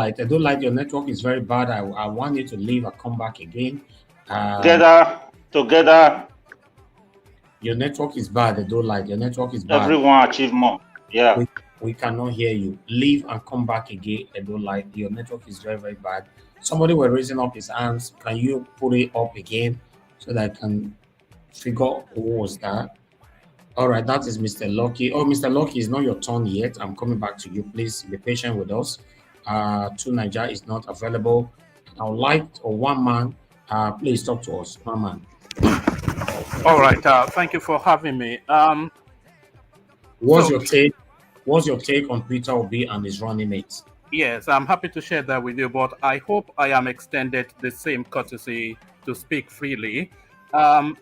I don't like your network is very bad. I want you to leave and come back again. Together. Your network is bad. I don't like your network is bad. Everyone achieve more. Yeah. We cannot hear you. Leave and come back again. I don't like your network is very, very bad. Somebody were raising up his hands. Can you put it up again so that I can figure who was that? All right, that is Mr. Lucky. Oh, Mr. Lucky, it's not your turn yet. I'm coming back to you. Please be patient with us. Two Niger is not available. I would like one man. Please talk to us. One man. All right. Thank you for having me. What's your take? What's your take on Peter Obi and his running mates? Yes, I'm happy to share that with you, but I hope I am extended the same courtesy to speak freely. My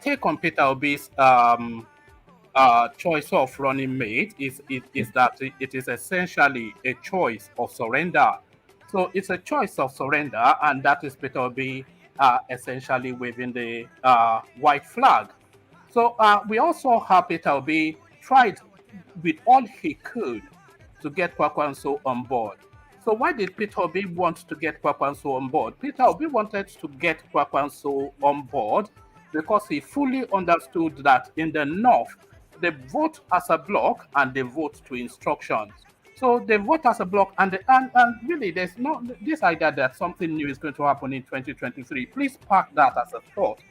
take on Peter Obi's choice of running mate is that it is essentially a choice of surrender. So it's a choice of surrender, and that is Peter Obi essentially waving the white flag. So we also have Peter Obi tried with all he could to get Kwakwanso on board. So why did Peter Obi want to get Kwakwanso on board? Peter Obi wanted to get Kwakwanso on board because he fully understood that in the North, they vote as a bloc and they vote to instructions. So they vote as a bloc, and really there's no this idea that something new is going to happen in 2023. Please park that as a thought.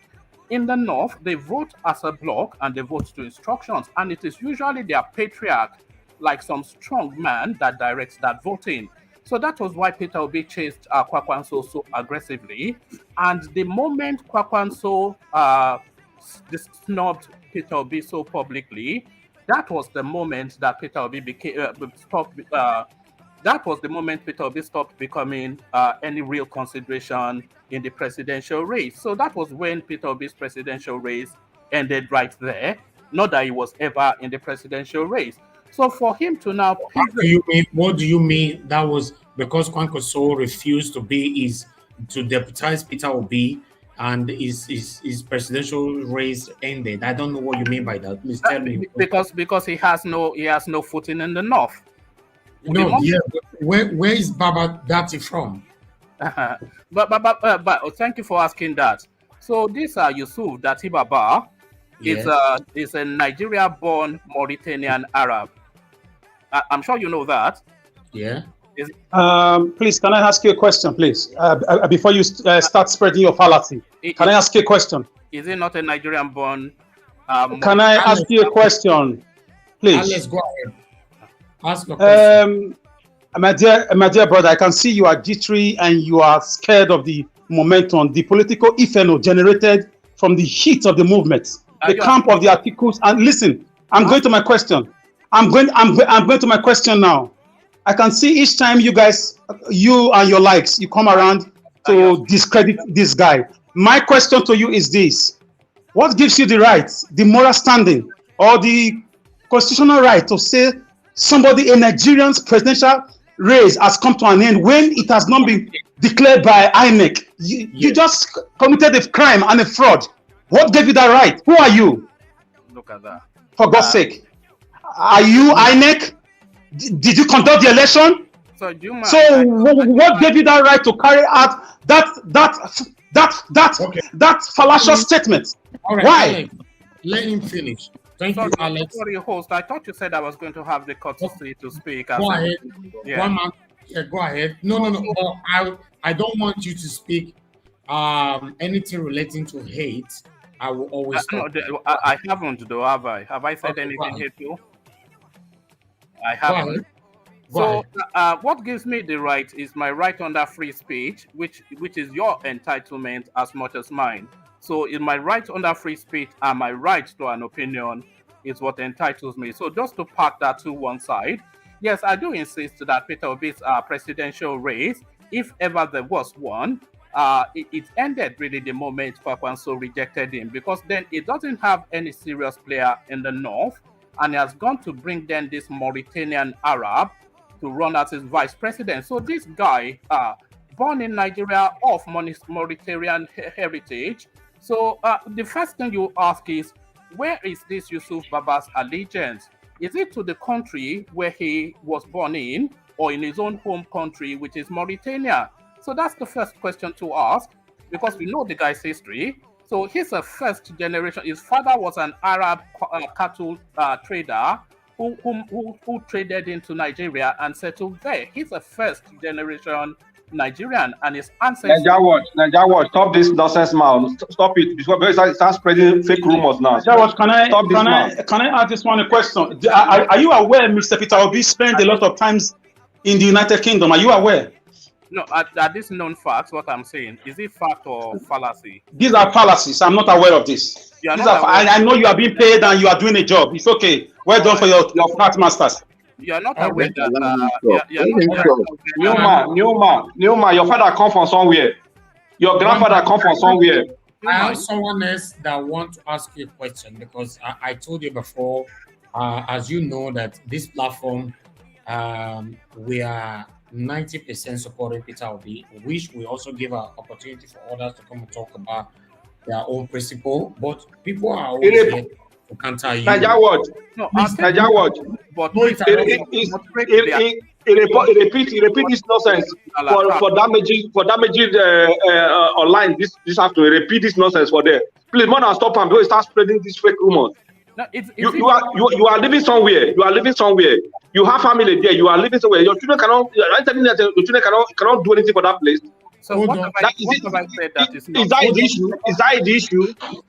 In the North, they vote as a bloc and they vote to instructions, and it is usually their patriarch, like some strong man, that directs that voting. So that was why Peter Obi chased Kwakwanso so aggressively. And the moment Kwakwanso snubbed Peter Obi so publicly, that was the moment that Peter Obi that was the moment Peter Obi stopped becoming any real consideration in the presidential race. So that was when Peter Obi's presidential race ended right there. Not that he was ever in the presidential race. So for him to now What do you mean that was because Kwankwaso refused to deputize Peter Obi and his presidential race ended? I don't know what you mean by that. Please tell me. Because he has no footing in the North. No, yeah. Where is Baba Datti from? But thank you for asking that. So this Yusuf Datti Baba is a Nigeria-born Mauritanian Arab. I'm sure you know that. Yeah. Please, can I ask you a question, please? Before you start spreading your fallacy, can I ask you a question? Is it not a Nigerian-born? Can I ask you a question, please? Let's go ahead. Ask your question. My dear brother, I can see you are jittery and you are scared of the momentum, the political inferno generated from the heat of the movement, the camp of the Atikus. And listen, I'm going to my question. I'm going to my question now. I can see each time you guys, you and your likes, you come around to discredit this guy. My question to you is this: what gives you the right, the moral standing, or the constitutional right to say somebody in Nigerian's presidential race has come to an end when it has not been declared by INEC? You just committed a crime and a fraud. What gave you that right? Who are you? Look at that. For God's sake. Are you INEC? Did you conduct the election? So what gave you that right to carry out that fallacious statement? All right, why? Alex, let him finish. Thank you, Alex. Sorry, host. I thought you said I was going to have the courtesy to speak. Go ahead. Yeah. One man. Yeah, go ahead. No. I don't want you to speak anything relating to hate. I will always stop. No, I haven't though, have I? Have I said anything hateful? I haven't. So what gives me the right is my right under free speech, which is your entitlement as much as mine. So in my right under free speech and my right to an opinion is what entitles me. So just to park that to one side, yes, I do insist that Peter Obi's presidential race, if ever there was one, it ended really the moment Kwakwanso rejected him, because then it doesn't have any serious player in the North, and he has gone to bring then this Mauritanian Arab to run as his vice president. So this guy, born in Nigeria of Mauritanian heritage. So the first thing you ask is, where is this Yusuf Baba's allegiance? Is it to the country where he was born in, or in his own home country, which is Mauritania? So that's the first question to ask, because we know the guy's history. So he's a first generation. His father was an Arab cattle trader who traded into Nigeria and settled there. He's a first generation Nigerian, and his ancestors. Naija watch, stop this nonsense, man. Stop it before you start spreading fake rumors now. Naija watch, can I ask this one a question? Are you aware Mr. Peter Obi spent a lot of times in the United Kingdom? Are you aware? No, are these known facts? What I'm saying, is it fact or fallacy? These are fallacies. I'm not aware of this. I know you are being paid and you are doing a job. It's okay. Well done for your fact masters. You are not aware that Newman, your father come from somewhere. Your grandfather come from somewhere. I have someone else that want to ask you a question, because I told you before, as you know, that this platform, we are 90% supporting Peter Obi, which we also give an opportunity for others to come and talk about their own principle. But people are always here to counter you. Naija watch. No, Naija watch. But repeat this nonsense for damaging online this afternoon. Repeat this nonsense for them. Please, more than stop him before you start spreading these fake rumors. No, you are living somewhere. You are living somewhere. You have family there. You are living somewhere. Your children cannot. Your children cannot do anything for that place. So what have I said that is not? Is that the issue? Is that the issue?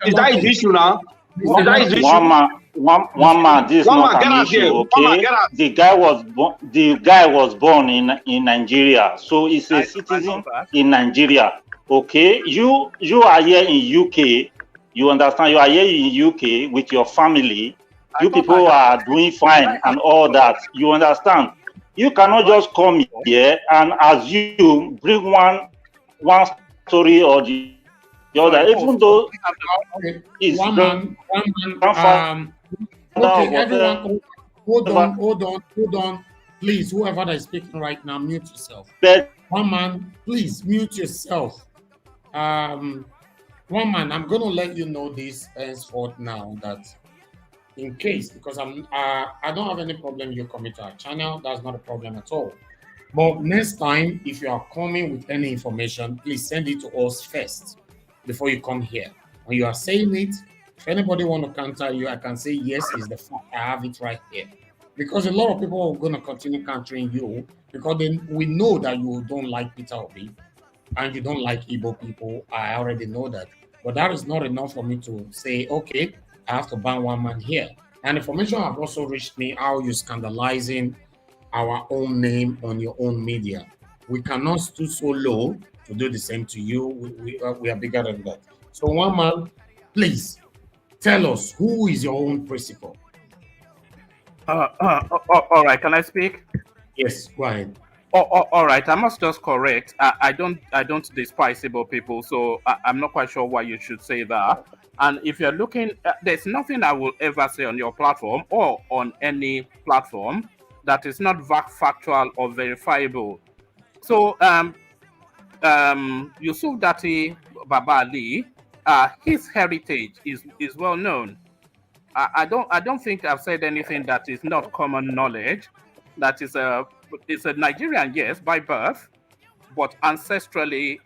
Is that the issue now? One man, this is not an issue, okay? The guy was born in Nigeria, so he's a citizen in Nigeria, okay? You are here in UK, you understand? You are here in UK with your family. You people are doing fine and all that, you understand? You cannot just come here and assume, bring one story or the other, even though it's okay, everyone, hold on, please. Whoever that is speaking right now, mute yourself. One man, please mute yourself. One man, I'm gonna let you know this henceforth now, that in case, because I don't have any problem you coming to our channel. That's not a problem at all. But next time, if you are coming with any information, please send it to us first before you come here. When you are saying it, if anybody want to counter you, I can say yes, is the fact. I have it right here. Because a lot of people are going to continue countering you, because then we know that you don't like Peter Obi and you don't like Igbo people. I already know that. But that is not enough for me to say, okay, I have to ban one man here. And information have also reached me how you're scandalizing our own name on your own media. We cannot stoop so low to do the same to you. We are bigger than that. So one man, please tell us, who is your own principal? All right, can I speak? Yes, go ahead. All right, I must just correct. I don't despise Igbo people, so I'm not quite sure why you should say that. And if you're looking, there's nothing I will ever say on your platform or on any platform that is not factual or verifiable. So Yusuf Datti Baba-Ahmed, his heritage is well known. I don't think I've said anything that is not common knowledge. That is it's a Nigerian, yes, by birth, but ancestrally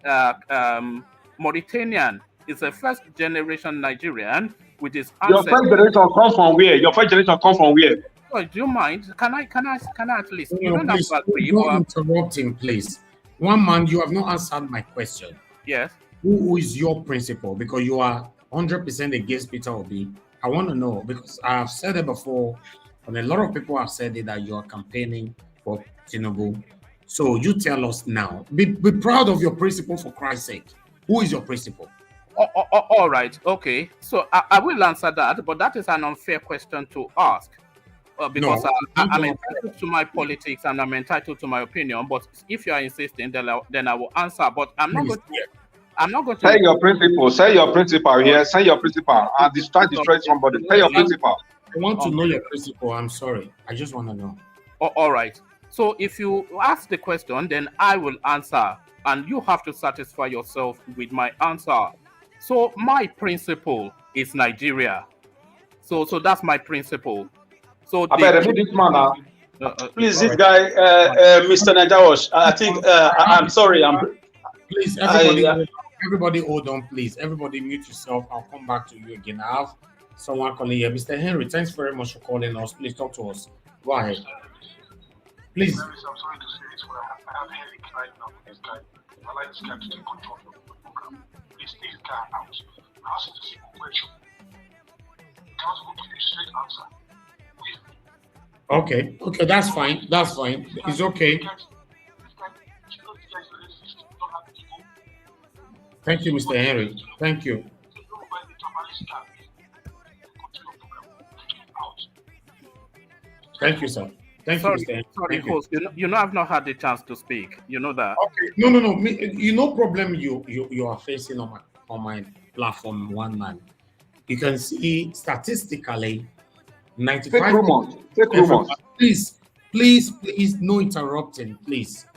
Mauritanian. It's a first generation Nigerian with his ancestors. Your first generation come from where? Your first generation come from where? Oh, do you mind? Can I at least? You don't please, have to agree. Don't interrupt him, please. One man, you have not answered my question. Yes. Who is your principal? Because you are 100% against Peter Obi. I want to know, because I have said it before, and a lot of people have said it, that you are campaigning for Tinubu. So you tell us now. Be proud of your principal, for Christ's sake. Who is your principal? All right. Okay. So I will answer that, but that is an unfair question to ask. Because I'm entitled to my politics and I'm entitled to my opinion. But if you are insisting, then I will answer. But I'm not going to. Say your principal. Say your principal here. Say your principal. And destroy somebody. Say your principal. I want to know your principal. I'm sorry. I just want to know. All right. So if you ask the question, then I will answer, and you have to satisfy yourself with my answer. So my principle is Nigeria. So that's my principle. So I better remove this man now. Please, this guy, Mr. Najawash, I think, I'm sorry. Please, everybody hold on, please. Everybody mute yourself. I'll come back to you again. I have someone calling here. Mr. Henry, thanks very much for calling us. Please talk to us. Go ahead. Please. I'm sorry to say this, but I have headache right now with this guy. I like this guy to take control of the program. Please take this guy out. I ask you a simple question. Council will give you a straight answer. Okay, that's fine. That's fine. It's okay. Thank you, Mr. Henry. Thank you. Thank you, sir. Thank you, Mr. Henry. Sorry, host. You know, I've not had the chance to speak. You know that. Okay. No. You know, problem you are facing on my platform, one man. You can see statistically, 95%. Fake rumors. Please, no interrupting, please.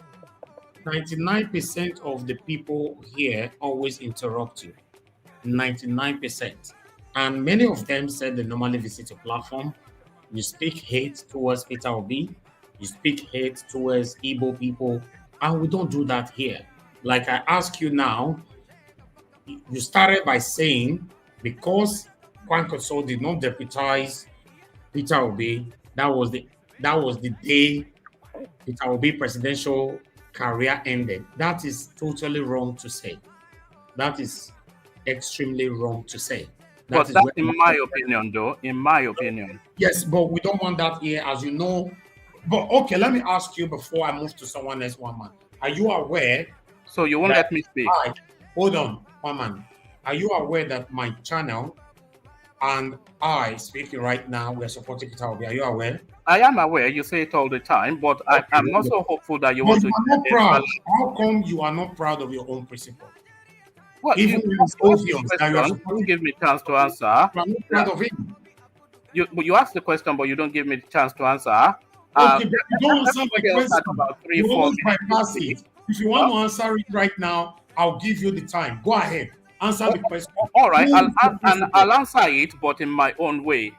99% of the people here always interrupt you. 99%. And many of them said they normally visit your platform. You speak hate towards Peter Obi. You speak hate towards Igbo people. And we don't do that here. Like I ask you now, you started by saying because Kwankwaso did not deputize Peter Obi, that was the day Peter Obi presidential career ended. That is totally wrong to say. That is extremely wrong to say. But that's in my opinion, though. In my opinion. Yes, but we don't want that here, as you know. But okay, let me ask you before I move to someone else, one man. Are you aware? So you won't let me speak? Hold on, one man. Are you aware that my channel and I speaking right now, we are supporting Peter Obi? Are you aware? I am aware. You say it all the time, but okay, I'm not so hopeful that you want to. Not proud. How come you are not proud of your own principle? Well, even you give me a chance to answer. I'm not proud of it. You asked the question, but you don't give me the chance to answer. Okay, you don't answer my question. About 3-4 minutes. If you want to answer it right now, I'll give you the time. Go ahead. Answer the question. All right, I'll answer it, but in my own way.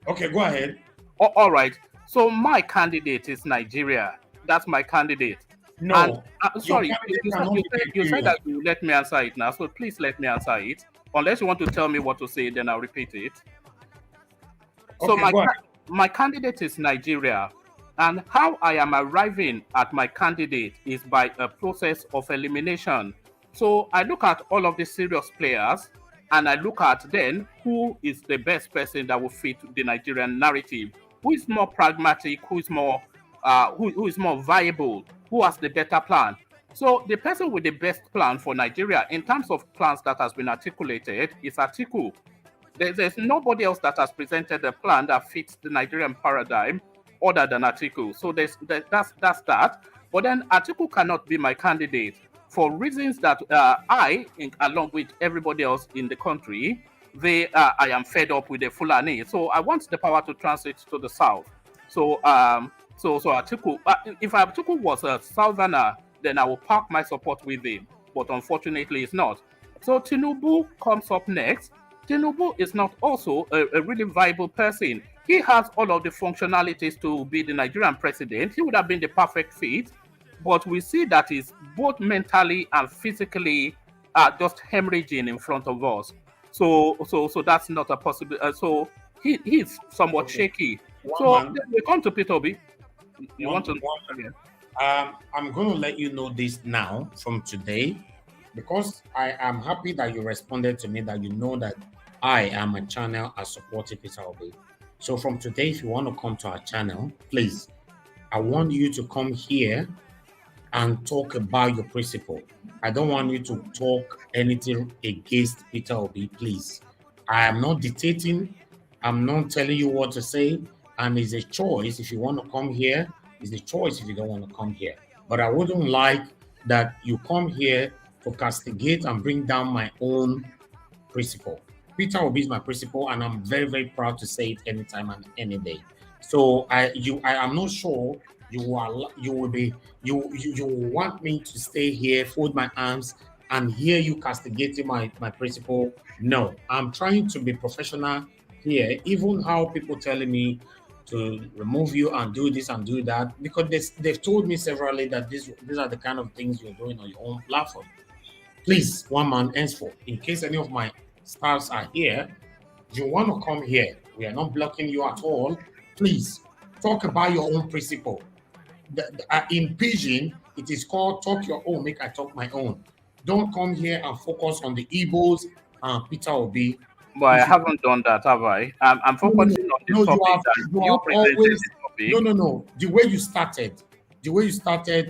Okay, go ahead. All right. So my candidate is Nigeria. That's my candidate. No. And, sorry, you said that you let me answer it now. So please let me answer it. Unless you want to tell me what to say, then I'll repeat it. Okay, so my candidate is Nigeria. And how I am arriving at my candidate is by a process of elimination. So I look at all of the serious players and I look at then who is the best person that will fit the Nigerian narrative. Who is more pragmatic, who is more viable, who has the better plan. So the person with the best plan for Nigeria in terms of plans that has been articulated is Atiku. There's nobody else that has presented a plan that fits the Nigerian paradigm other than Atiku. So that's that. But then Atiku cannot be my candidate for reasons that along with everybody else in the country, I am fed up with the Fulani. So I want the power to transit to the south. So Atiku, if Atiku was a southerner, then I will park my support with him. But unfortunately, it's not. So Tinubu comes up next. Tinubu is not also a really viable person. He has all of the functionalities to be the Nigerian president. He would have been the perfect fit. But we see that he's both mentally and physically just hemorrhaging in front of us. So that's not a possible. So he's somewhat shaky. So we come to Peter Obi. I'm going to let you know this now from today, because I am happy that you responded to me, that you know that I am a channel as supporting Peter Obi. So from today, if you want to come to our channel, please, I want you to come here and talk about your principle. I don't want you to talk anything against Peter Obi, please. I am not dictating. I'm not telling you what to say. And it's a choice. If you want to come here, it's a choice if you don't want to come here. But I wouldn't like that you come here to castigate and bring down my own principle. Peter Obi is my principle, and I'm very, very proud to say it anytime and any day. So I am not sure you will want me to stay here, fold my arms, and hear you castigating my principle. No, I'm trying to be professional here. Even how people telling me to remove you and do this and do that, because they've told me severally that these are the kind of things you're doing on your own platform. Please, one man henceforth, in case any of my staffs are here, you want to come here, we are not blocking you at all. Please talk about your own principle. In Pidgin, it is called talk your own, make I talk my own. Don't come here and focus on the Igbos and Peter Obi. But I haven't done that, have I? I'm focusing on the topic you presented. Always, no. The way you started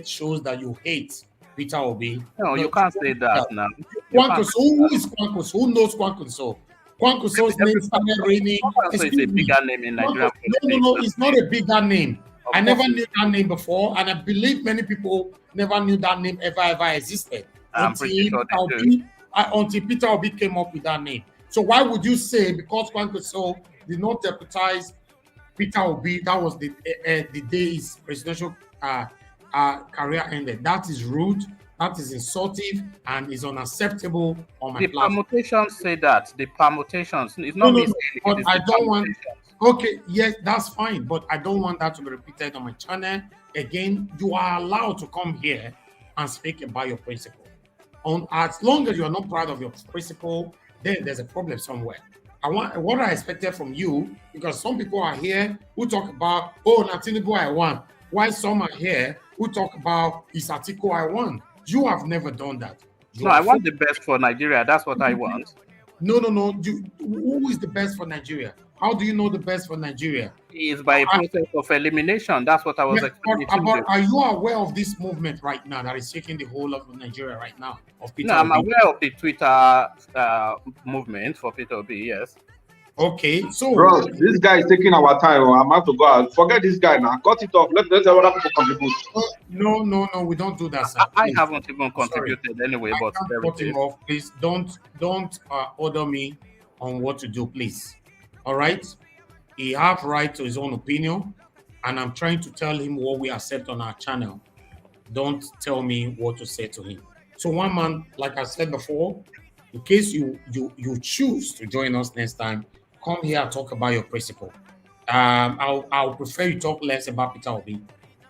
shows that you hate Peter Obi. No, you can't say that now. Who is Kwankwaso? Who knows Kwankwaso? Kwankwaso's name started raining. It's a bigger name in Nigeria. No, it's not a bigger name. I never knew that name before, and I believe many people never knew that name ever existed until Peter Obi came up with that name. So why would you say because Kwankwaso did not deputize Peter Obi, that was the day his presidential career ended? That is rude, that is insultive, and is unacceptable on my platform. The permutations say that. The permutations. It's not me saying it. But I don't want. Okay, yes, that's fine, but I don't want that to be repeated on my channel. Again, you are allowed to come here and speak about your principle. As long as you are not proud of your principle, then there's a problem somewhere. What I expected from you, because some people are here who talk about, oh, Tinubu I won. While some are here who talk about, is Atiku I won. You have never done that. I want the best for Nigeria. That's what I want. No. Who is the best for Nigeria? How do you know the best for Nigeria? It is by a process of elimination. That's what I was explaining. Are you aware of this movement right now that is shaking the whole of Nigeria right now? I'm aware of the Twitter movement for Peter Obi, yes. Okay, so... Bro, this guy is taking our time. I'm about to go out. Forget this guy now. Cut it off. Let other people contribute. No, we don't do that, sir. I haven't even contributed anyway, but... Cut him off, please. Don't order me on what to do, please. All right, he have right to his own opinion, and I'm trying to tell him what we accept on our channel. Don't tell me what to say to him. So one man, like I said before, in case you choose to join us next time, come here and talk about your principle. I'll prefer you talk less about Peter Obi,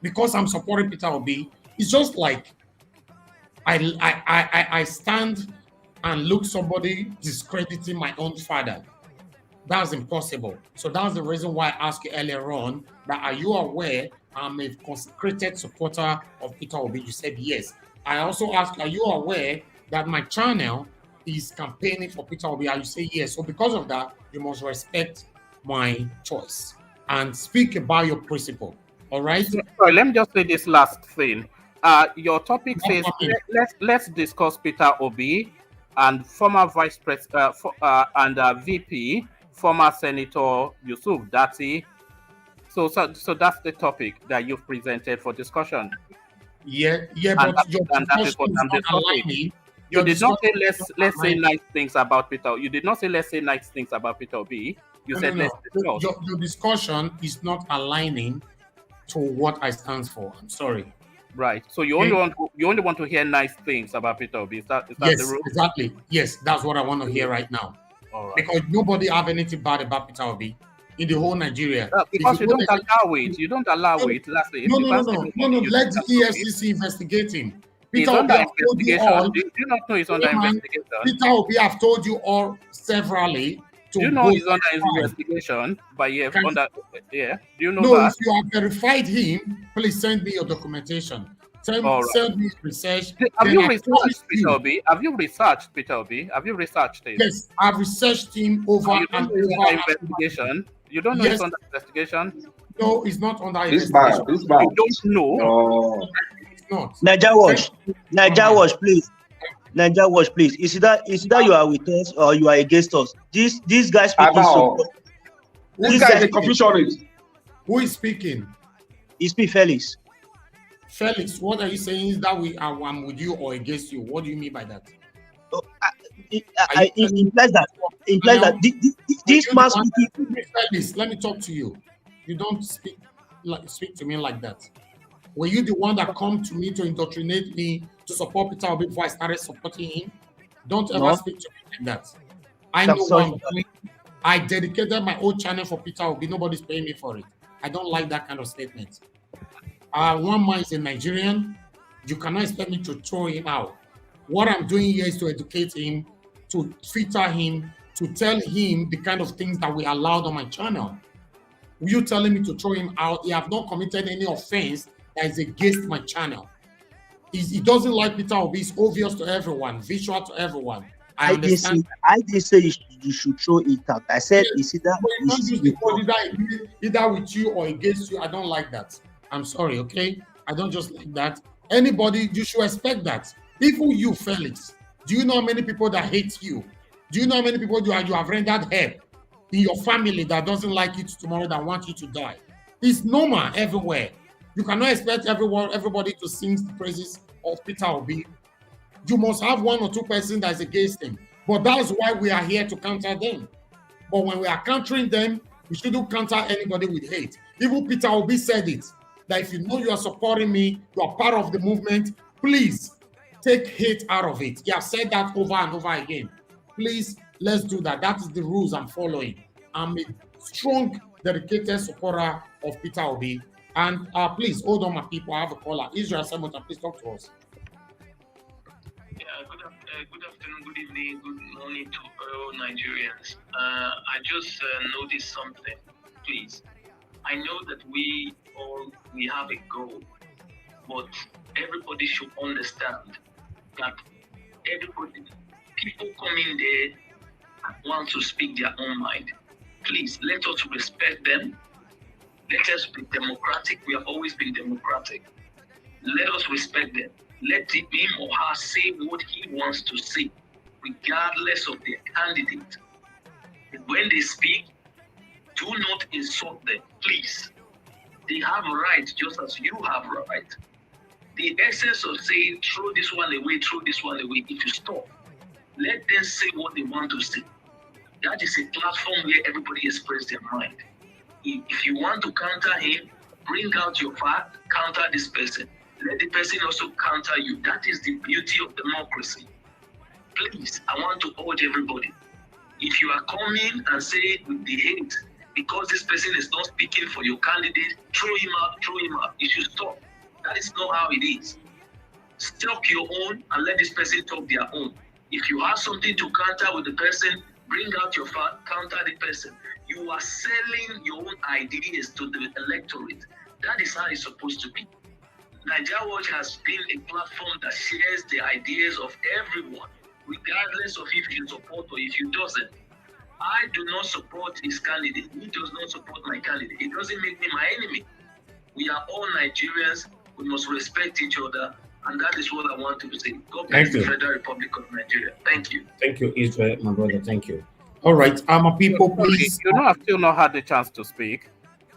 because I'm supporting Peter Obi. It's just like I stand and look somebody discrediting my own father. That's impossible. So that's the reason why I asked you earlier on that are you aware I'm a consecrated supporter of Peter Obi? You said yes. I also asked, are you aware that my channel is campaigning for Peter Obi? And you say yes. So because of that, you must respect my choice and speak about your principle. All right? Sorry, let me just say this last thing. Your topic says let's discuss Peter Obi and former vice president and VP. Former Senator Yusuf Datti. So that's the topic that you've presented for discussion. Yeah, and but that is what I'm discussing. You did not say let's say nice things about Peter. You did not say let's say nice things about Peter Obi. You said let's discuss. Your discussion is not aligning to what I stand for. I'm sorry. Right. So you only want to hear nice things about Peter Obi. Is that yes, the rule? Exactly. Yes, that's what I want to hear right now. Right. Because nobody have anything bad about Peter Obi in the whole Nigeria. Because you don't allow it. You don't allow it. That's it. No. Let the EFCC investigate him. Peter Obi have told you all. Do you not know he's under investigation? Peter Obi have told you all severally. Do you know he's under investigation by Do you know that? No, if you have verified him, please send me your documentation. Send me research. Have you researched Peter Obi? Have you researched Peter Obi? Have you researched him? Yes, I've researched him over and over. Investigation. You don't know he's under investigation? No, he's not under investigation. This bad. You don't know? It's not. Naija Watch, please. Is that you are with us or you are against us? These guys speaking so. This guy is a confusionist. Who is speaking? It's me, Felix. Felix, what are you saying? Is that I'm with you or against you? What do you mean by that? It implies that this man speaking. Felix, let me talk to you. You don't speak to me like that. Were you the one that come to me to indoctrinate me to support Peter Obi before I started supporting him? Don't ever speak to me like that. I know what I'm doing. I dedicated my own channel for Peter Obi. Nobody's paying me for it. I don't like that kind of statement. One man is a Nigerian. You cannot expect me to throw him out. What I'm doing here is to educate him, to filter him, to tell him the kind of things that we allowed on my channel. You telling me to throw him out? He have not committed any offense that is against my channel. He doesn't like Peter Obi. It's obvious to everyone, visual to everyone. I understand. I didn't say you should throw it out. I said Yes. either Either with you or against you. I don't like that. I'm sorry, okay? I don't just like that. Anybody, you should expect that. Even you, Felix, do you know how many people that hate you? Do you know how many people you have rendered help in your family that doesn't like you tomorrow, that want you to die? It's normal everywhere. You cannot expect everybody to sing the praises of Peter Obi. You must have one or two persons that's against him. But that's why we are here to counter them. But when we are countering them, we shouldn't counter anybody with hate. Even Peter Obi said it, that if you know you are supporting me, you are part of the movement, please take hate out of it. He has said that over and over again. Please, let's do that. That is the rules I'm following. I'm a strong, dedicated supporter of Peter Obi. And please, hold on, my people. I have a caller. Israel Semuta, please talk to us. Good afternoon, good evening, good morning to all Nigerians. I just noticed something, please. I know that we have a goal, but everybody should understand that people come in there and want to speak their own mind. Please, let us respect them. Let us be democratic. We have always been democratic. Let us respect them. Let him or her say what he wants to say, regardless of their candidate. When they speak, do not insult them, please. They have a right just as you have a right. The essence of saying, throw this one away, throw this one away, if you stop, let them say what they want to say. That is a platform where everybody expresses their mind. If you want to counter him, bring out your fact, counter this person. Let the person also counter you. That is the beauty of democracy. Please, I want to urge everybody. If you are coming and say with the hate, because this person is not speaking for your candidate, throw him out. You should stop. That is not how it is. Talk your own and let this person talk their own. If you have something to counter with the person, bring out your fact, counter the person. You are selling your own ideas to the electorate. That is how it's supposed to be. Nigeria Watch has been a platform that shares the ideas of everyone, regardless of if you support or if you doesn't. I do not support his candidate. He does not support my candidate. It doesn't make me my enemy. We are all Nigerians. We must respect each other. And that is what I want to say. God bless the Federal Republic of Nigeria. Thank you. Thank you, Israel, my brother. Thank you. All right, people, please. You know, I've still not had the chance to speak.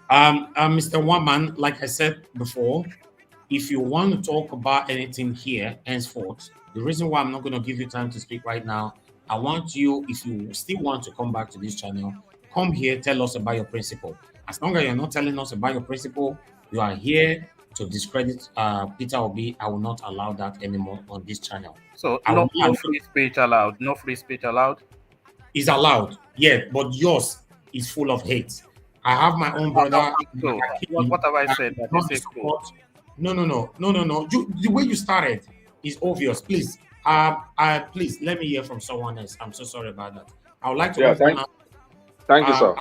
Mr. Waman, like I said before, if you want to talk about anything here, henceforth, the reason why I'm not going to give you time to speak right now, I want you, if you still want to come back to this channel, come here, tell us about your principle. As long as you're not telling us about your principle, you are here to discredit Peter Obi. I will not allow that anymore on this channel. So no free speech allowed. No free speech allowed. Is allowed, yeah, but yours is full of hate. I have my own brother. So, what have I said? No. The way you started is obvious. Please, please let me hear from someone else. I'm so sorry about that. I would like to thank you, sir.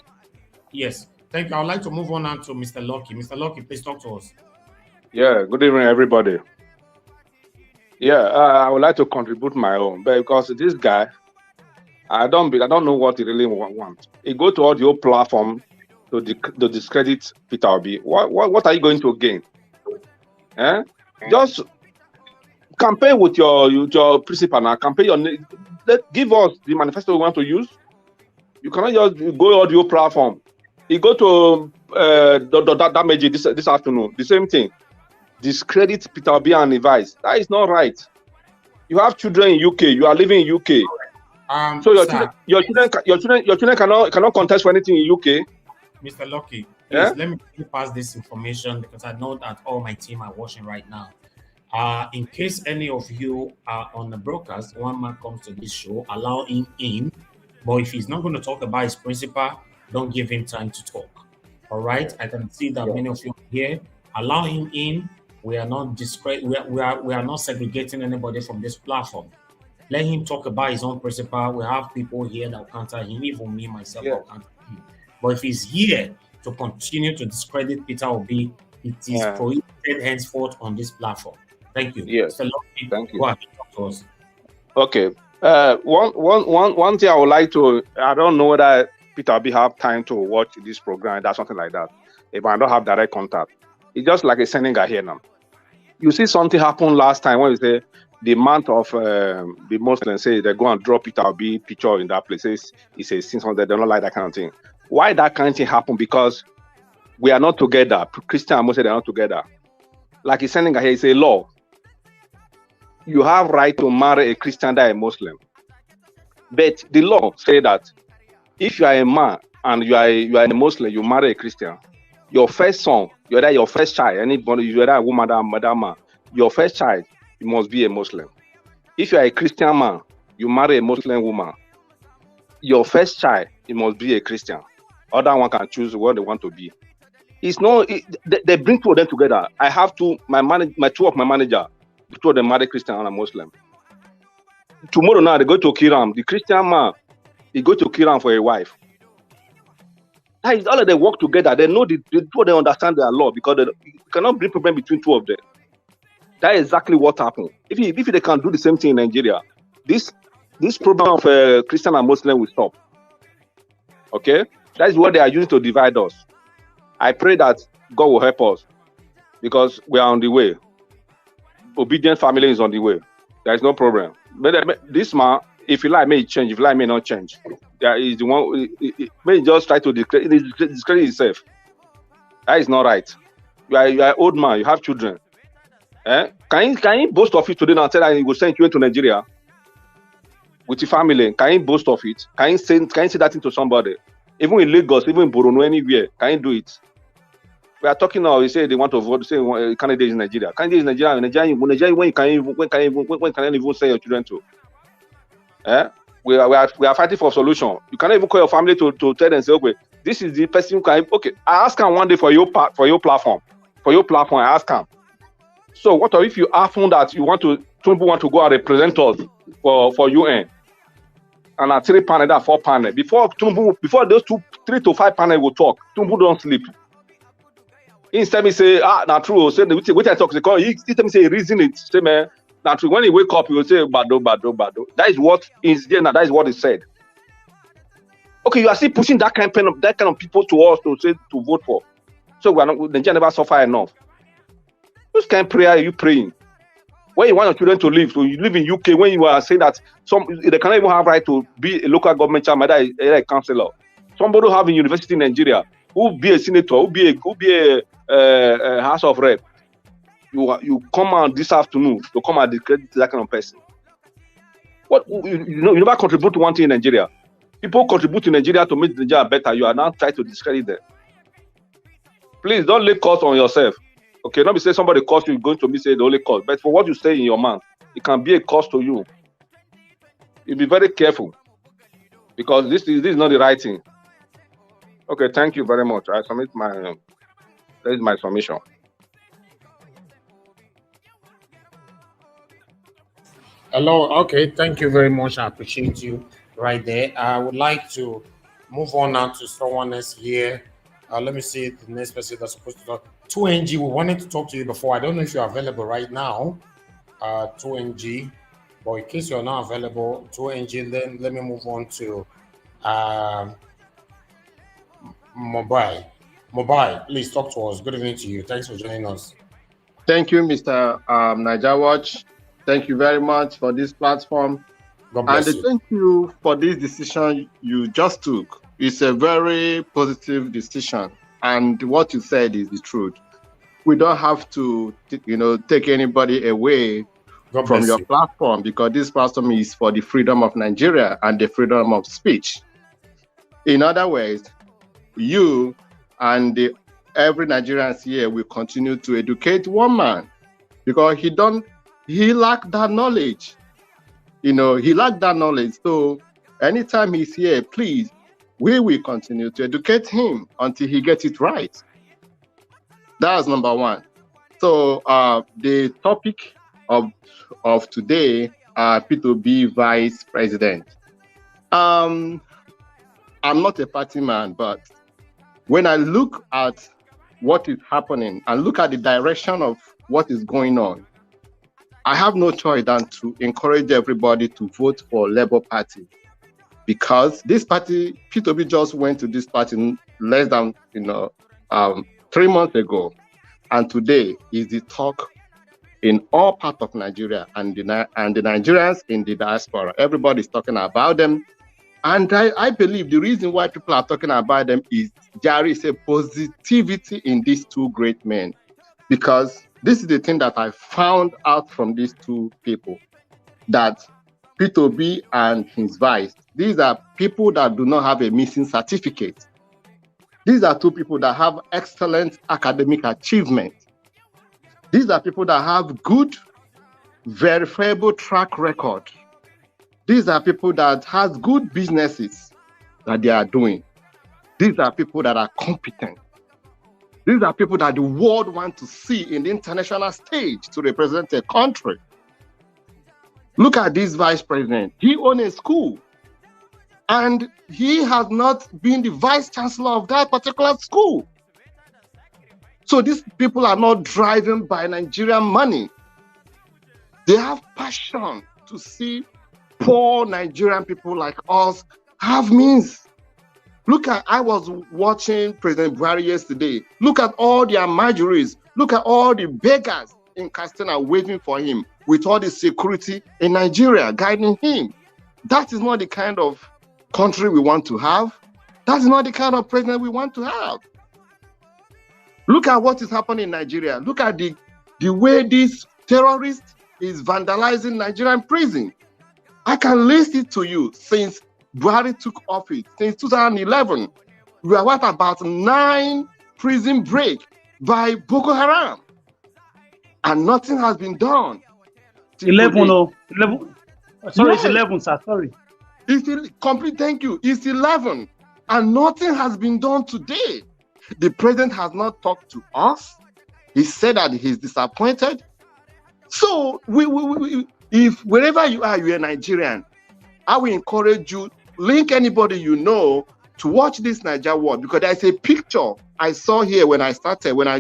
Yes, thank you. I would like to move on now to Mr. Lucky. Mr. Lucky, please talk to us. Yeah, good evening, everybody. Yeah, I would like to contribute my own, because this guy, I don't know what he really wants. He go to audio platform to discredit Peter Obi. What are you going to gain? Just campaign with your principal now. Campaign give us the manifesto we want to use. You cannot just go audio platform. You go to damage this afternoon. The same thing. Discredit Peter Obi and advice. That is not right. You have children in UK. You are living in UK. So your children cannot contest for anything in UK. Mr. Lucky, please, let me pass this information because I know that all my team are watching right now. In case any of you are on the broadcast, one man comes to this show, allow him in. But if he's not going to talk about his principal, don't give him time to talk. All right. I can see that many of you are here. Allow him in. We are not we are not segregating anybody from this platform. Let him talk about his own principle. We have people here that will counter him, even me myself will counter him. But if he's here to continue to discredit Peter Obi, it is prohibited henceforth on this platform. Thank you. Yes. Thank you. Go ahead, talk to us. Okay. One thing I would like to, I don't know whether Peter Obi have time to watch this program or something like that. If I don't have direct contact, it's just like a sending guy here now. You see something happen last time when you say the month of the Muslims say they go and draw Peter Obi picture in that place. He says since they don't like that kind of thing. Why that kind of thing happen? Because we are not together. Christian and Muslim are not together. Like he's sending here, it's a law. You have right to marry a Christian that is a Muslim. But the law say that if you are a man and you are a Muslim, you marry a Christian, your first son, your first child, anybody, you're a woman, man, your first child, you must be a Muslim. If you are a Christian man, you marry a Muslim woman, your first child, it must be a Christian. Other one can choose what they want to be. It's no, they bring two of them together. I have two, two of my manager, two of them marry Christian and a Muslim. Tomorrow now they go to Kiram. The Christian man, he go to Kiram for a wife. That is all of them work together. They know the two of them understand their law because you cannot bring problem between two of them. That is exactly what happened. If they can do the same thing in Nigeria, this problem of Christian and Muslim will stop. Okay, that is what they are using to divide us. I pray that God will help us because we are on the way. Obedient family is on the way. There is no problem. But this man, if you like, may change. If you like, may not change. There is the one. It may just try to discredit himself. That is not right. You are an old man. You have children. Can you boast of it today and tell that he will send you to Nigeria with your family? Can you boast of it? Can you say that into somebody? Even in Lagos, even in Borno, anywhere, can you do it? We are talking now. You say they want to vote. Say candidates in Nigeria. Candidates in Nigeria. Nigeria. When can you even send your children to? We are fighting for a solution. You cannot even call your family to tell them say, okay, this is the person who can. Okay, I ask him one day for your platform. I ask him. So what if you happen that Tinubu want to go and represent us for UN? And a 3 panel, that 4 panel. Before those 3 to 5 panel will talk, Tinubu don't sleep. Instead, me say, not true. Say, what I talk, he tell me say, reason it. Say, man, not true. When he wake up, he will say, bado. That is what is there now. That is what he said. Okay, you are still pushing that kind of people to us to say to vote for. So we are not. Nigeria never suffer enough. Which kind of prayer are you praying? When you want your children to live, so you live in UK, when you are saying that they cannot even have right to be a local government chairman, a councillor. Somebody who have a university in Nigeria, who be a senator, who be a House of Rep. You come out this afternoon to come and discredit that kind of person. What you never contribute to one thing in Nigeria. People contribute to Nigeria to make Nigeria better. You are now trying to discredit them. Please don't lay curse on yourself. Okay, not be say somebody curse you, going to be say the only curse. But for what you say in your mouth, it can be a curse to you. You be very careful because this is not the right thing. Okay, thank you very much. I submit that is my submission. Hello. Okay, thank you very much. I appreciate you right there. I would like to move on now to someone else here. Let me see the next person that's supposed to talk. 2NG, we wanted to talk to you before. I don't know if you're available right now. 2NG, but in case you're not available, 2NG, then let me move on to Mobile, please talk to us. Good evening to you. Thanks for joining us. Thank you, Mr. Niger Watch. Thank you very much for this platform. God bless you. Thank you for this decision you just took. It's a very positive decision. And what you said is the truth. We don't have to, take anybody away from your platform because this platform is for the freedom of Nigeria and the freedom of speech. In other words, you and every Nigerian here will continue to educate one man because he lacked that knowledge. He lacked that knowledge. So anytime he's here, please we will continue to educate him until he gets it right. That's number one. So the topic of today, Peter Obi vice president. I'm not a party man, but when I look at what is happening and look at the direction of what is going on, I have no choice than to encourage everybody to vote for Labour Party, because this party, Peter Obi just went to this party less than 3 months ago, and today is the talk in all parts of Nigeria and the Nigerians in the diaspora. Everybody is talking about them, and I believe the reason why people are talking about them is there is a positivity in these two great men, because this is the thing that I found out from these two people, that Peter Obi and his vice, these are people that do not have a missing certificate. These are two people that have excellent academic achievement. These are people that have good, verifiable track record. These are people that has good businesses that they are doing. These are people that are competent. These are people that the world wants to see in the international stage to represent a country. Look at this vice president. He owns a school, and he has not been the vice chancellor of that particular school. So these people are not driven by Nigerian money. They have passion to see poor Nigerian people like us have means. Look at, I was watching President Buhari yesterday. Look at all the Amajuris. Look at all the beggars in Katsina waiting for him with all the security in Nigeria guiding him. That is not the kind of country we want to have. That's not the kind of president we want to have. Look at what is happening in Nigeria. Look at the way this terrorist is vandalizing Nigerian prison. I can list it to you. Since Buhari took office, since 2011, we are at about 9 prison break by Boko Haram, and nothing has been done. 11, oh, 11. Sorry, Yes. it's 11, sir. Sorry. It's complete. Thank you. It's 11, and nothing has been done today. The president has not talked to us. He said that he's disappointed. So if wherever you are, you're a Nigerian, I will encourage you, link anybody you know to watch this Niger war, because there's a picture I saw here when I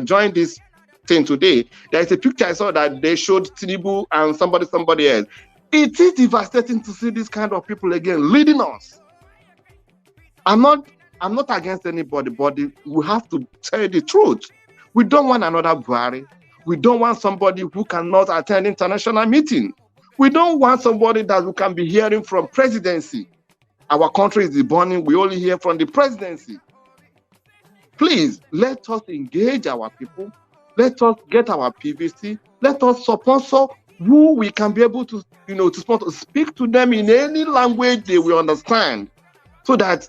joined this thing today. There's a picture I saw that they showed Tinubu and somebody else. It is devastating to see this kind of people again leading us. I'm not against anybody, but we have to tell the truth. We don't want another Buhari. We don't want somebody who cannot attend international meeting. We don't want somebody that we can be hearing from presidency. Our country is burning. We only hear from the presidency. Please, let us engage our people. Let us get our PVC. Let us sponsor who we can be able to, to speak to them in any language they will understand, so that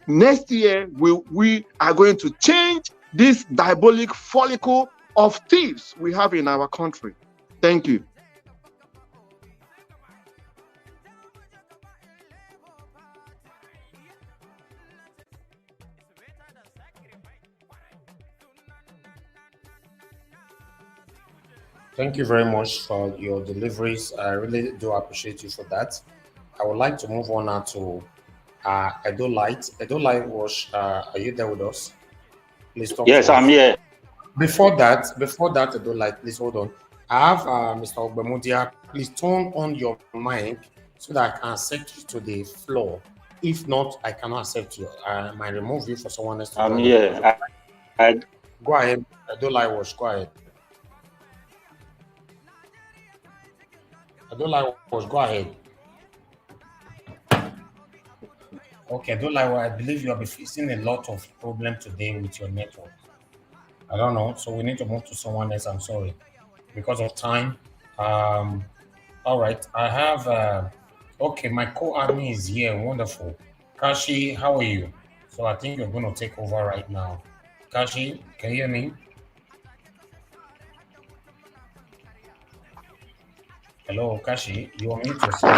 next year we are going to change this diabolic follicle of thieves we have in our country. Thank you. Thank you very much for your deliveries. I really do appreciate you for that. I would like to move on now to Edolite. Edolite was, are you there with us? Please talk. Yes, to us. I'm here. Before that, Edolite, please hold on. I have Mr. Ogbemudia. Please turn on your mic so that I can accept you to the floor. If not, I cannot accept you. I might remove you for someone else to I'm here. Go ahead. Edolite was, go ahead. Go ahead. Okay, I believe you have been facing a lot of problem today with your network. I don't know, so we need to move to someone else. I'm sorry, because of time. All right, I have. Okay, my co-admin is here. Wonderful, Kashi. How are you? So I think you're going to take over right now. Kashi, can you hear me? Hello, Kashi. You want me to say?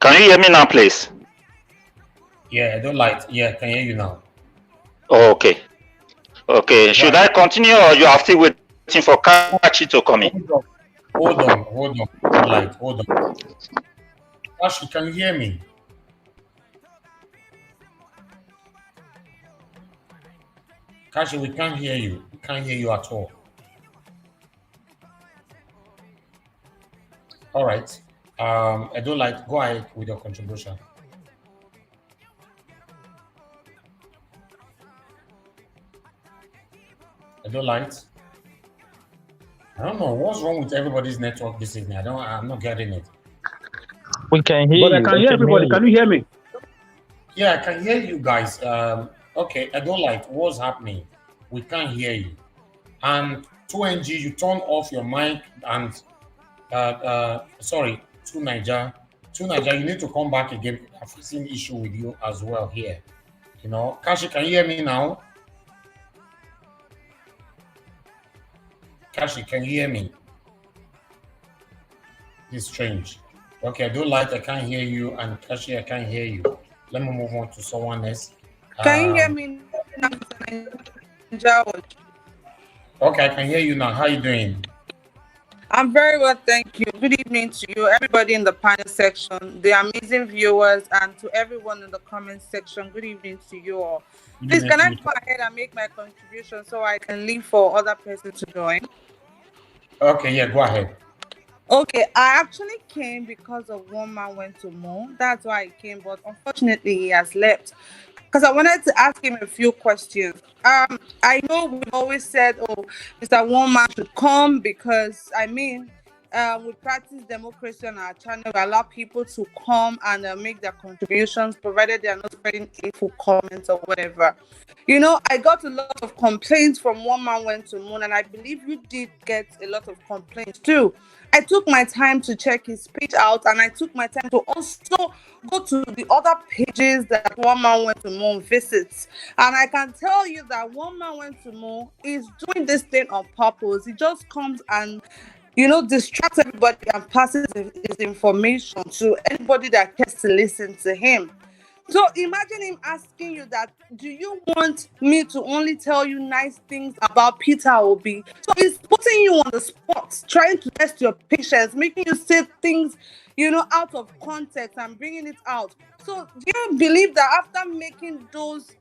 Can you hear me now, please? Yeah, I don't like. Yeah, can hear you now. Okay. Okay. Should I continue, or you are still waiting for Kachi to come in? Hold on. Don't like. Hold on. Kachi, can you hear me? Kachi, we can't hear you. We can't hear you at all. All right. I don't like. Go ahead with your contribution. I don't like. I don't know what's wrong with everybody's network this evening. I'm not getting it. We can hear But you. I can hear everybody. Can you hear me? Yeah, I can hear you guys. Okay, I don't like what's happening. We can't hear you. And 2NG, you turn off your mic and sorry, 2Niger, you need to come back again. I'm facing issue with you as well here. You know, Kashi, can you hear me now? Kashi, can you hear me? It's strange. Okay, I don't like. I can't hear you, and Kashi, I can't hear you. Let me move on to someone else. Can you hear me now? Okay, I can hear you now. How are you doing? I'm very well, thank you. Good evening to you, everybody in the panel section, the amazing viewers, and to everyone in the comment section. Good evening to you all. Please, can I go ahead and make my contribution so I can leave for other persons to join? Okay, yeah, go ahead. Okay, I actually came because of one man went to moon. That's why I came, but unfortunately he has left. Because I wanted to ask him a few questions. I know we've always said, oh, Mr. One Man should come because, I mean, we practice democracy on our channel. We allow people to come and make their contributions, provided they are not spreading hateful comments or whatever. You know, I got a lot of complaints from One Man Went to Moon, and I believe you did get a lot of complaints too. I took my time to check his page out, and I took my time to also go to the other pages that One Man Went to Moon visits. And I can tell you that One Man Went to Moon is doing this thing on purpose. He just comes and, you know, distracts everybody and passes his information to anybody that cares to listen to him. So imagine him asking you that, do you want me to only tell you nice things about Peter Obi? So he's putting you on the spot, trying to test your patience, making you say things, you know, out of context and bringing it out. So do you believe that after making those,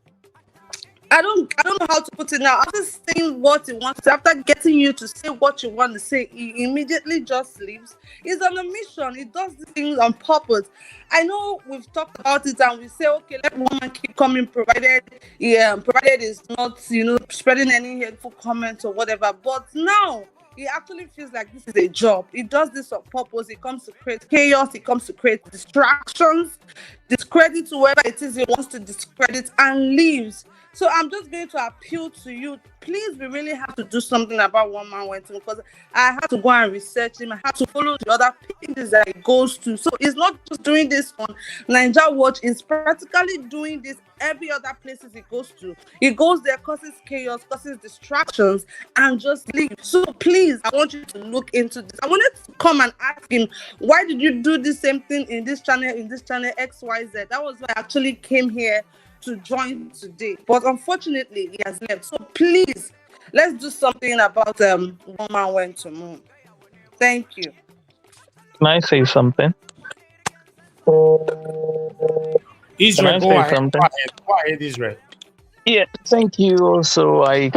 I don't know how to put it now, after saying what he wants, after getting you to say what you want to say, he immediately just leaves? He's on a mission. He does these things on purpose. I know we've talked about it and we say, okay, let woman keep coming, provided it's not, you know, spreading any hateful comments or whatever. But now he actually feels like this is a job. He does this on purpose. He comes to create chaos. He comes to create distractions, discredit whoever it is he wants to discredit, and leaves. So I'm just going to appeal to you. Please, we really have to do something about One Man Went to, because I had to go and research him. I had to follow the other pages that he goes to. So he's not just doing this on Niger Watch. He's practically doing this every other places he goes to. He goes there, causes chaos, causes distractions, and just leaves. So please, I want you to look into this. I wanted to come and ask him, why did you do the same thing in this channel XYZ? That was why I actually came here to join today, but unfortunately he has left. So please, let's do something about One Man Went to Moon. Thank you. Can I say something? Israel, go ahead, Israel. Yeah, thank you. Also, I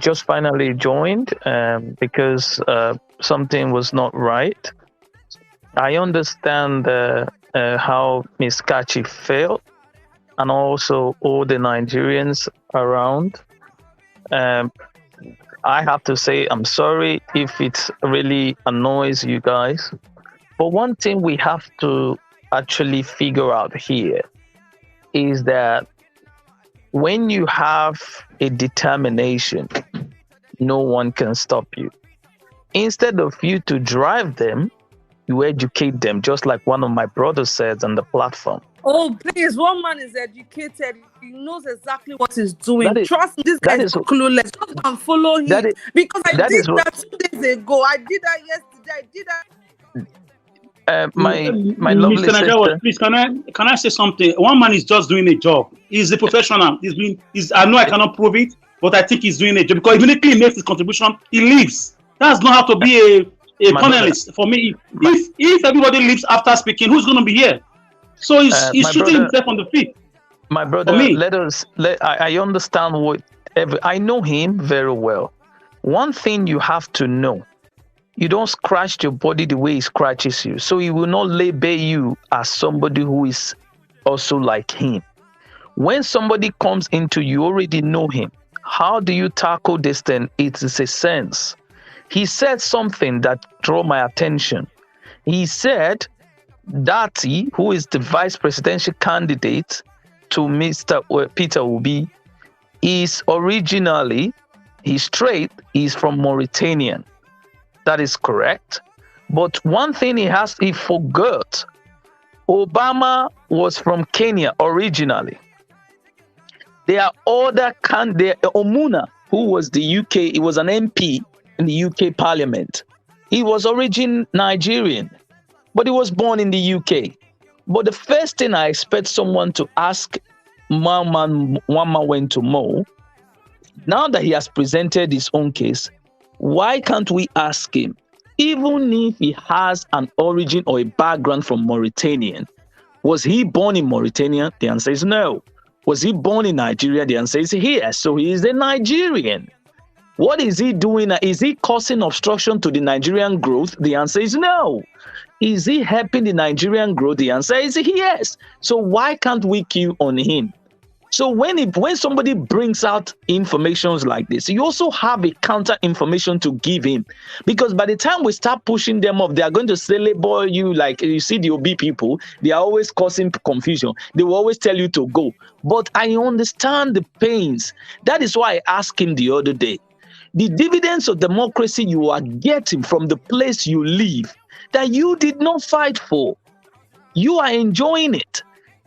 just finally joined because something was not right. I understand how Ms. Kachi felt, and also all the Nigerians around. I have to say, I'm sorry if it really annoys you guys. But one thing we have to actually figure out here is that when you have a determination, no one can stop you. Instead of you to drive them, you educate them, just like one of my brothers said on the platform. Oh, please, One Man is educated. He knows exactly what he's doing. Trust me, this guy is clueless. Just go and follow him. Because I did that 2 days ago. I did that yesterday. I did that. my lovely Mr. Nigeria, sister. please can I say something? One man is just doing a job. He's a professional. I know I cannot prove it, but I think he's doing a job because immediately he makes his contribution, he leaves. That's not how to be a panelist for me. If everybody leaves after speaking, who's going to be here? So he's shooting himself on the feet. My brother, I understand I know him very well. One thing you have to know, you don't scratch your body the way he scratches you. So he will not label you as somebody who is also like him. When somebody comes into you already know him. How do you tackle this thing? It is a sense. He said something that drew my attention. He said Datti, who is the vice presidential candidate to Mr. Peter Obi, is originally, he's from Mauritania. That is correct. But one thing he forgot. Obama was from Kenya originally. There are other Omuna, who was the UK, he was an MP in the UK Parliament. He was Nigerian, but he was born in the UK. But the first thing I expect someone to ask one man went to Mo, now that he has presented his own case, why can't we ask him, even if he has an origin or a background from Mauritania, was he born in Mauritania? The answer is no. Was he born in Nigeria? The answer is yes. So he is a Nigerian. What is he doing? Is he causing obstruction to the Nigerian growth? The answer is no. Is he helping the Nigerian growth? The answer is yes. So why can't we queue on him? So when somebody brings out informations like this, you also have a counter information to give him. Because by the time we start pushing them off, they are going to label you like, you see the OB people, they are always causing confusion. They will always tell you to go. But I understand the pains. That is why I asked him the other day, the dividends of democracy you are getting from the place you live, that you did not fight for. You are enjoying it.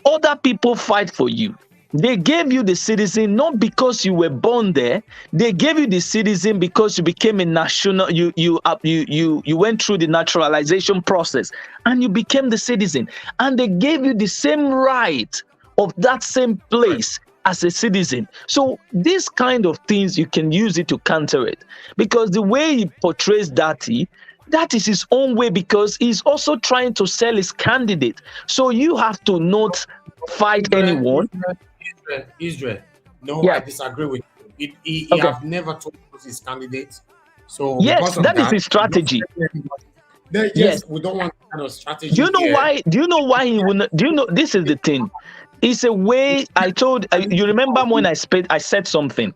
Other people fight for you. They gave you the citizen not because you were born there. They gave you the citizen because you became a national. You went through the naturalization process and you became the citizen. And they gave you the same right of that same place as a citizen. So these kind of things, you can use it to counter it. Because the way he portrays Datti, that is his own way, because he's also trying to sell his candidate. So you have to not fight anyone. Israel. No, yeah. I disagree with you. He have never told us his candidate. So yes, that is his strategy. Yes, we don't want kind of strategy. Do you know why? Do you know why he will not? Do you know? This is the thing. It's a way. I told you. Remember when I said something.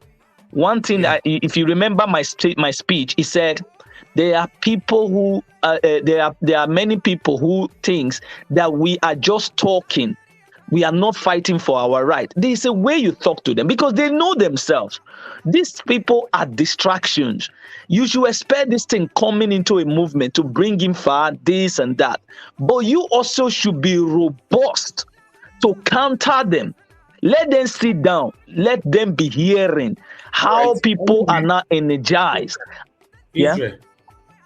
One thing. If you remember my speech, he said there are people who there are many people who thinks that we are just talking. We are not fighting for our right. There is a way you talk to them because they know themselves. These people are distractions. You should expect this thing coming into a movement to bring in far, this and that. But you also should be robust to counter them. Let them sit down. Let them be hearing how people are not energized. Israel.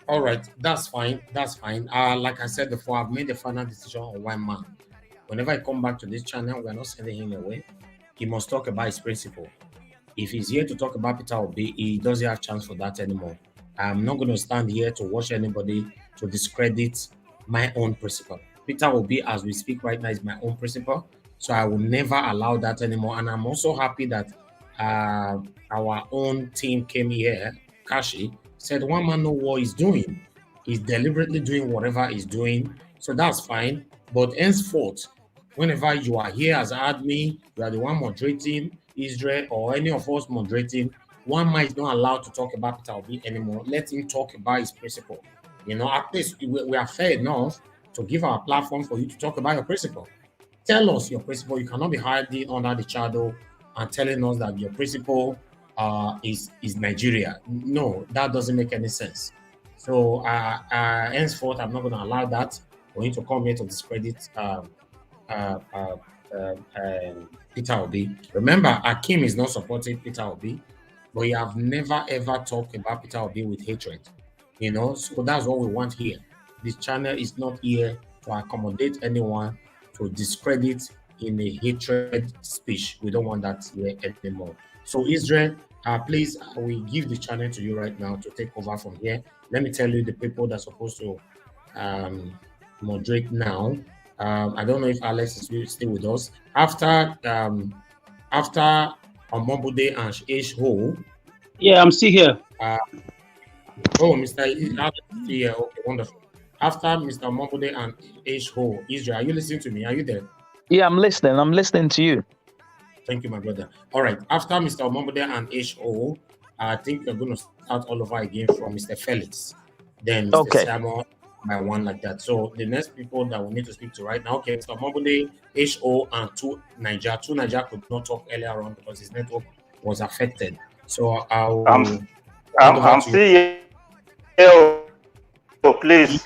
All right, that's fine. That's fine. Like I said before, I've made the final decision on one man. Whenever I come back to this channel, we're not sending him away. He must talk about his principle. If he's here to talk about Peter Obi, he doesn't have a chance for that anymore. I'm not going to stand here to watch anybody to discredit my own principle. Peter Obi, as we speak right now, is my own principle. So I will never allow that anymore. And I'm also happy that our own team came here, Kashi, said one man know what he's doing. He's deliberately doing whatever he's doing. So that's fine. But henceforth, whenever you are here as admin, you are the one moderating Israel or any of us moderating, one man is not allowed to talk about Peter Obi anymore. Let him talk about his principle. You know, at least we are fair enough to give our platform for you to talk about your principle. Tell us your principle. You cannot be hiding under the shadow and telling us that your principle is Nigeria. No, that doesn't make any sense. So henceforth, I'm not going to allow that for him to come here to discredit Peter Obi. Remember, Akim is not supporting Peter Obi, but you have never ever talked about Peter Obi with hatred. You know, so that's what we want here. this channel is not here to accommodate anyone to discredit in a hatred speech. We don't want that here anymore. So Israel, please, we give the channel to you right now to take over from here. Let me tell you the people that are supposed to moderate now. I don't know if Alex is still with us. After Omobude and H Ho. Yeah, I'm still here. Mr. Alex is here. Okay, wonderful. After Mr. Omobude and H Ho, Israel, are you listening to me? Are you there? Yeah, I'm listening. I'm listening to you. Thank you, my brother. All right. After Mr. Omobude and H.O., I think we're going to start all over again from Mr. Felix. Then Mr. Okay. Samuel by one like that. So the next people that we need to speak to right now, okay, Mr. Omobude, H.O., and Two Niger. Two Niger could not talk earlier on because his network was affected. So I'm still here. Oh, please.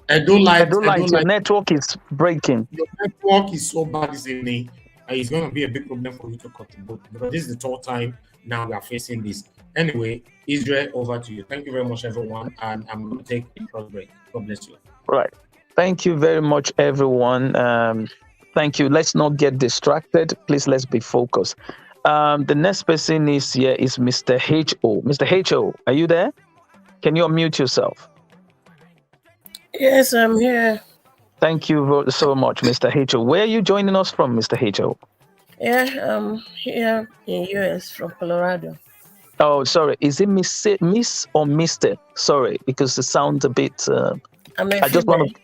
I don't like your network is breaking. Your network is so bad this evening. It's going to be a big problem for you to contribute because this is the third time now we are facing this. Anyway, Israel, over to you. Thank you very much, everyone. And I'm going to take a short break. God bless you. Right. Thank you very much, everyone. Thank you. Let's not get distracted. Please, let's be focused. The next person is here is Mr. H.O. Mr. H.O., are you there? Can you unmute yourself? Yes, I'm here. Thank you so much, Mr. H.O. Where are you joining us from, Mr. H.O.? Yeah, I'm here in US from Colorado. Oh, sorry. Is it Miss or Mr.? Sorry, because it sounds a bit... I'm a I just want to...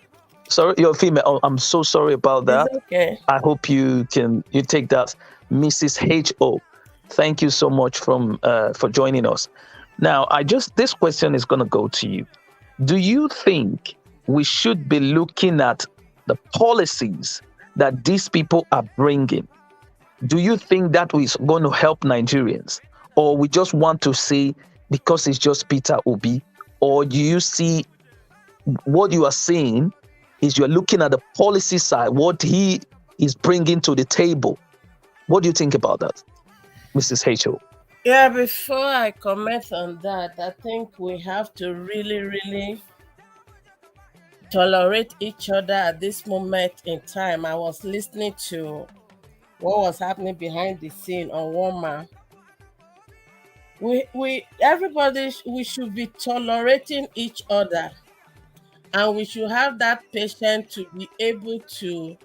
Sorry, you're female. Oh, I'm so sorry about that. It's okay. I hope you take that. Mrs. H.O. Thank you so much for joining us. Now, this question is going to go to you. Do you think we should be looking at the policies that these people are bringing? Do you think that is going to help Nigerians? Or we just want to see because it's just Peter Obi? Or do you see what you are saying is you're looking at the policy side, what he is bringing to the table? What do you think about that, Mrs. H.O.? Yeah, before I comment on that, I think we have to really tolerate each other at this moment in time. I was listening to what was happening behind the scene on One Man. Everybody, we should be tolerating each other, and we should have that patience to be able to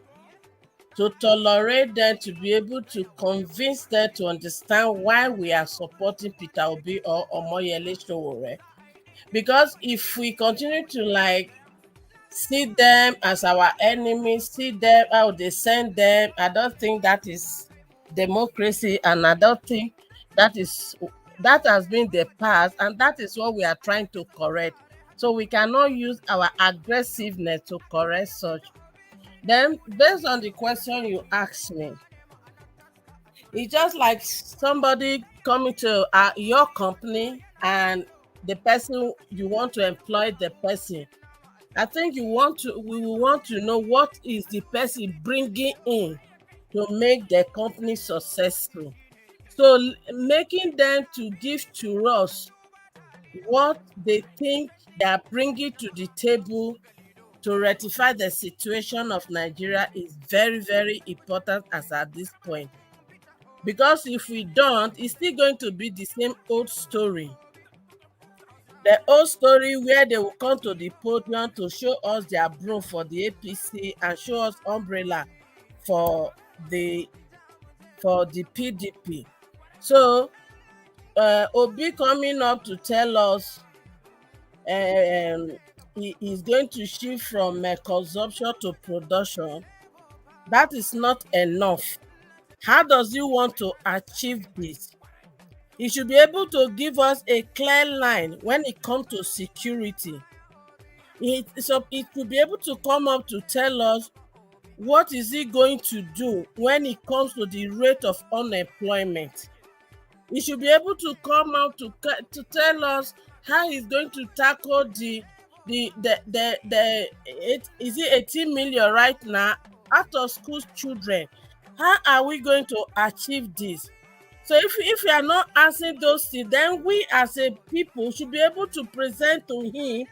tolerate them, to be able to convince them to understand why we are supporting Peter Obi or Omoyele Sowore. Because if we continue to see them as our enemies, see them how they send them, I don't think that is democracy, and I don't think that has been the past, and that is what we are trying to correct. So we cannot use our aggressiveness to correct such. Then, based on the question you asked me, it's just like somebody coming to your company and the person you want to employ the person. I think we want to know what is the person bringing in to make the company successful. So making them to give to us what they think they are bringing to the table to rectify the situation of Nigeria is very important as at this point. Because if we don't, it's still going to be the same old story. The old story where they will come to the podium to show us their broom for the APC and show us umbrella for the PDP. So Obi coming up to tell us he is going to shift from consumption to production. That is not enough. How does he want to achieve this? He should be able to give us a clear line when it comes to security. It should be able to come up to tell us what is he going to do when it comes to the rate of unemployment. He should be able to come out to tell us how he's going to tackle is it 18 million right now out of school children. How are we going to achieve this? So if we are not answering those things, then we as a people should be able to present to him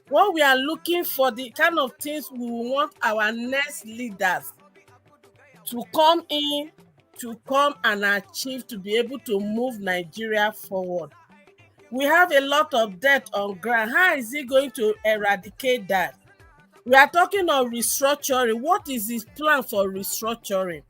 What we are looking for, the kind of things we want our next leaders to come in, to come and achieve, to be able to move Nigeria forward. We have a lot of debt on ground. How is he going to eradicate that? We are talking of restructuring. What is his plan for restructuring?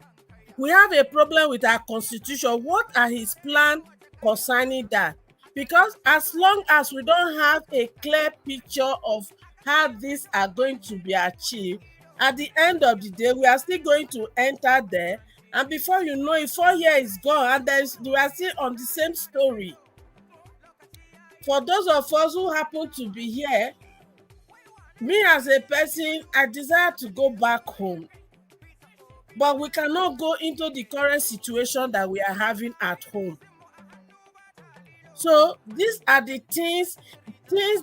We have a problem with our constitution. What are his plans concerning that? Because as long as we don't have a clear picture of how these are going to be achieved, at the end of the day, we are still going to enter there, and before you know it, 4 years is gone, and we are still on the same story. For those of us who happen to be here, me as a person, I desire to go back home. But we cannot go into the current situation that we are having at home. So these are the things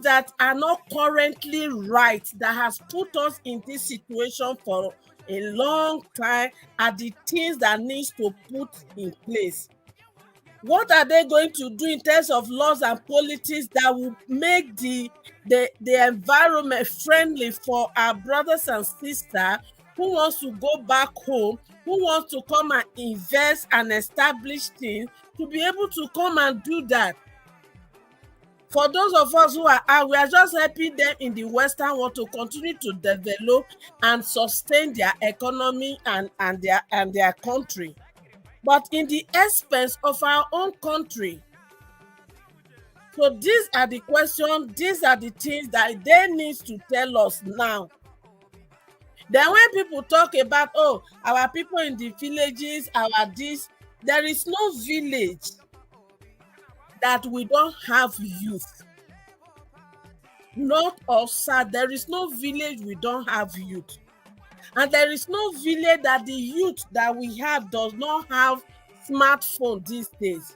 that are not currently right, that has put us in this situation for a long time, are the things that needs to put in place. What are they going to do in terms of laws and politics that will make the environment friendly for our brothers and sisters who wants to go back home, who wants to come and invest and establish things, to be able to come and do that? For those of us who are out, we are just helping them in the Western world to continue to develop and sustain their economy and their country, but in the expense of our own country. So these are the questions, these are the things that they need to tell us now. Then when people talk about, oh, our people in the villages, our this, there is no village that we don't have youth. North or south, there is no village we don't have youth. And there is no village that the youth that we have does not have smartphone these days.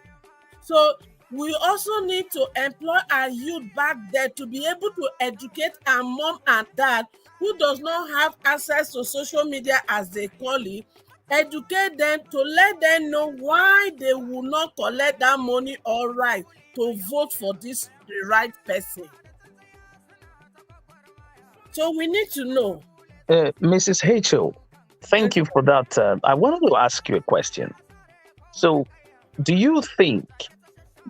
So we also need to employ our youth back there to be able to educate our mom and dad who does not have access to social media, as they call it, educate them to let them know why they will not collect that money or right to vote for the right person. So we need to know. Mrs. Hachel, thank you for that. I wanted to ask you a question. So, do you think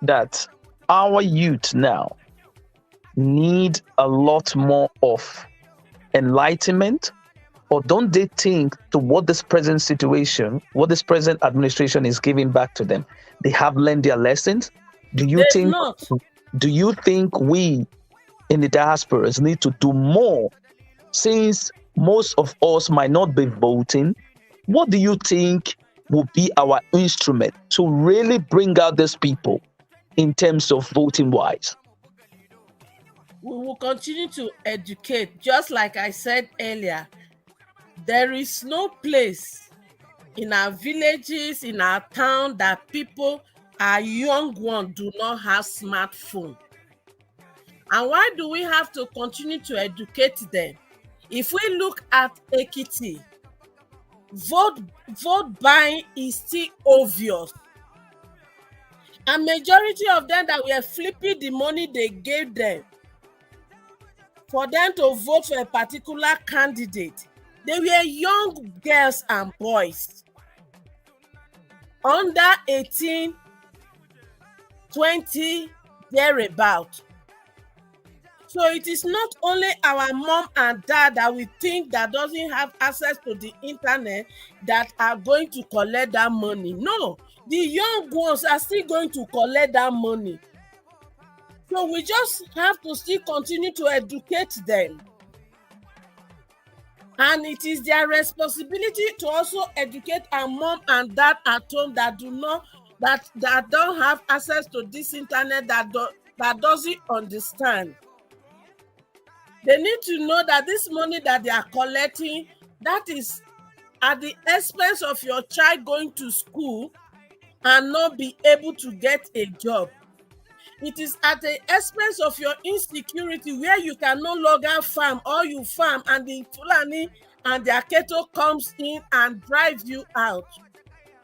that our youth now need a lot more of enlightenment, or don't they think to what this present situation, what this present administration is giving back to them, they have learned their lessons? Do you think we in the diasporas need to do more, since most of us might not be voting? What do you think will be our instrument to really bring out these people in terms of voting wise? We will continue to educate. Just like I said earlier, there is no place in our villages, in our town, that people, our young ones, do not have smartphone. And why do we have to continue to educate them? If we look at Ekiti, vote buying is still obvious. And majority of them that were flipping the money they gave them for them to vote for a particular candidate, they were young girls and boys, under 18, 20, thereabout. So it is not only our mom and dad that we think that doesn't have access to the internet that are going to collect that money. No, the young ones are still going to collect that money. So we just have to still continue to educate them. And it is their responsibility to also educate our mom and dad at home that that don't have access to this internet, that doesn't understand. They need to know that this money that they are collecting, that is at the expense of your child going to school and not be able to get a job. It is at the expense of your insecurity, where you can no longer farm, or you farm and the Fulani and their cattle comes in and drive you out.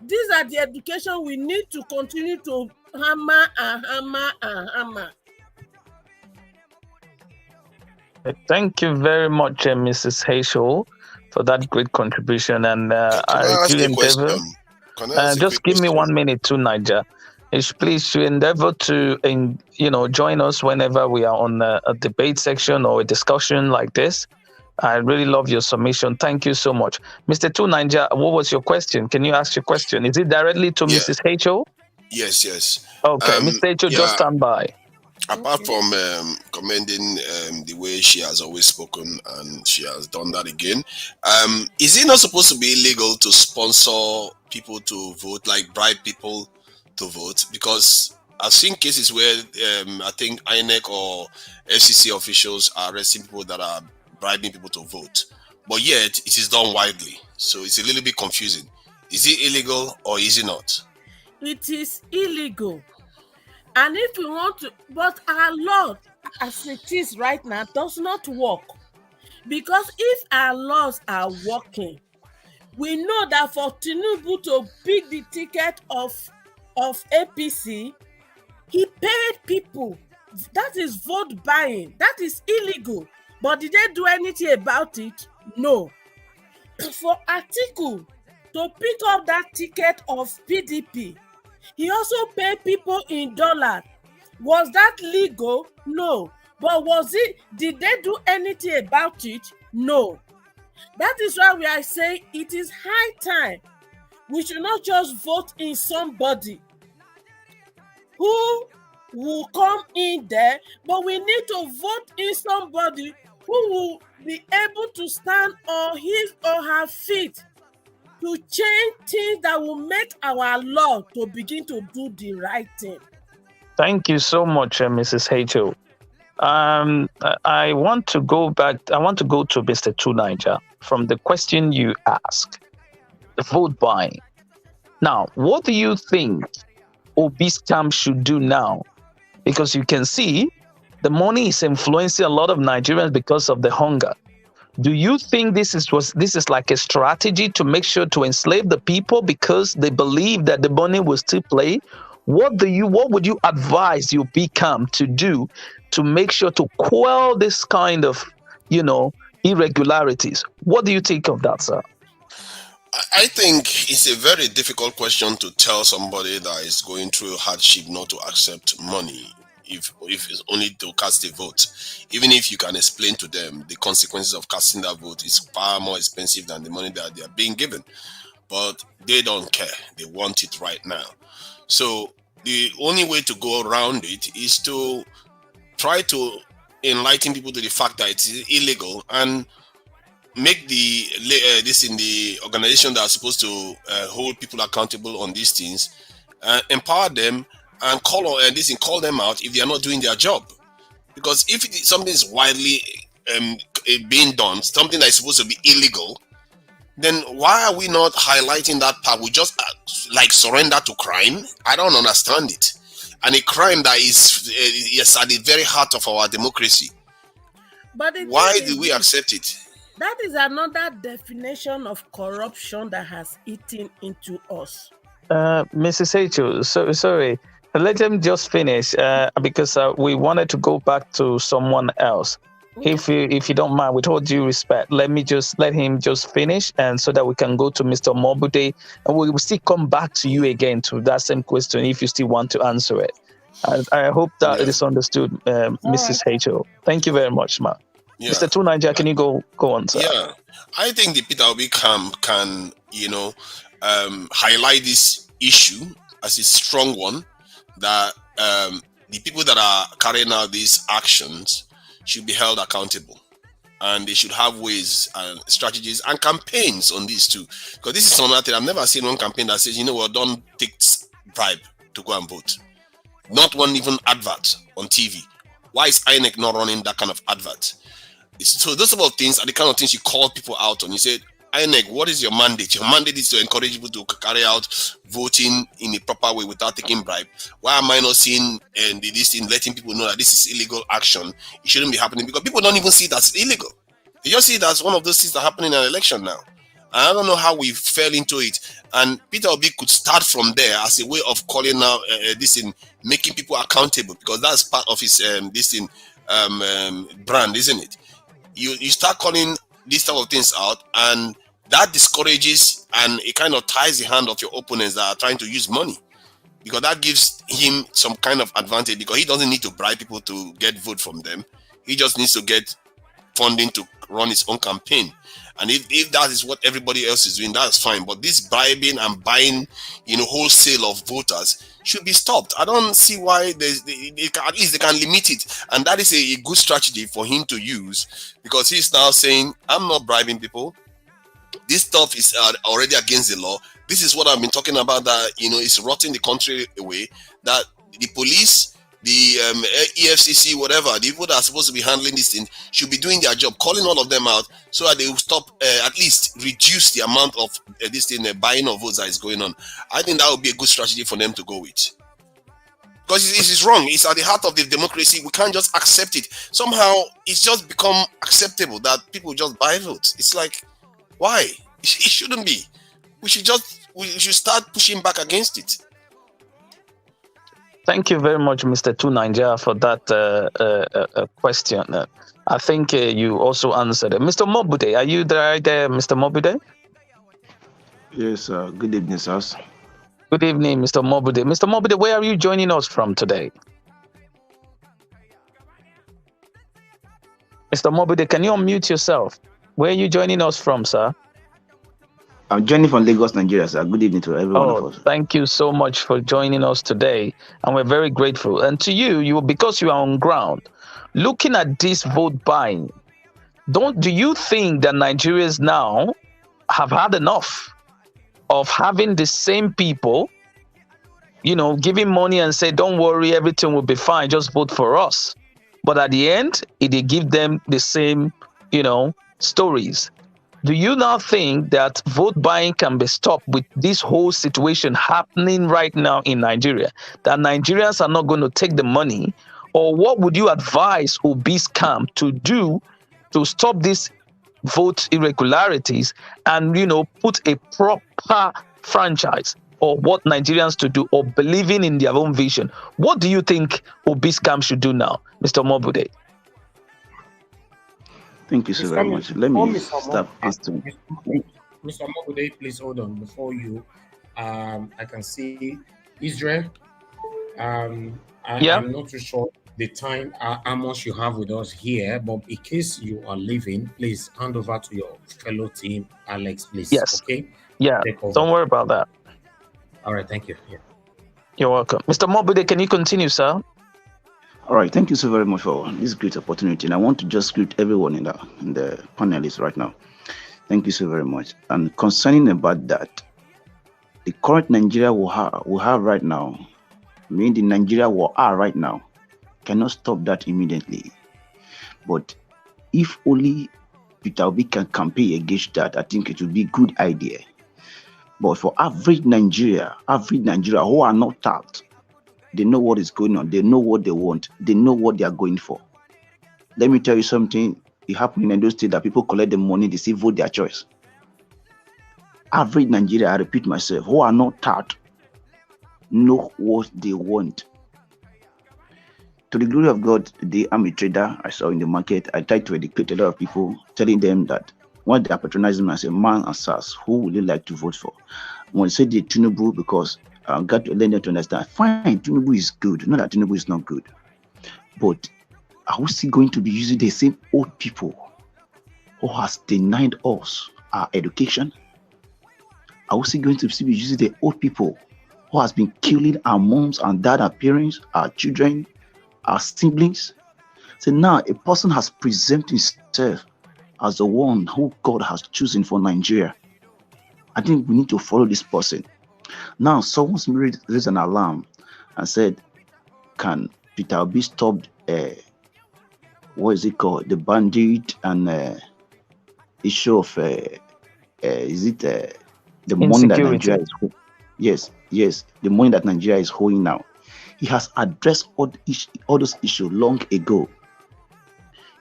These are the education we need to continue to hammer and hammer and hammer. Thank you very much, Mrs. Hazel, for that great contribution. And Can I I ask should a endeavor. question? Can I ask a Just quick give me question? 1 minute too, Niger. Please should endeavor to, join us whenever we are on a debate section or a discussion like this. I really love your submission. Thank you so much. Mr. Two Niger, what was your question? Can you ask your question? Is it directly to Mrs. H.O.? Yes. Okay, Mr. H.O., just stand by. Apart from commending the way she has always spoken, and she has done that again, is it not supposed to be illegal to sponsor people to vote, like bribe people to vote? Because I've seen cases where I think INEC or FCC officials are arresting people that are bribing people to vote, but yet it is done widely. So it's a little bit confusing. Is it illegal or is it not? It is illegal. And if we want to, but our law, as it is right now, does not work. Because if our laws are working, we know that for Tinubu to pick the ticket of APC, he paid people. That is vote buying. That is illegal. But did they do anything about it? No. For Atiku to pick up that ticket of PDP, he also paid people in dollars. Was that legal? No. But did they do anything about it? No. That is why we are saying it is high time. We should not just vote in somebody who will come in there, but we need to vote in somebody who will be able to stand on his or her feet to change things that will make our law to begin to do the right thing. Thank you so much, Mrs. H.O. I want to go back. I want to go to Mr. Two Niger from the question you asked, the vote buying. Now, what do you think Obi's camp should do now? Because you can see the money is influencing a lot of Nigerians because of the hunger. Do you think this is like a strategy to make sure to enslave the people because they believe that the money will still play? What would you advise your camp to do to make sure to quell this kind of, irregularities? What do you think of that, sir? I think it's a very difficult question to tell somebody that is going through hardship not to accept money if it's only to cast a vote. Even if you can explain to them the consequences of casting that vote is far more expensive than the money that they are being given. But they don't care. They want it right now. So the only way to go around it is to try to enlighten people to the fact that it's illegal and make the organization that are supposed to hold people accountable on these things, empower them and call them out if they are not doing their job. Because if something is widely being done, something that is supposed to be illegal, then why are we not highlighting that part? We just surrender to crime? I don't understand it. And a crime that is at the very heart of our democracy. But why do we accept it? That is another definition of corruption that has eaten into us. Mrs. H.O., sorry. Let him just finish because we wanted to go back to someone else. If you don't mind, with all due respect, let him just finish, and so that we can go to Mr. Mobude, and we will still come back to you again to that same question if you still want to answer it. I hope that it is understood, Mrs. H.O. Thank you very much, ma'am. Yeah. Mr. Two Niger, can you go on, sir? Yeah, I think the Peter Obi camp can, highlight this issue as a strong one, that the people that are carrying out these actions should be held accountable, and they should have ways and strategies and campaigns on these too. Because this is another thing. I've never seen one campaign that says, don't take bribe to go and vote. Not one even advert on TV. Why is INEC not running that kind of advert? So those sort of things are the kind of things you call people out on. You said, INEC, what is your mandate? Your mandate is to encourage people to carry out voting in a proper way without taking bribe. Why am I not seeing this thing, letting people know that this is illegal action? It shouldn't be happening, because people don't even see it as illegal. They just see it as one of those things that happen in an election now. And I don't know how we fell into it. And Peter Obi could start from there as a way of calling out this in making people accountable, because that's part of his brand, isn't it? You start calling these type of things out, and that discourages and it kind of ties the hand of your opponents that are trying to use money, because that gives him some kind of advantage, because he doesn't need to bribe people to get vote from them. He just needs to get funding to run his own campaign. And if that is what everybody else is doing, that's fine. But this bribing and buying, wholesale of voters should be stopped. I don't see why at least they can limit it. And that is a good strategy for him to use, because he's now saying, I'm not bribing people. This stuff is already against the law. This is what I've been talking about, that, it's rotting the country away, that the police, the EFCC, whatever, the people that are supposed to be handling this thing should be doing their job, calling all of them out so that they will stop, at least reduce the amount of this thing, buying of votes that is going on. I think that would be a good strategy for them to go with. Because it is wrong. It's at the heart of the democracy. We can't just accept it. Somehow, it's just become acceptable that people just buy votes. It's like, why? It shouldn't be. We should start pushing back against it. Thank you very much, Mr. Tunanja, for that question. I think you also answered it. Mr. Mobude, are you there, Mr. Mobude? Yes, good evening, sir. Good evening, Mr. Mobude. Mr. Mobude, where are you joining us from today? Mr. Mobude, can you unmute yourself? Where are you joining us from, sir? I'm joining from Lagos, Nigeria, sir. Good evening to everyone of us. Thank you so much for joining us today, and we're very grateful. And to you, because you are on ground, looking at this vote buying, do you think that Nigerians now have had enough of having the same people, giving money and say, don't worry, everything will be fine, just vote for us? But at the end, they give them the same, stories. Do you now think that vote buying can be stopped with this whole situation happening right now in Nigeria? That Nigerians are not going to take the money? Or what would you advise Obi's camp to do to stop these vote irregularities and, put a proper franchise, or what Nigerians to do, or believing in their own vision? What do you think Obi's camp should do now, Mr. Mobude? Thank you so very much. Let me start asking. Mr. Mobude, please hold on. Before you, I can see Israel. I'm not too sure the time, how much you have with us here, but in case you are leaving, please hand over to your fellow team, Alex, please. Yes. Okay? Yeah, don't worry about that. All right, thank you. Yeah. You're welcome. Mr. Mobude, can you continue, sir? All right, thank you so very much for this great opportunity. And I want to just greet everyone in the panelists right now. Thank you so very much. And concerning about that, the current Nigeria we have right now, the Nigeria we are right now, cannot stop that immediately. But if only Peter Obi can campaign against that, I think it would be a good idea. But for average Nigeria who are not tapped, they know what is going on. They know what they want. They know what they are going for. Let me tell you something. It happened in those states that people collect the money, they still vote their choice. Average Nigeria, I repeat myself, who are not tapped, know what they want. To the glory of God, today I'm a trader. I saw in the market. I tried to educate a lot of people, telling them that when they are patronizing me as a man and SARS, who would you like to vote for? When I say the Tinubu, because I got to learn them to understand. Fine, Tinubu is good. Not that Tinubu is not good. But are we still going to be using the same old people who has denied us our education? Are we still going to be using the old people who has been killing our moms and dad, our parents, our children, our siblings? So now a person has presented himself as the one who God has chosen for Nigeria. I think we need to follow this person. Now, someone's raised an alarm and said, can Peter Obi stop, what is it called, the bandit and issue of, is it the money that Nigeria is, yes, the money that Nigeria is holding now. He has addressed all those issues long ago.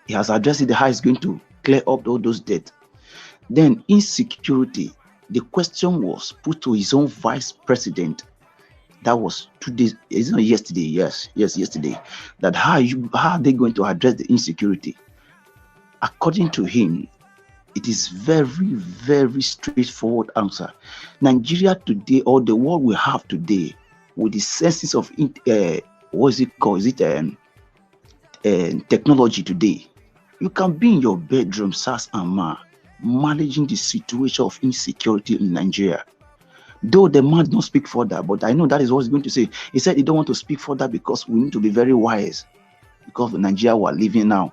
He has addressed it, how he's going to clear up all those debts. Then insecurity, the question was put to his own vice president That was 2 days. It's not yesterday. Yes, yesterday. That how are they going to address the insecurity? According to him, it is very, very straightforward answer. Nigeria today, or the world we have today, with the senses of what is it called? Is it technology today? You can be in your bedroom, Sas and Ma, managing the situation of insecurity in Nigeria. Though the man did not speak further, but I know that is what he's going to say. He said he don't want to speak further because we need to be very wise because of Nigeria we are living now.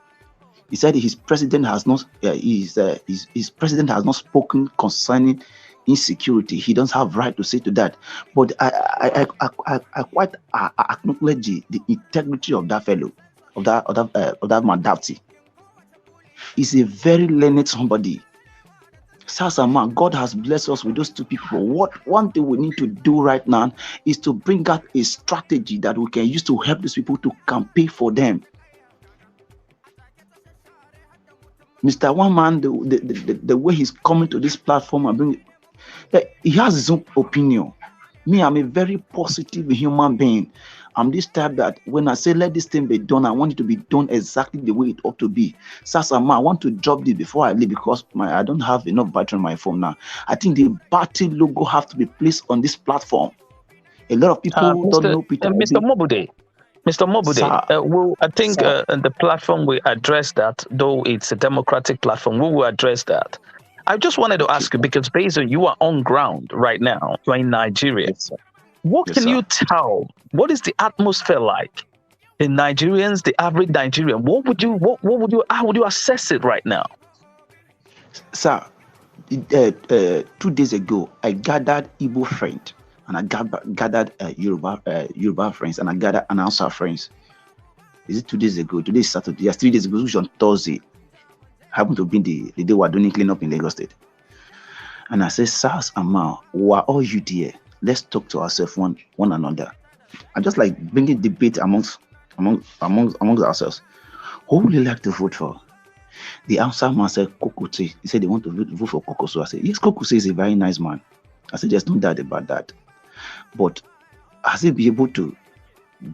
He said his president has not his president has not spoken concerning insecurity. He doesn't have right to say to that. But I quite acknowledge the integrity of that fellow, of that man Datti. He's a very learned somebody. Sasama, God has blessed us with those two people. One thing we need to do right now is to bring out a strategy that we can use to help these people to campaign for them. Mr. One Man, the way he's coming to this platform and bring, he has his own opinion. Me, I'm a very positive human being. I'm this type that when I say let this thing be done, I want it to be done exactly the way it ought to be. Sasama, I want to drop this before I leave because I don't have enough battery on my phone now. I think the party logo have to be placed on this platform. A lot of people don't know Peter Obi. Mr. Mobude, well, I think the platform will address that, though it's a democratic platform. We will address that. I just wanted to ask you, because based on you are on ground right now, you're in Nigeria. Yes, what can you tell? What is the atmosphere like? The Nigerians, the average Nigerian, how would you assess it right now? Sir, 2 days ago, I gathered Igbo friend and I gathered Yoruba friends and I gathered announcer friends. Is it 2 days ago? Today is Saturday. Yes, 3 days ago, which on Thursday. Happened to be the day we are doing clean up in Lagos State. And I said, Sars and Ma, who are all you there? Let's talk to ourselves one another. I just like bringing debate amongst ourselves. Who would you like to vote for? The answer man said Kokute. He said they want to vote for Koko. So I said, yes, Kokute is a very nice man. I said, there's no doubt about that. But has he been able to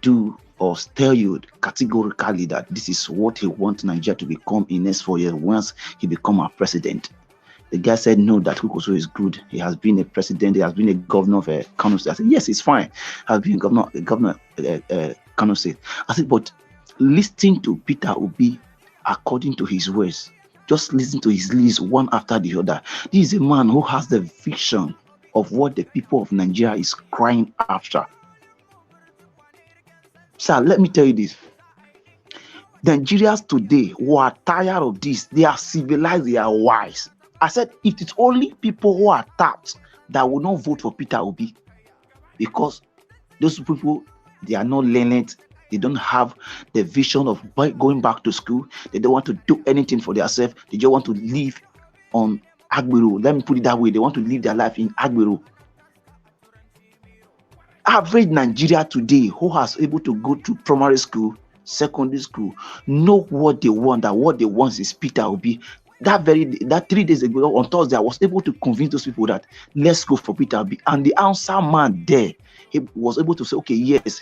do or tell you categorically that this is what he wants Nigeria to become in next 4 years once he become our president? The guy said no, that Kukoso is good. He has been a president. He has been a governor of Kano State. I said yes, it's fine. Has been governor Kano State. I said, but listening to Peter Obi according to his words, just listen to his list one after the other. This is a man who has the vision of what the people of Nigeria is crying after. Sir, let me tell you this. Nigerians today who are tired of this, they are civilized, they are wise. I said, if it's only people who are tapped that will not vote for Peter Obi, because those people, they are not learned, they don't have the vision of going back to school, they don't want to do anything for themselves, they just want to live on Agbero. Let me put it that way, they want to live their life in Agbero. Average Nigeria today who has able to go to primary school, secondary school, know what they want, that what they want is Peter Obi. That 3 days ago on Thursday, I was able to convince those people that let's go for Peter Obi. And the answer man there, he was able to say, okay, yes,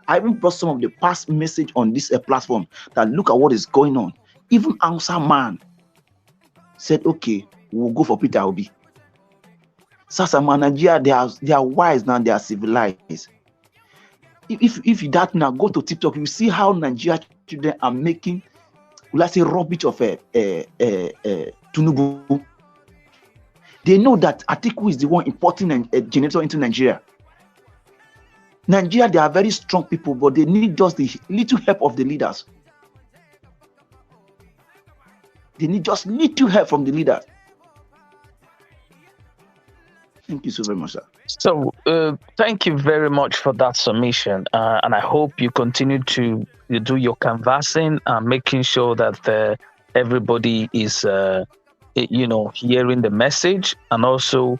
I even brought some of the past message on this platform that look at what is going on. Even answer man said, okay, we'll go for Peter Obi. Sasama, Nigeria, they are wise now, they are civilized. If you that now go to TikTok, you see how Nigeria children are making, let's say, rubbish of Tinubu. They know that Atiku is the one importing a generator into Nigeria. Nigeria, they are very strong people, but they need just the little help of the leaders. They need just little help from the leaders. Thank you so very much, sir. So, thank you very much for that submission, and I hope you continue to do your canvassing and making sure that everybody is, hearing the message, and also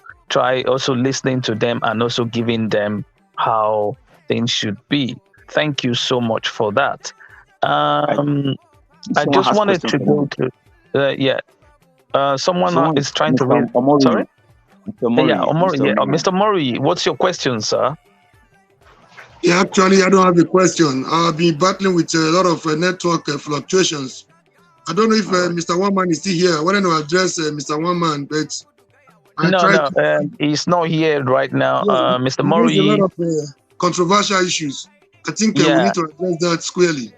listening to them and also giving them how things should be. Thank you so much for that. I just wanted to go to someone is trying to raise. Sorry. Mr. Mori, Mr. Mori, what's your question, sir? Yeah, actually, I don't have a question. I've been battling with a lot of network fluctuations. I don't know if Mr. One-Man is still here. I want to address Mr. One-Man, but I tried to... he's not here right now. Yeah, Mr. he raised a lot Mori. of controversial issues. I think we need to address that squarely.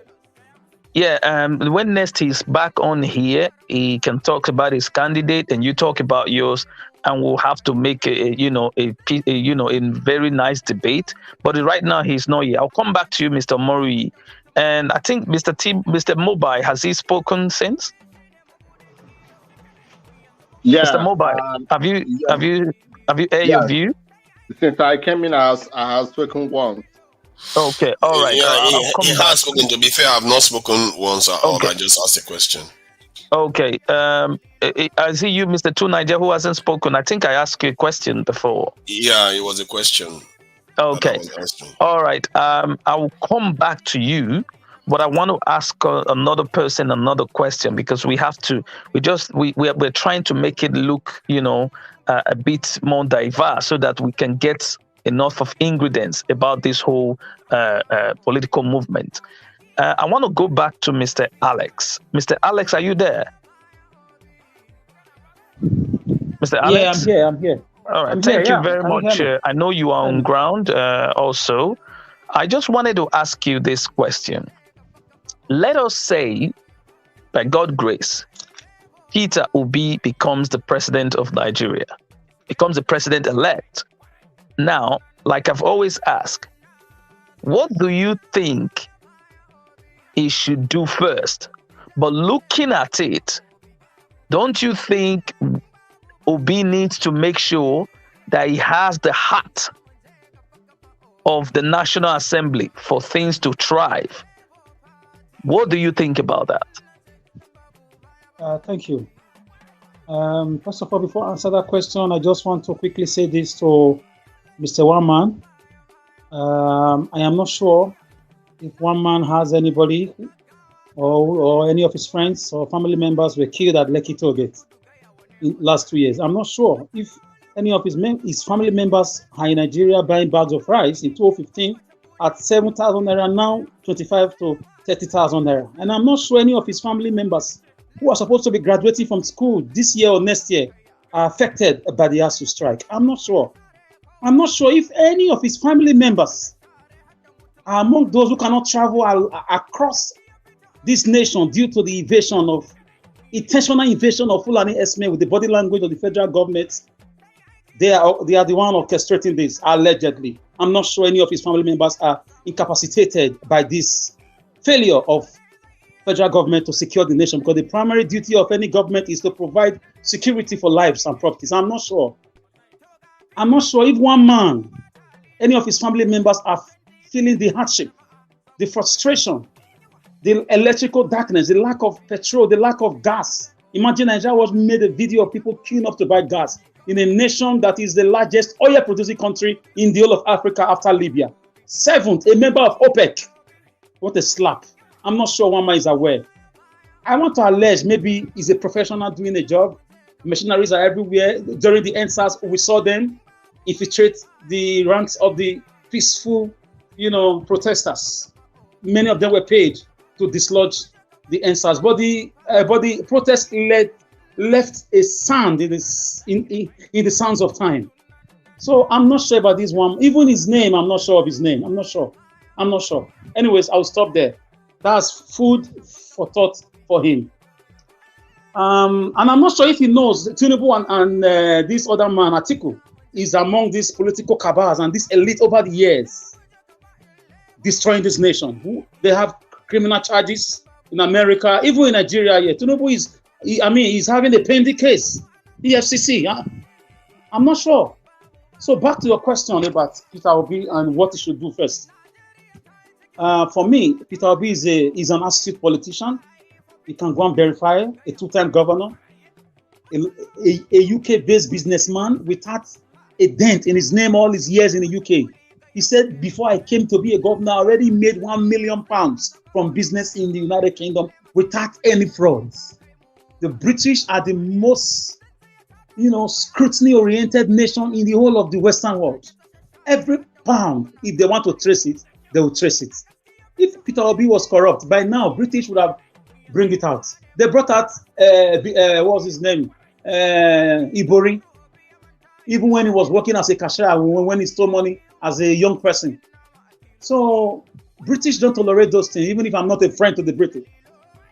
Yeah, when next he's back on here, he can talk about his candidate, and you talk about yours, and we'll have to make a very nice debate. But right now he's not here. I'll come back to you, Mr. Mori, and I think Mr. Mobile, has he spoken since? Yeah. Mr. Mobile, have you aired your view? Since I came in, I have spoken once. Okay, all right. Yeah, he has spoken. To be fair, I've not spoken once at all. I just asked a question. Okay. I see you, Mr. Two Niger, who hasn't spoken. I think I asked you a question before. Yeah, it was a question. Okay. All right. I will come back to you, but I want to ask another person another question, because we have to. We're trying to make it look, a bit more diverse, so that we can get enough of ingredients about this whole political movement. I want to go back to Mr. Alex. Mr. Alex, are you there? Mr. Alex? Yeah, I'm here. All right, thank you very much. I know you are on ground also. I just wanted to ask you this question. Let us say, by God's grace, Peter Obi becomes the president of Nigeria, becomes the president-elect. Now, like I've always asked, what do you think he should do first? But looking at it, don't you think Obi needs to make sure that he has the heart of the National Assembly for things to thrive? What do you think about that? Thank you. First of all, before I answer that question, I just want to quickly say this to Mr. One-Man. I am not sure if One-Man has anybody or any of his friends or family members were killed at Lekki Tollgate in last 2 years. I'm not sure if any of his family members are in Nigeria buying bags of rice in 2015 at 7,000 naira, now 25 to 30,000 naira. And I'm not sure any of his family members who are supposed to be graduating from school this year or next year are affected by the ASU strike. I'm not sure. I'm not sure if any of his family members are among those who cannot travel across this nation due to the intentional invasion of Fulani Esme with the body language of the federal government. They are the one orchestrating this, allegedly. I'm not sure any of his family members are incapacitated by this failure of federal government to secure the nation, because the primary duty of any government is to provide security for lives and properties. I'm not sure. I'm not sure if One-Man, any of his family members are feeling the hardship, the frustration, the electrical darkness, the lack of petrol, the lack of gas. Imagine Nigeria was made a video of people queuing up to buy gas in a nation that is the largest oil producing country in the whole of Africa after Libya. 7th, a member of OPEC. What a slap. I'm not sure One-Man is aware. I want to allege maybe he's a professional doing a job. Machineries are everywhere. During the EndSARS, we saw them infiltrate the ranks of the peaceful, protesters. Many of them were paid to dislodge the EndSARS, but the protest left a sand in the sands of time. So I'm not sure about this one. Even his name, I'm not sure of his name. I'm not sure. Anyways, I'll stop there. That's food for thought for him. And I'm not sure if he knows Tinubu and this other man, Atiku, is among these political cabals and this elite over the years destroying this nation. They have criminal charges in America, even in Nigeria. Yeah, Tinubu he's having a pending case, EFCC. Huh? I'm not sure. So back to your question about Peter Obi and what he should do first. For me, Peter Obi is an astute politician. He can go and verify, a two-time governor, a UK-based businessman without a dent in his name all his years in the UK. He said, before I came to be a governor, I already made £1 million from business in the United Kingdom without any frauds. The British are the most, scrutiny-oriented nation in the whole of the Western world. Every pound, if they want to trace it, they will trace it. If Peter Obi was corrupt, by now, British would have bring it out. They brought out, what was his name? Ibori. Even when he was working as a cashier, when he stole money as a young person. So British don't tolerate those things, even if I'm not a friend to the British.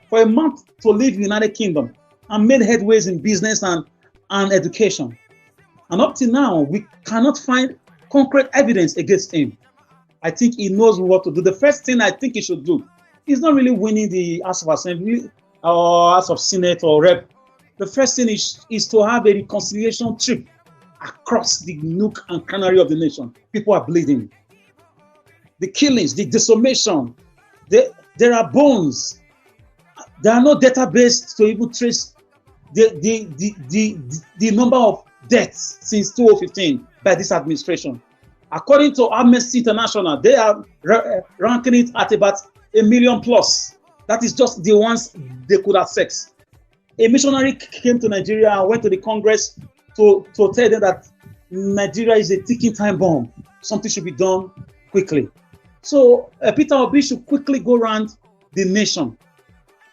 For a man to leave United Kingdom and made headways in business and education. And up till now, we cannot find concrete evidence against him. I think he knows what to do. The first thing I think he should do is not really winning the House of Assembly or House of Senate or Rep. The first thing is to have a reconciliation trip across the nook and cranny of the nation. People are bleeding. The killings, the decimation, there are bones. There are no database to even trace the number of deaths since 2015 by this administration. According to Amnesty International, they are ranking it at about 1 million plus. That is just the ones they could access. A missionary came to Nigeria and went to the Congress to tell them that Nigeria is a ticking time bomb. Something should be done quickly. So Peter Obi should quickly go around the nation,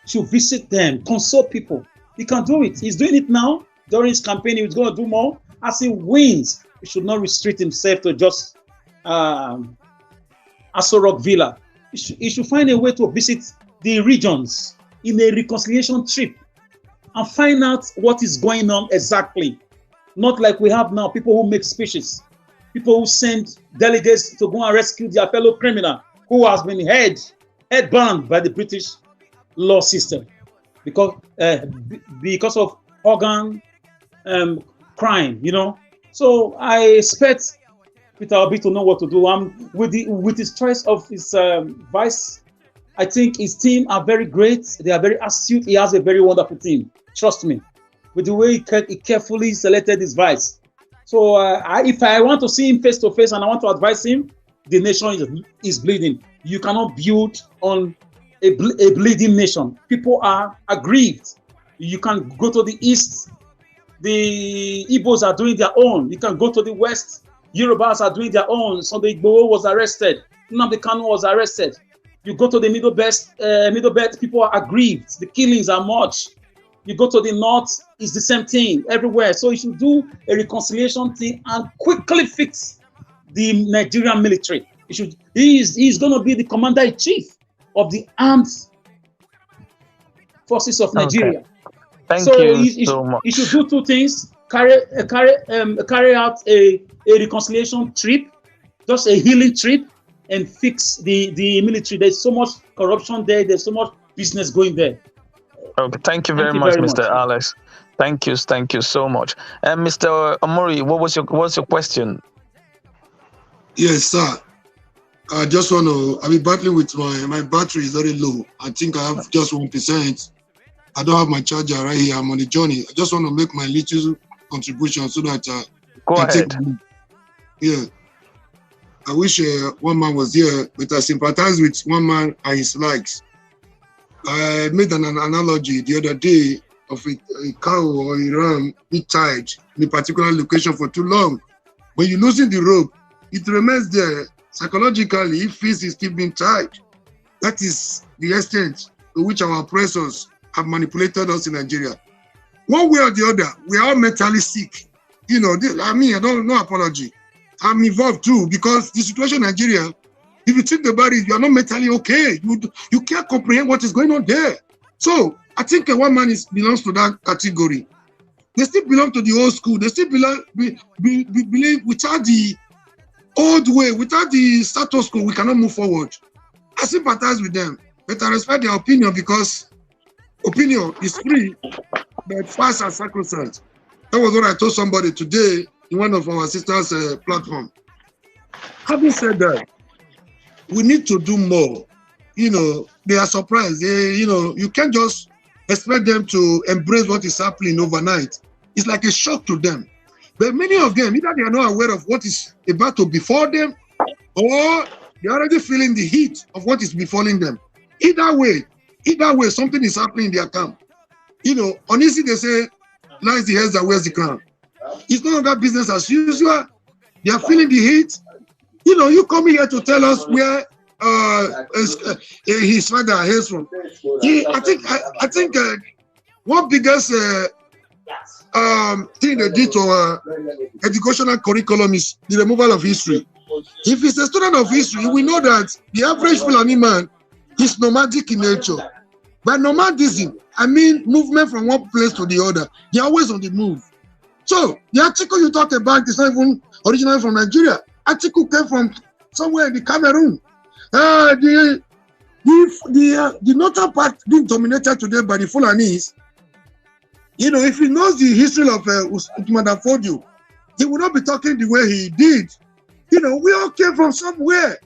should visit them, consult people. He can do it. He's doing it now. During his campaign, he's going to do more. As he wins, he should not restrict himself to just Aso Rock Villa. He should find a way to visit the regions in a reconciliation trip and find out what is going on exactly. Not like we have now, people who make speeches, people who send delegates to go and rescue their fellow criminal who has been head-banned by the British law system because of organ crime, you know. So I expect Peter Obi to know what to do. With his choice of his vice, I think his team are very great. They are very astute. He has a very wonderful team. Trust me. With the way he carefully selected his vice. So if I want to see him face to face and I want to advise him, the nation is bleeding. You cannot build on a bleeding nation. People are aggrieved. You can go to the east. The Igbos are doing their own. You can go to the west. Yorubas are doing their own. Sunday Igboho was arrested. Nnamdi Kanu was arrested. You go to the middle belt, people are aggrieved. The killings are much. You go to the north, it's the same thing everywhere. So you should do a reconciliation thing and quickly fix the Nigerian military. He's going to be the commander-in-chief of the armed forces of Nigeria. Okay. Thank you so much. He should do two things: carry out a reconciliation trip, just a healing trip, and fix the military. There's so much corruption there. There's so much business going there. Okay, thank you very much, Mr. Alex. Thank you so much. And Mr. Omori, what's your question? Yes, sir. I just want to. I've been battling with my battery is very low. I think I have just 1%. I don't have my charger right here. I'm on the journey. I just want to make my little contribution so that go ahead. Yeah. I wish one man was here, but I sympathize with one man and his likes. I made an analogy the other day of a cow or a ram being tied in a particular location for too long. When you loosen the rope, it remains there. Psychologically, it feels it's still being tied. That is the extent to which our oppressors have manipulated us in Nigeria. One way or the other, we are all mentally sick. You know, I don't no apology. I'm involved too because the situation in Nigeria, if you think about it, you are not mentally okay. You can't comprehend what is going on there. So I think one man belongs to that category. They still belong to the old school. They still believe without the old way, without the status quo, we cannot move forward. I sympathize with them, but I respect their opinion because opinion is free, but fast and sacrosanct. That was what I told somebody today in one of our sisters' platform. Having said that, we need to do more. You know, they are surprised. You can't just expect them to embrace what is happening overnight. It's like a shock to them. But many of them, either they are not aware of what is about to befall them, or they're already feeling the heat of what is befalling them. Either way, something is happening in their camp. You know, honestly, they say, lies the heads that wears the crown. It's no longer business as usual. They are feeling the heat. You know, you come here to tell us where his father hails from. I think one biggest thing they did to educational curriculum is the removal of history. If he's a student of history, we know that the average Fulani man is nomadic in nature. By nomadism, I mean movement from one place to the other. They're always on the move. So the Atiku you talk about is not even originally from Nigeria. Atiku came from somewhere in the Cameroon. The northern part being dominated today by the Fulanis. You know, if he knows the history of Usman Fodio, he would not be talking the way he did. You know, we all came from somewhere.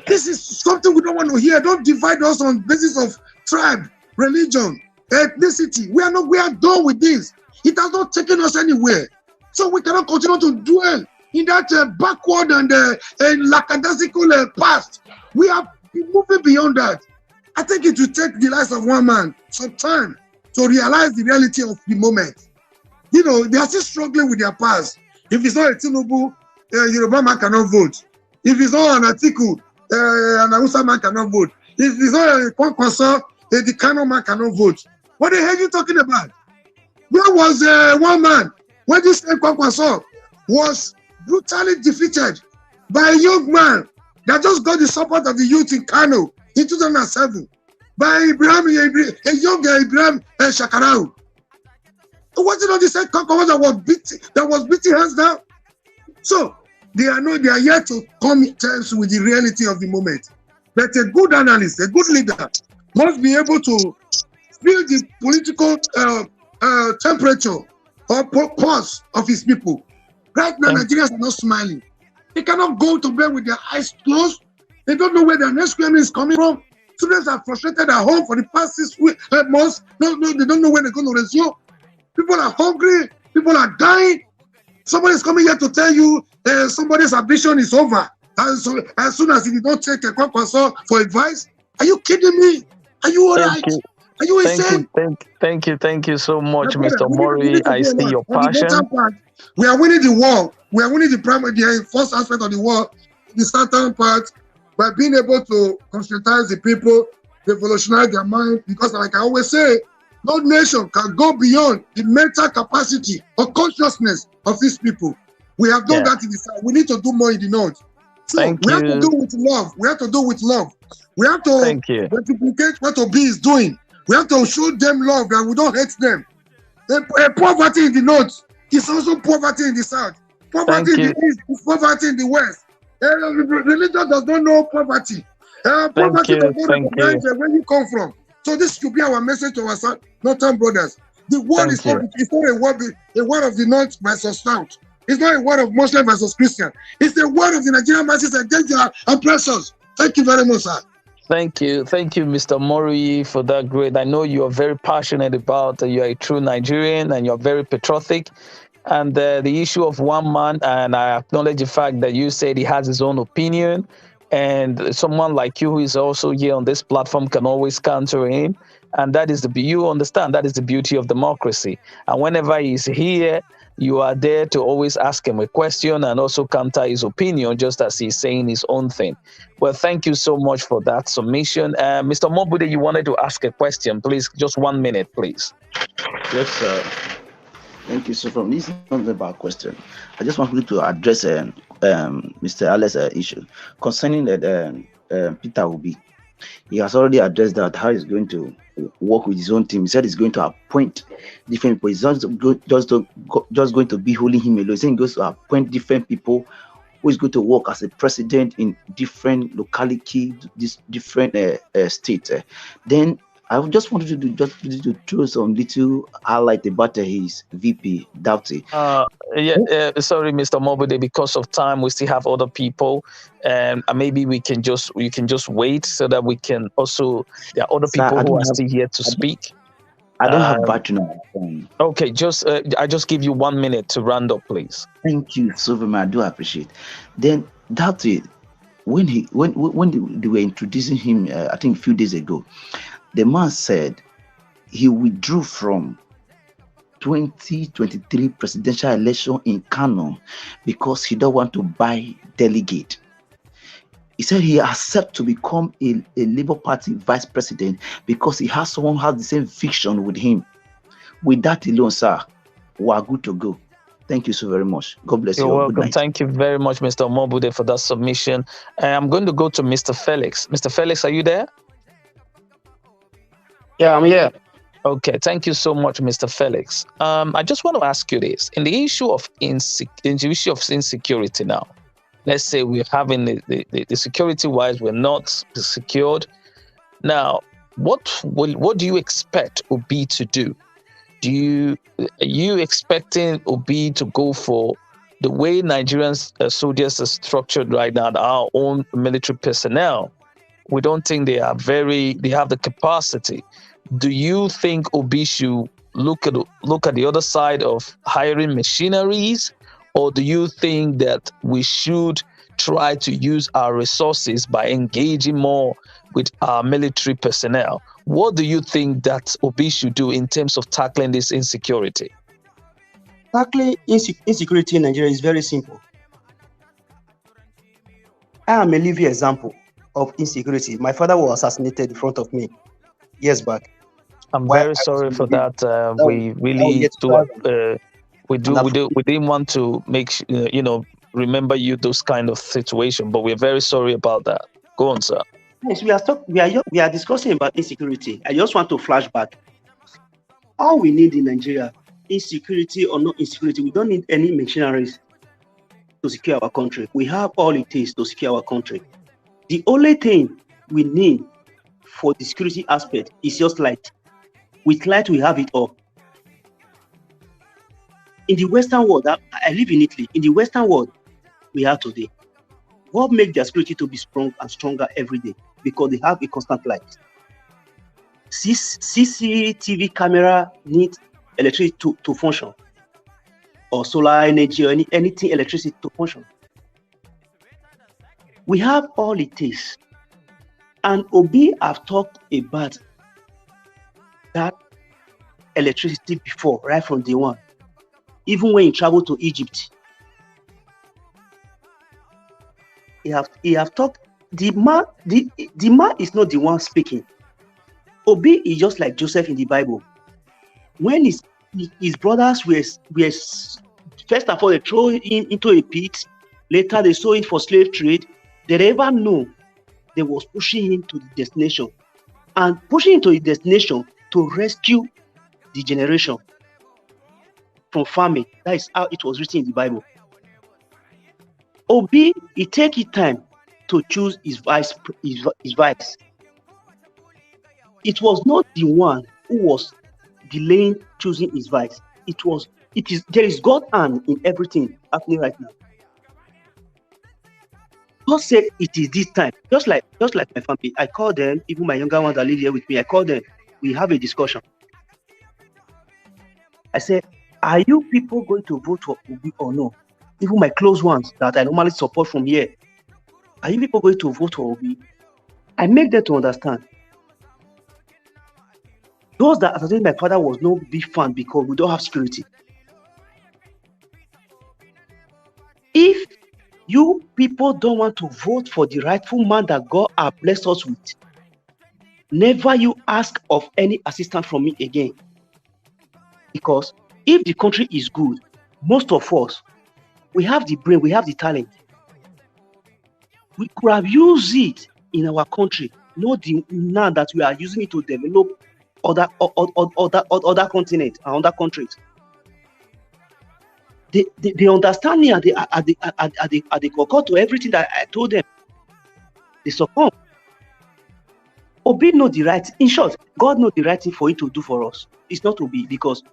This is something we don't want to hear. Don't divide us on basis of tribe, religion, ethnicity. We are done with this. It has not taken us anywhere. So we cannot continue to dwell in that backward and lackadaisical past. We are moving beyond that. I think it will take the lives of one man some time to realize the reality of the moment. You know, they are still struggling with their past. If it's not a Tinubu, Yoruba man cannot vote. If it's not an Atiku, an Hausa man cannot vote. If it's not a Kwankwaso, the Kano man cannot vote. What the hell are you talking about? There was one man when this Kwankwaso was brutally defeated by a young man that just got the support of the youth in Kano in 2007 by a young Ibrahim Shakarau. Was it not the same Kwankwaso that was beating hands down? So they are yet to come to terms with the reality of the moment. But a good analyst, a good leader, must be able to feel the political temperature or pulse of his people. Right now, Nigerians are not smiling. They cannot go to bed with their eyes closed. They don't know where their next payment is coming from. Students are frustrated at home for the past 6 months. No, they don't know when they're going to resume. People are hungry. People are dying. Somebody's coming here to tell you somebody's ambition is over. As soon as he did not take a Kwankwaso for advice. Are you kidding me? Are you all right? Are you insane? Thank you so much, Mr. Mori. I see your passion. Part, we are winning the war. We are winning the first aspect of the war, the southern part, by being able to conscientize the people, revolutionize their mind. Because, like I always say, no nation can go beyond the mental capacity or consciousness of these people. We have done that in the south. We need to do more in the north. So we have to do with love. We have to do with love. We have to replicate what Obi is doing. We have to show them love and we don't hate them. Poverty in the north is also poverty in the south. Poverty in the east is poverty in the west. Religion does not know poverty. Poverty does not recognize where you come from. So this should be our message to our northern brothers. The word is not a word of the north versus south. It's not a word of Muslim versus Christian. It's the word of the Nigerian masses against their oppressors. Thank you very much, sir. Thank you, Mr. Mori, for that great. I know you are very passionate about. You are a true Nigerian, and you are very patriotic. And the issue of one man, and I acknowledge the fact that you said he has his own opinion, and someone like you who is also here on this platform can always counter him. And that is you understand that is the beauty of democracy. And whenever he's here, you are there to always ask him a question and also counter his opinion, just as he's saying his own thing. Well, thank you so much for that submission. Mr. Mobude, you wanted to ask a question, please. Just 1 minute, please. Yes, sir. Thank you. So from this, not about question. I just want you to address Mr. Ale's issue concerning that Peter Obi. He has already addressed that how he's going to work with his own team. He said he's going to appoint different people. He's not just going to be holding him alone. He's saying he goes to appoint different people who is going to work as a president in different localities, different states. Then I just wanted to throw some little highlight about his VP, Datti. Sorry, Mr. Mobude, because of time, we still have other people, and maybe you can just wait so that we can also. There are other people who are still here to speak. I don't have battery now. Okay, I just give you 1 minute to round up, please. Thank you so very much. I do appreciate. Then Datti, when they were introducing him, I think a few days ago, the man said he withdrew from 2023 presidential election in Kano because he don't want to buy delegate. He said he accepts to become a Labour Party vice president because he has someone who has the same vision with him. With that alone, sir, we are good to go. Thank you so very much. God bless you. You're all. Good welcome. night. Thank you very much, Mr. Omobude, for that submission. I'm going to go to Mr. Felix. Mr. Felix, are you there? Yeah, I'm here. Okay, thank you so much, Mr. Felix. I just want to ask you this. In the issue of insecurity now, let's say we're having the security-wise, we're not secured. Now, what do you expect Obi to do? Are you expecting Obi to go for the way Nigerian soldiers are structured right now, our own military personnel? We don't think they have the capacity. Do you think Obi should look at the other side of hiring machineries, or do you think that we should try to use our resources by engaging more with our military personnel? What do you think that Obi should do in terms of tackling this insecurity? Tackling insecurity in Nigeria is very simple. I am a living example of insecurity. My father was assassinated in front of me years back. I'm very sorry for that. We didn't want to make remember you those kind of situation, but we're very sorry about that. Go on, sir. Yes, we are discussing about insecurity. I just want to flash back. All we need in Nigeria, insecurity or no insecurity, we don't need any machineries to secure our country. We have all it takes to secure our country. The only thing we need for the security aspect is just light. With light, we have it all. In the Western world, I live in Italy. In the Western world, we have today. What makes their security to be strong and stronger every day? Because they have a constant light. CCTV camera needs electricity to function, or solar energy, or anything electricity to function. We have all it takes. And Obi have talked about that electricity before, right from day one. Even when he traveled to Egypt, he have talked. The man is not the one speaking. Obi is just like Joseph in the Bible. When his brothers were first of all they throw him into a pit, later they sold him for slave trade. They never know they was pushing him to the destination, and pushing him to the destination to rescue the generation from famine. That is how it was written in the Bible. Obi, he take his time to choose his vice. It was not the one who was delaying choosing his vice. There is God's hand in everything happening right now. God said it is this time. Just like my family, I call them, even my younger ones that live here with me, I call them, we have a discussion. I said, are you people going to vote for Obi or no? Even my close ones that I normally support from here, are you people going to vote for Obi? I make them to understand. Those that assassinated my father was no big fan because we don't have security. If you people don't want to vote for the rightful man that God has blessed us with, never you ask of any assistance from me again. Because if the country is good, most of us, we have the brain, we have the talent. We could have used it in our country, not now that we are using it to develop other continents and other countries. They understand me and they concur to everything that I told them. They succumb. Obi know the right. In short, God knows the right thing for him to do for us. It's not Obi, because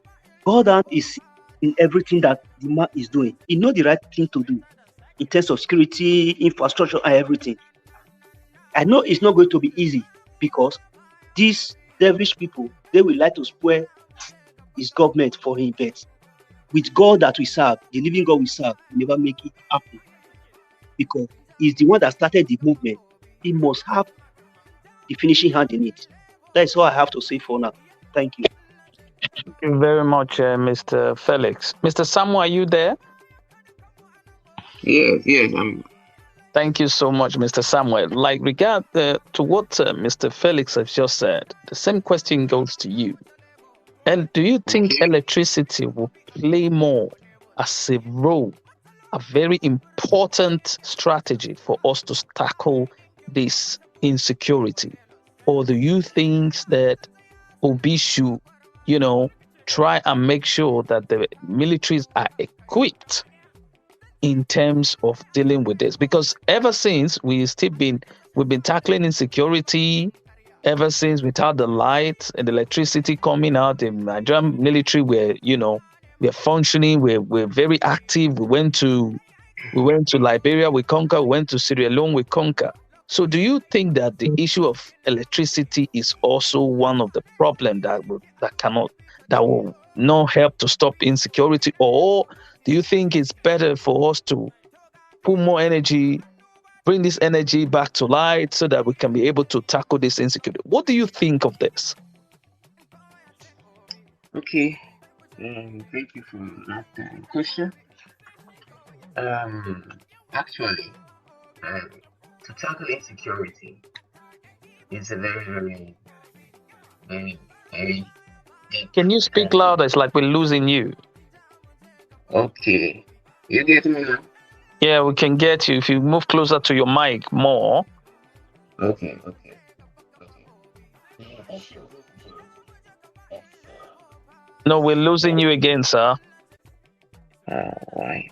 God is in everything that the man is doing. He knows the right thing to do in terms of security, infrastructure, and everything. I know it's not going to be easy because these devilish people, they will like to spoil his government for him. But with God that we serve, the living God we serve, we never make it happen. Because he's the one that started the movement. He must have the finishing hand in it. That's all I have to say for now. Thank you. Thank you very much, Mr. Felix. Mr. Samuel, are you there? Yes, Thank you so much, Mr. Samuel. Like regard to what Mr. Felix has just said, the same question goes to you. And do you think electricity will play more as a role, a very important strategy for us to tackle this insecurity? Or do you think that Obi should, try and make sure that the militaries are equipped in terms of dealing with this? Because ever since we've been tackling insecurity, ever since without the lights and electricity coming out, the Nigerian military we're functioning, we're very active. We went to Liberia, we conquer, we went to Sierra Leone, we conquer. So do you think that the issue of electricity is also one of the problems that will not help to stop insecurity? Or do you think it's better for us to put more energy, bring this energy back to light so that we can be able to tackle this insecurity? What do you think of this? Okay, thank you for that question. Actually, to tackle insecurity is a very, very, very, very deep. Can you speak louder? It's like we're losing you. Okay, you get me now? Yeah, we can get you if you move closer to your mic more. Okay. No, we're losing you again, sir. Why?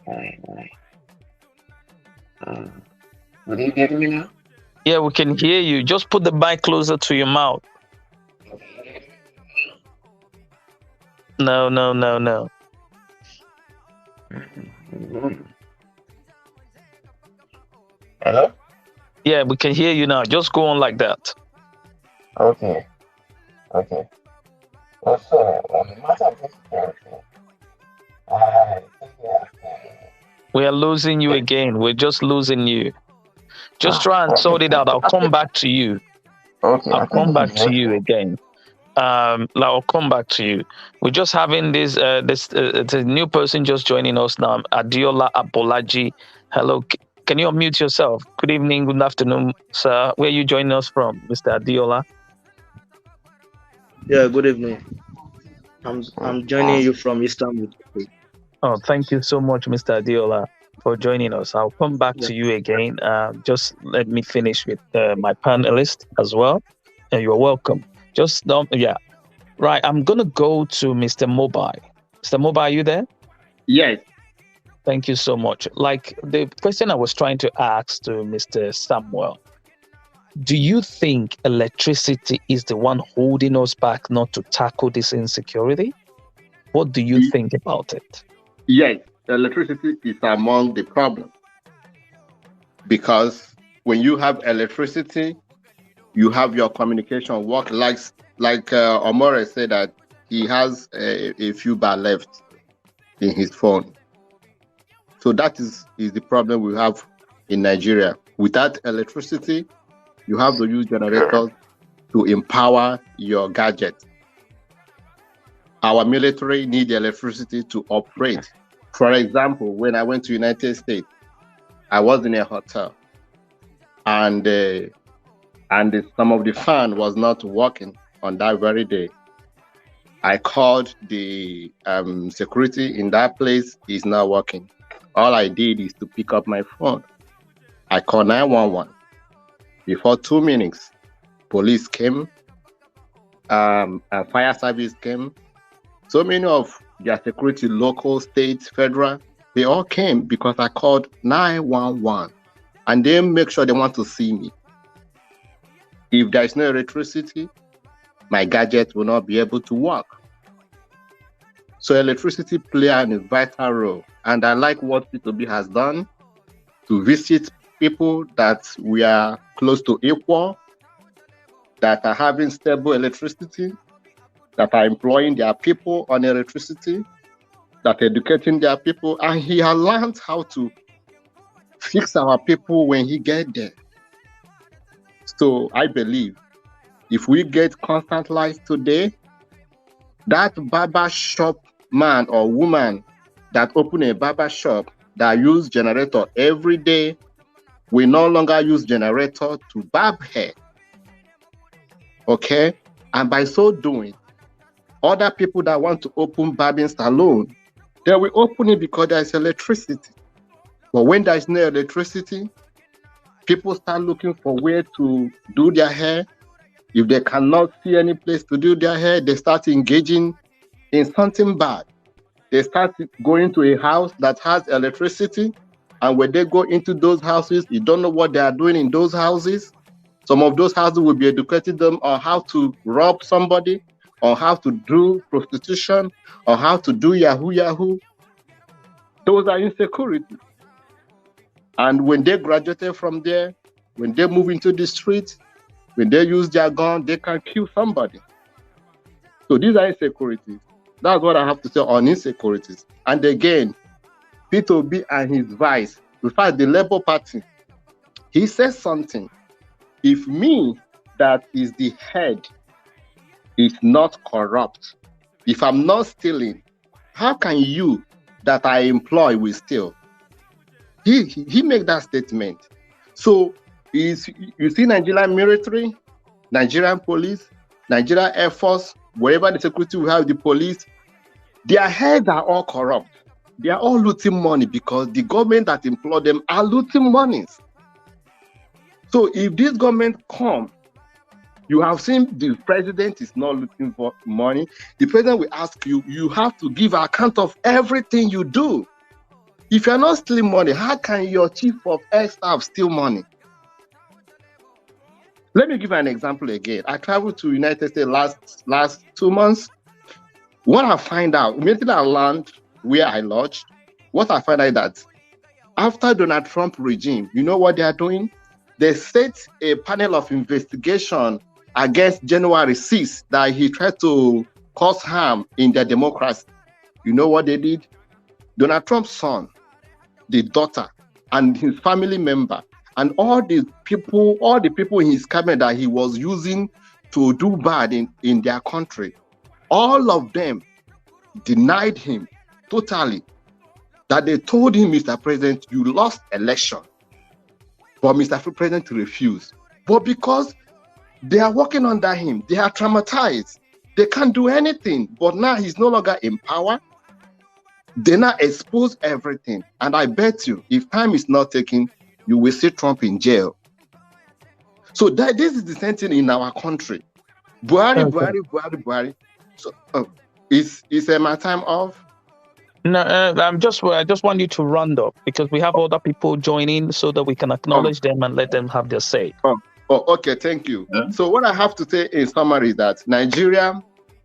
Will you get me now? Yeah, we can hear you. Just put the mic closer to your mouth. No. Hello? Yeah, we can hear you now. Just go on like that. Okay. Also, on the matter of insecurity, we are losing you again. We're just losing you. Just try and sort it out. I'll come back to you. Okay. I'll come back to you again. I'll come back to you. We're just having this new person just joining us now, Adiola Abolaji. Hello, can you unmute yourself? Good evening, good afternoon, sir. Where are you joining us from, Mr. Adiola? Yeah, good evening. I'm joining you from Istanbul. Oh, thank you so much, Mr. Adiola, for joining us. I'll come back to you again. Just let me finish with my panelist as well. You're welcome. Right. I'm gonna go to Mr. Mobile. Mr. Mobile, are you there? Yes. Thank you so much. Like the question I was trying to ask to Mr. Samuel, do you think electricity is the one holding us back not to tackle this insecurity? What do you think about it? Yes, electricity is among the problems. Because when you have electricity, you have your communication work. Like Omore said that he has a few bar left in his phone. So that is the problem we have in Nigeria. Without electricity, you have to use generators to empower your gadget. Our military need electricity to operate. For example, when I went to United States, I was in a hotel, and some of the fan was not working on that very day. I called the security in that place. It's not working. All I did is to pick up my phone. I called 911. Before 2 minutes, police came, fire service came. So many of their security, local, state, federal, they all came because I called 911. And they make sure they want to see me. If there is no electricity, my gadget will not be able to work. So electricity plays a vital role. And I like what Peter Obi has done to visit people that we are close to equal, that are having stable electricity, that are employing their people on electricity, that are educating their people. And he has learned how to fix our people when he gets there. So I believe if we get constant light today, that barber shop man or woman that open a barber shop that use generator every day We no longer use generator to barb hair. Okay? And by so doing, other people that want to open barbing salon, they will open it because there is electricity. But when there is no electricity, people start looking for where to do their hair. If they cannot see any place to do their hair, they start engaging in something bad. They start going to a house that has electricity, and when they go into those houses, you don't know what they are doing in those houses. Some of those houses will be educating them on how to rob somebody, on how to do prostitution, on how to do Yahoo Yahoo. Those are insecurity. And when they graduated from there, when they move into the streets, when they use their gun, they can kill somebody. So these are insecurities. That's what I have to say on insecurities. And again, Peter Obi and his vice, in fact, the Labour Party, he says something. If me, that is the head, is not corrupt, if I'm not stealing, how can you that I employ will steal? He made that statement. So you see Nigerian military, Nigerian police, Nigerian Air Force, wherever the security we have, the police, their heads are all corrupt. They are all looting money because the government that employ them are looting monies. So if this government come, you have seen the president is not looking for money. The president will ask you, you have to give account of everything you do. If you're not stealing money, how can your chief of air staff steal money? Let me give you an example again. I traveled to United States last 2 months. What I find out, immediately I land where I lodged, what I find out that after Donald Trump regime, you know what they are doing? They set a panel of investigation against January 6th that he tried to cause harm in their democracy. You know what they did? Donald Trump's son, the daughter, and his family member, and all the people in his cabinet that he was using to do bad in their country, all of them denied him totally. That they told him, Mr. President, you lost election. But Mr. President refused. But because they are working under him, they are traumatized. They can't do anything. But now he's no longer in power. They now expose everything. And I bet you, if time is not taken, you will see Trump in jail. So this is the same thing in our country. Buhari. So is my time off? No, I just want you to round up because we have other people joining so that we can acknowledge them and let them have their say. Okay, thank you. Yeah. So what I have to say in summary is that Nigeria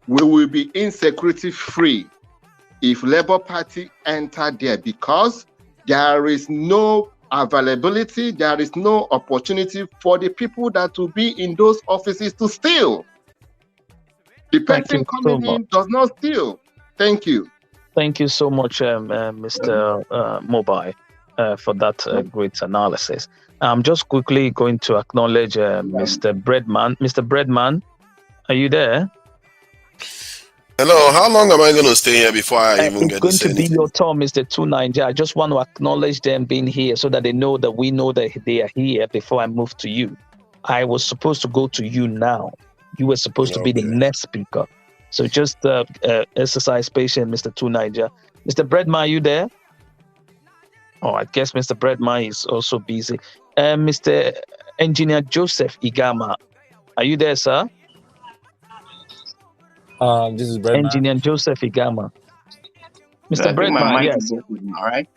will be insecurity free if Labour Party enter there, because there is no availability, there is no opportunity for the people that will be in those offices to steal. The person coming in does not steal. Thank you. Thank you so much, Mr. Mobai, for that great analysis. I'm just quickly going to acknowledge Mr. Breadman. Mr. Breadman, are you there? Hello, how long am I going to stay here before I even get to say anything? It's going to be your turn, Mr. Tunanja. I just want to acknowledge them being here so that they know that we know that they are here before I move to you. I was supposed to go to you now. You were supposed to be the next speaker. So just exercise patience, Mr. Tunanja. Mr. Breadman, are you there? Oh, I guess Mr. Breadman is also busy. Mr. Engineer Joseph Igama, are you there, sir? This is Breadman. Engineer Joseph Igama. Mr. Breadman, yes. All right.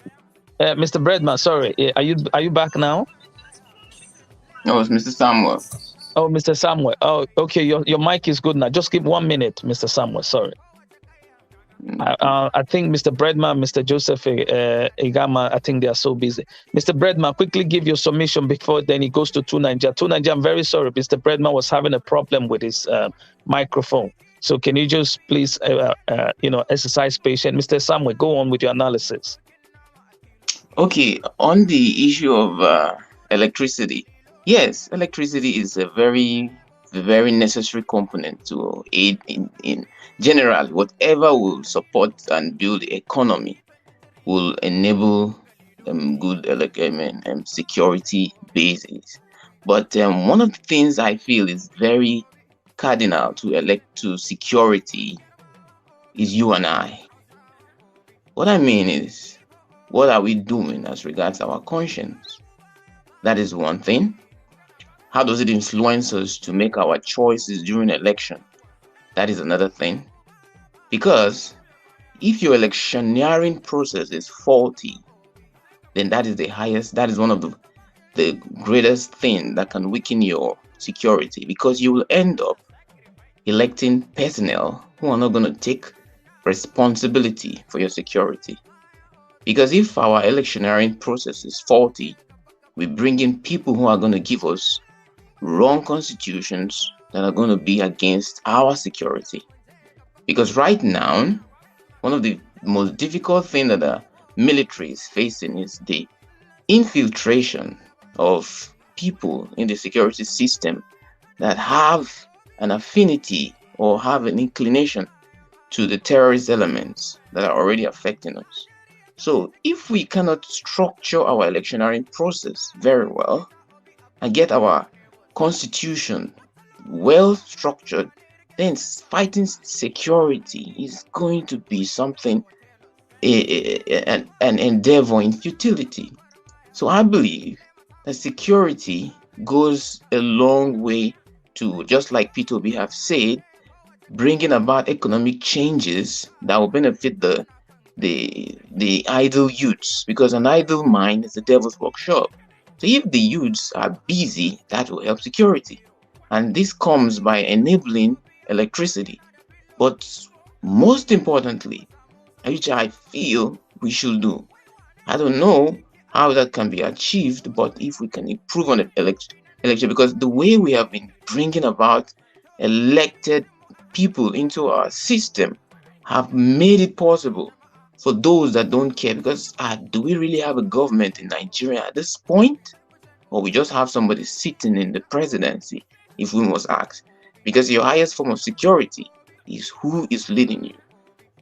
Mr. Breadman, sorry. Are you back now? No, it's Mr. Samuel. Oh, Mr. Samuel. Oh, okay. Your mic is good now. Just give 1 minute, Mr. Samuel. Sorry. I think Mr. Breadman, Mr. Joseph Igama, I think they are so busy. Mr. Breadman, quickly give your submission before then he goes to Tunanja. Tunanja, I'm very sorry. Mr. Breadman was having a problem with his microphone. So can you just please, exercise patience. Mr. Samuel, go on with your analysis. Okay, on the issue of electricity. Yes, electricity is a very, very necessary component to aid in general. Whatever will support and build the economy will enable good security bases. But one of the things I feel is very cardinal to security is you and I. What I mean is, what are we doing as regards our conscience? That is one thing. How does it influence us to make our choices during election? That is another thing. Because if your electioneering process is faulty, then that is one of the greatest thing that can weaken your security, because you will end up electing personnel who are not going to take responsibility for your security. Because if our electioneering process is faulty, we bring in people who are going to give us wrong constitutions that are going to be against our security. Because right now, one of the most difficult things that the military is facing is the infiltration of people in the security system that have an affinity or have an inclination to the terrorist elements that are already affecting us. So if we cannot structure our electioneering process very well and get our constitution well structured, then fighting security is going to be something, an endeavor in futility. So I believe that security goes a long way to, just like Peter Obi have said, bringing about economic changes that will benefit the idle youths, because an idle mind is the devil's workshop. So if the youths are busy, that will help security. And this comes by enabling electricity. But most importantly, which I feel we should do, I don't know how that can be achieved, but if we can improve on the election, because the way we have been bringing about elected people into our system have made it possible for those that don't care. Because do we really have a government in Nigeria at this point? Or we just have somebody sitting in the presidency, if we must ask? Because your highest form of security is who is leading you.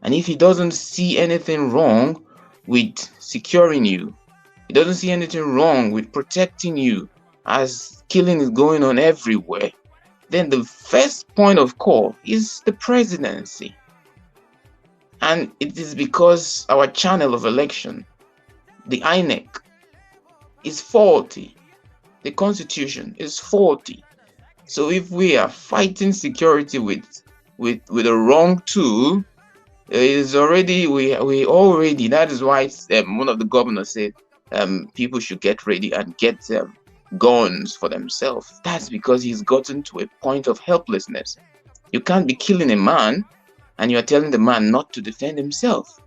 And if he doesn't see anything wrong with securing you, he doesn't see anything wrong with protecting you as killing is going on everywhere, then the first point of call is the presidency. And it is because our channel of election, the INEC, is faulty. The constitution is faulty. So if we are fighting security with a wrong tool, is already we already, that is why one of the governors said people should get ready and get guns for themselves. That's because he's gotten to a point of helplessness. You can't be killing a man and you're telling the man not to defend himself.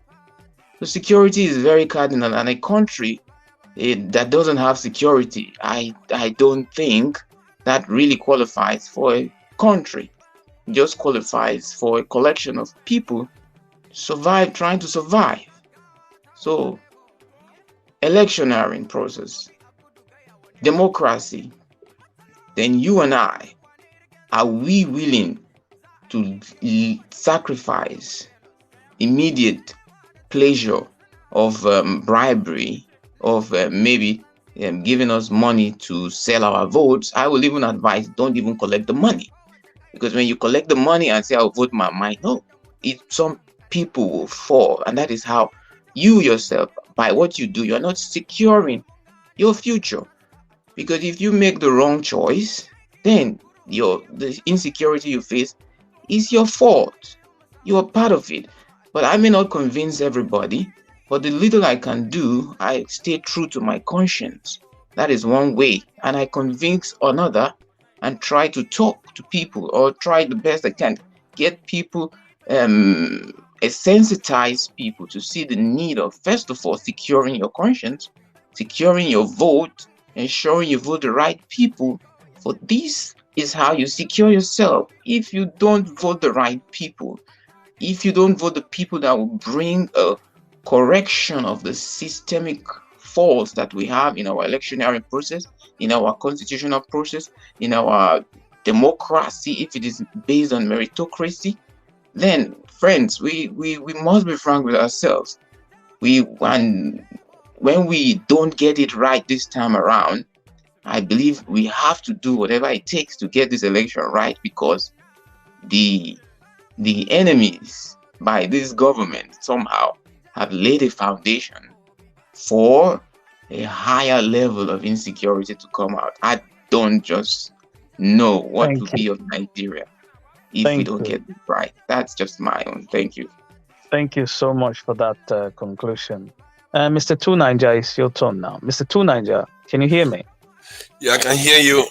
So security is very cardinal, and a country that doesn't have security, I don't think that really qualifies for a country. It just qualifies for a collection of people trying to survive. So electioneering process, democracy, then you and I, are we willing to sacrifice immediate pleasure of bribery, of maybe giving us money to sell our votes? I will even advise, don't even collect the money. Because when you collect the money and say, I'll vote my mind, no, some people will fall. And that is how you yourself, by what you do, you're not securing your future. Because if you make the wrong choice, then the insecurity you face is your fault. You are part of it. But I may not convince everybody, but the little I can do, I stay true to my conscience. That is one way. And I convince another and try to talk to people, or try the best I can, get people, sensitize people to see the need of, first of all, securing your conscience, securing your vote, ensuring you vote the right people. For this is how you secure yourself. If you don't vote the right people, if you don't vote the people that will bring a correction of the systemic faults that we have in our electioneering process, in our constitutional process, in our democracy, if it is based on meritocracy, then friends, we must be frank with ourselves. And when we don't get it right this time around, I believe we have to do whatever it takes to get this election right, because the enemies by this government somehow have laid a foundation for a higher level of insecurity to come out. I don't just know what will be of Nigeria if we don't get it right. That's just my own. Thank you. Thank you so much for that conclusion. Mr. Two Ninja, it's your turn now. Mr. Two Ninja, can you hear me? Yeah, I can hear you.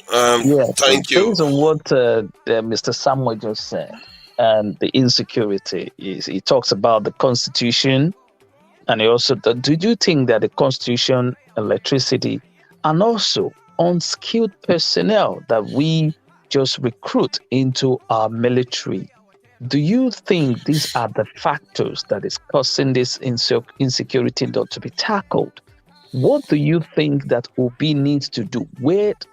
Thank you. Based on what Mr. Samuel just said, and the insecurity is, he talks about the Constitution, and he also, do you think that the Constitution, electricity, and also unskilled personnel that we just recruit into our military, do you think these are the factors that is causing this insecurity not to be tackled? What do you think that Obi needs to do? What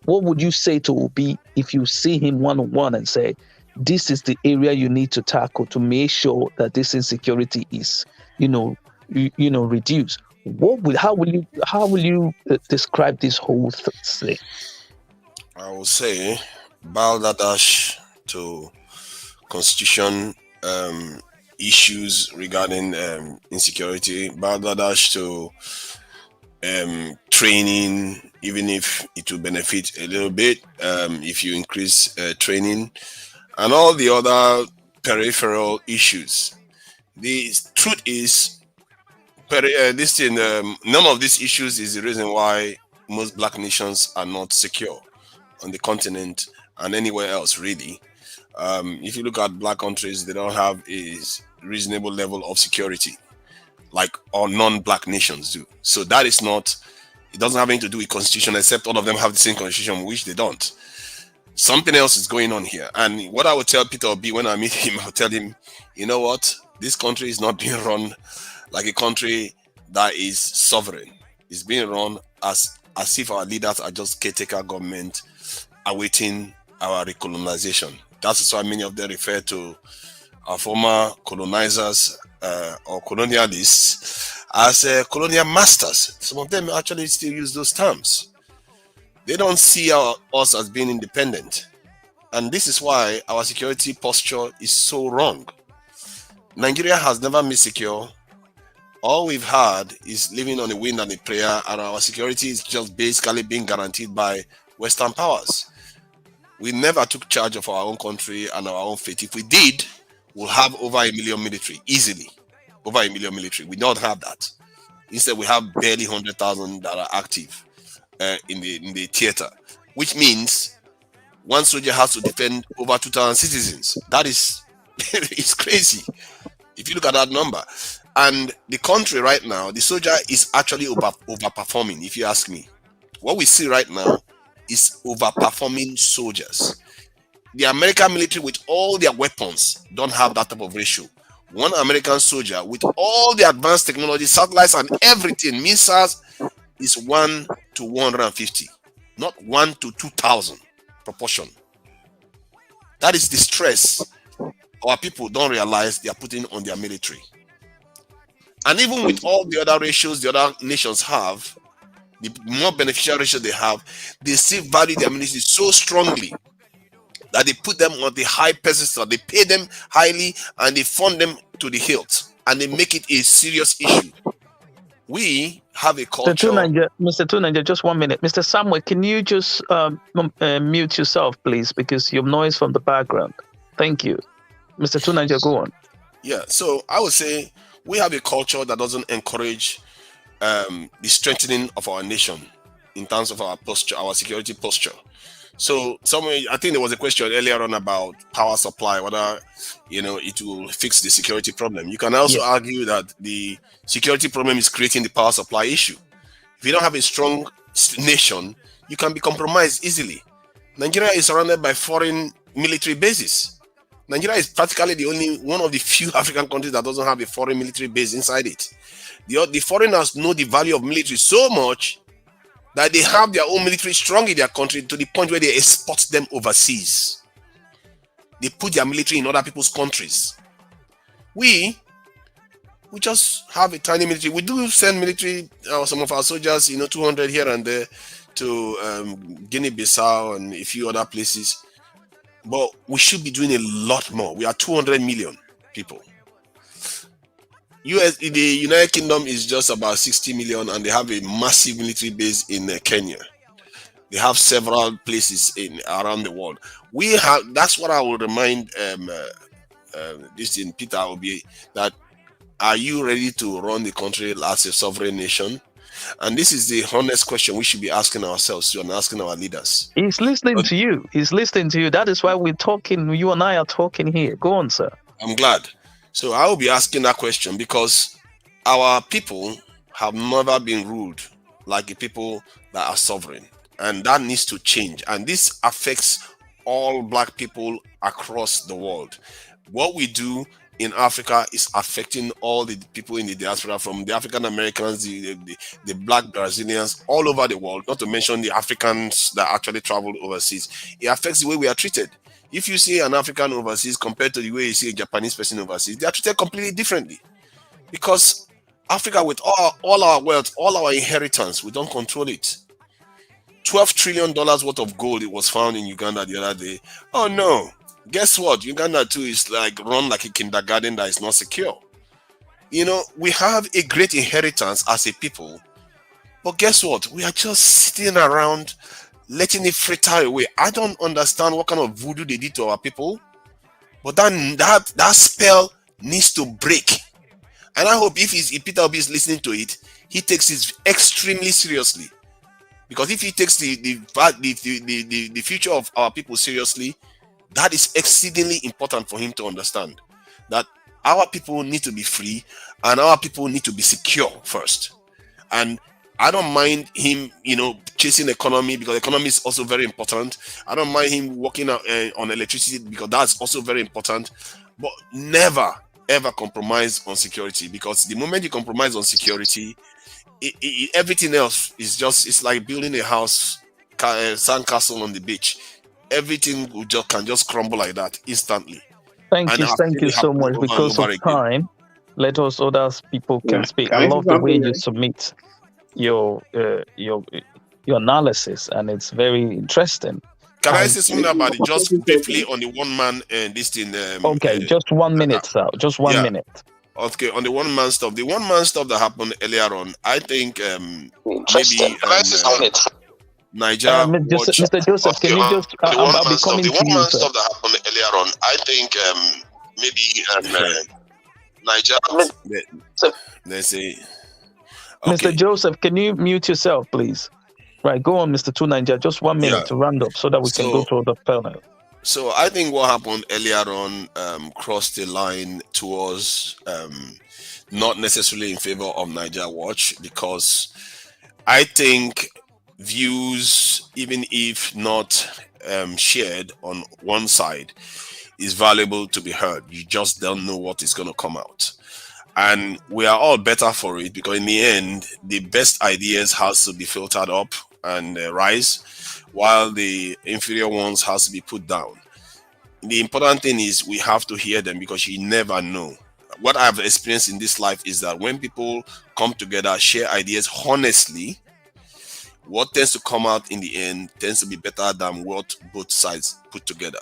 would you say to Obi if you see him one-on-one and say, this is the area you need to tackle to make sure that this insecurity is, reduced? How will you describe this whole thing? I will say, balderdash to constitution issues regarding insecurity, balderdash to training, even if it will benefit a little bit if you increase training, and all the other peripheral issues. The truth is, none of these issues is the reason why most black nations are not secure on the continent and anywhere else, really. If you look at black countries, they don't have a reasonable level of security like all non-black nations do. So that is not, it doesn't have anything to do with constitution, except all of them have the same constitution, which they don't. Something else is going on here. And what I would tell Peter Obi when I meet him, I'll tell him, you know what? This country is not being run like a country that is sovereign. It's being run as if our leaders are just caretaker government awaiting our recolonization. That's why many of them refer to our former colonizers or colonialists as colonial masters. Some of them actually still use those terms. They don't see us as being independent. And this is why our security posture is so wrong. Nigeria has never been secure. All we've had is living on the wind and the prayer, and our security is just basically being guaranteed by Western powers. We never took charge of our own country and our own fate. If we did, we'll have over 1 million military, easily. Over 1 million military. We don't have that. Instead, we have barely 100,000 that are active in the theater, which means one soldier has to defend over 2,000 citizens. That is it's crazy if you look at that number. And the country right now, the soldier is actually overperforming, if you ask me. What we see right now is overperforming soldiers. The American military with all their weapons don't have that type of ratio. One American soldier with all the advanced technology, satellites and everything, missiles, is 1 to 150, not 1 to 2,000 proportion. That is the stress our people don't realize they are putting on their military. And even with all the other ratios the other nations have, the more beneficial ratio they have, they still value their military so strongly that they put them on the high pedestal, they pay them highly, and they fund them to the hilt, and they make it a serious issue. We have a culture. Mr. Tunanja, just 1 minute. Mr. Samuel, can you just mute yourself, please, because you have noise from the background. Thank you. Mr. Tunanja, go on. Yeah, so I would say we have a culture that doesn't encourage the strengthening of our nation in terms of our posture, our security posture. So I think there was a question earlier on about power supply, whether it will fix the security problem. You can also argue that the security problem is creating the power supply issue. If you don't have a strong nation, you can be compromised easily. Nigeria is surrounded by foreign military bases. Nigeria is practically the only one of the few African countries that doesn't have a foreign military base inside it. The foreigners know the value of military so much that they have their own military strong in their country to the point where they export them overseas. They put their military in other people's countries. We We just have a tiny military. We do send military, some of our soldiers, 200 here and there to Guinea-Bissau and a few other places. But we should be doing a lot more. We are 200 million people. The United Kingdom is just about 60 million, and they have a massive military base in Kenya. They have several places around the world. That's what I will remind Peter Obi, that are you ready to run the country as a sovereign nation? And this is the honest question we should be asking ourselves and asking our leaders. He's listening to you. He's listening to you. That is why we're talking. You and I are talking here. Go on, sir. I'm glad. So I will be asking that question because our people have never been ruled like the people that are sovereign. And that needs to change. And this affects all Black people across the world. What we do in Africa is affecting all the people in the diaspora, from the African Americans, the Black Brazilians, all over the world, not to mention the Africans that actually travel overseas. It affects the way we are treated. If you see an African overseas compared to the way you see a Japanese person overseas, they are treated completely differently. Because Africa, with all our wealth, all our inheritance, we don't control it. $12 trillion worth of gold, it was found in Uganda the other day. Oh no. Guess what? Uganda too is run like a kindergarten that is not secure. We have a great inheritance as a people. But guess what? We are just sitting around letting it fritter away. I don't understand what kind of voodoo they did to our people. But that spell needs to break. And I hope if Peter Obi is listening to it, he takes it extremely seriously. Because if he takes the future of our people seriously, that is exceedingly important for him to understand. That our people need to be free and our people need to be secure first. And I don't mind him, chasing economy, because economy is also very important. I don't mind him working on electricity, because that's also very important. But never, ever compromise on security, because the moment you compromise on security, everything else is it's like building a house, sandcastle on the beach. Everything can just crumble like that instantly. Thank you so much. Because of time, let us other people can speak. I love the way you submit your analysis, and it's very interesting. Can I say something about it just briefly on the one man this thing? Okay, just 1 minute, sir. Just one minute. Okay, on the one man stuff. The one man stuff that happened earlier on, I think maybe Niger. Mr. Joseph, can you just I'll be coming to you, the one man sir. stuff that happened earlier on, I think maybe Niger. Let's say. Okay. Mr. Joseph, can you mute yourself, please? Right, go on, Mr. 2 just 1 minute to round up so that we can go to the panel. So I think what happened earlier on crossed the line towards not necessarily in favor of Niger Watch, because I think views, even if not shared on one side, is valuable to be heard. You just don't know what is going to come out. And we are all better for it, because in the end, the best ideas has to be filtered up and rise, while the inferior ones has to be put down. The important thing is we have to hear them, because you never know. What I've experienced in this life is that when people come together, share ideas honestly, what tends to come out in the end tends to be better than what both sides put together.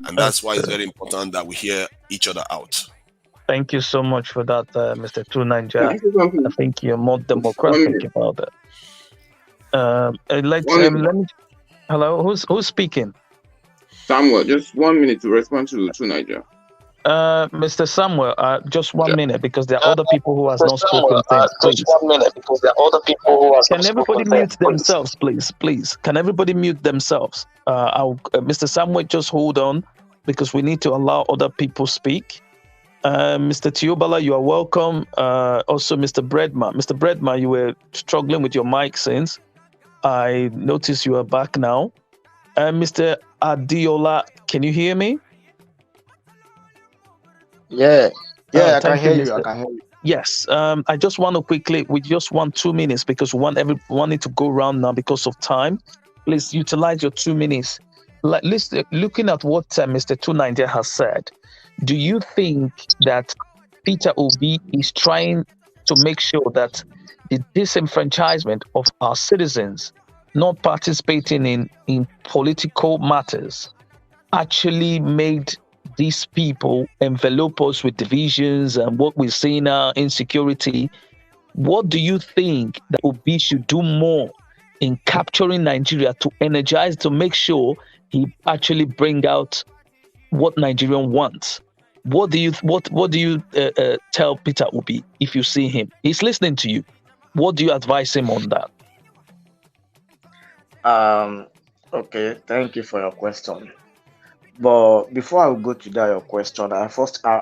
And that's why it's very important that we hear each other out. Thank you so much for that, Mr. 2 I think you're more democratic about it. Hello, who's speaking? Samuel, just 1 minute to respond to Niger. Mr. Samuel, just 1 minute, because there are other people who has not spoken. Please. Just 1 minute, because there are other people who has Can everybody mute themselves, please? Can everybody mute themselves? Mr. Samuel, just hold on, because we need to allow other people speak. Mr. Tiobala, you are welcome. Also, Mr. Breadman. Mr. Breadman, you were struggling with your mic since. I notice you are back now. Mr. Adiola, can you hear me? Yeah, I can hear you. Mr. I can hear you. Yes, I just want to quickly, we just want 2 minutes, because we want everyone need to go around now because of time. Please utilize your 2 minutes. Looking at what Mr. 2 has said, do you think that Peter Obi is trying to make sure that the disenfranchisement of our citizens not participating in political matters actually made these people envelop us with divisions and what we see now, insecurity. What do you think that Obi should do more in capturing Nigeria to energize, to make sure he actually bring out what Nigerian wants? What do you tell Peter Obi if you see him? He's listening to you. What do you advise him on that? Okay, thank you for your question. But before I go to that your question, I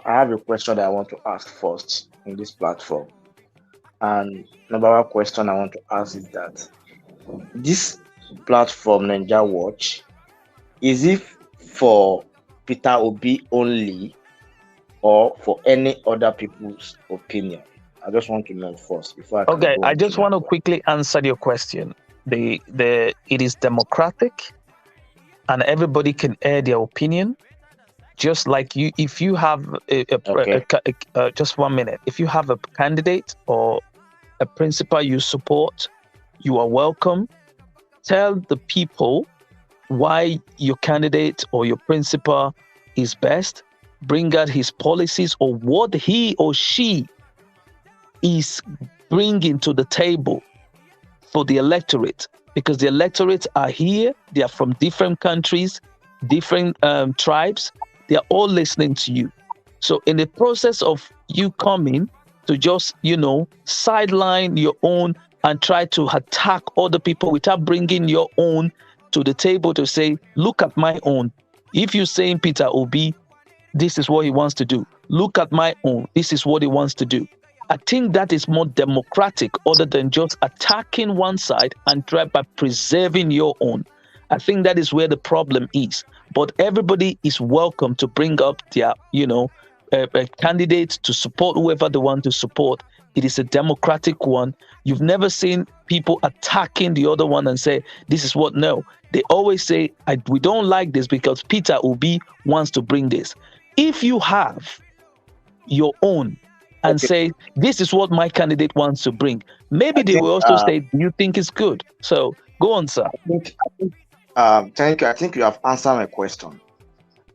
have a question that I want to ask first in this platform. And number one question I want to ask is that this platform, Ninja Watch, is it for Peter Obi only or for any other people's opinion? I just want to know first before I can Okay, go I just want to quickly answer your question. It is democratic and everybody can air their opinion. Just like you, if you have just 1 minute, if you have a candidate or a principal you support, you are welcome. Tell the people why your candidate or your principal is best. Bring out his policies or what he or she is bringing to the table for the electorate, because the electorate are here. They are from different countries, different tribes. They are all listening to you. So in the process of you coming to just, sideline your own and try to attack other people without bringing your own to the table to say, look at my own. If you're saying Peter Obi, this is what he wants to do. Look at my own. This is what he wants to do. I think that is more democratic other than just attacking one side and try by preserving your own. I think that is where the problem is. But everybody is welcome to bring up their, candidates to support whoever they want to support. It is a democratic one. You've never seen people attacking the other one and say, this is what, no. They always say, we don't like this because Peter Obi wants to bring this. If you have your own and say, this is what my candidate wants to bring, maybe they will also say, do you think it's good? So go on, sir. Thank you. I think you have answered my question.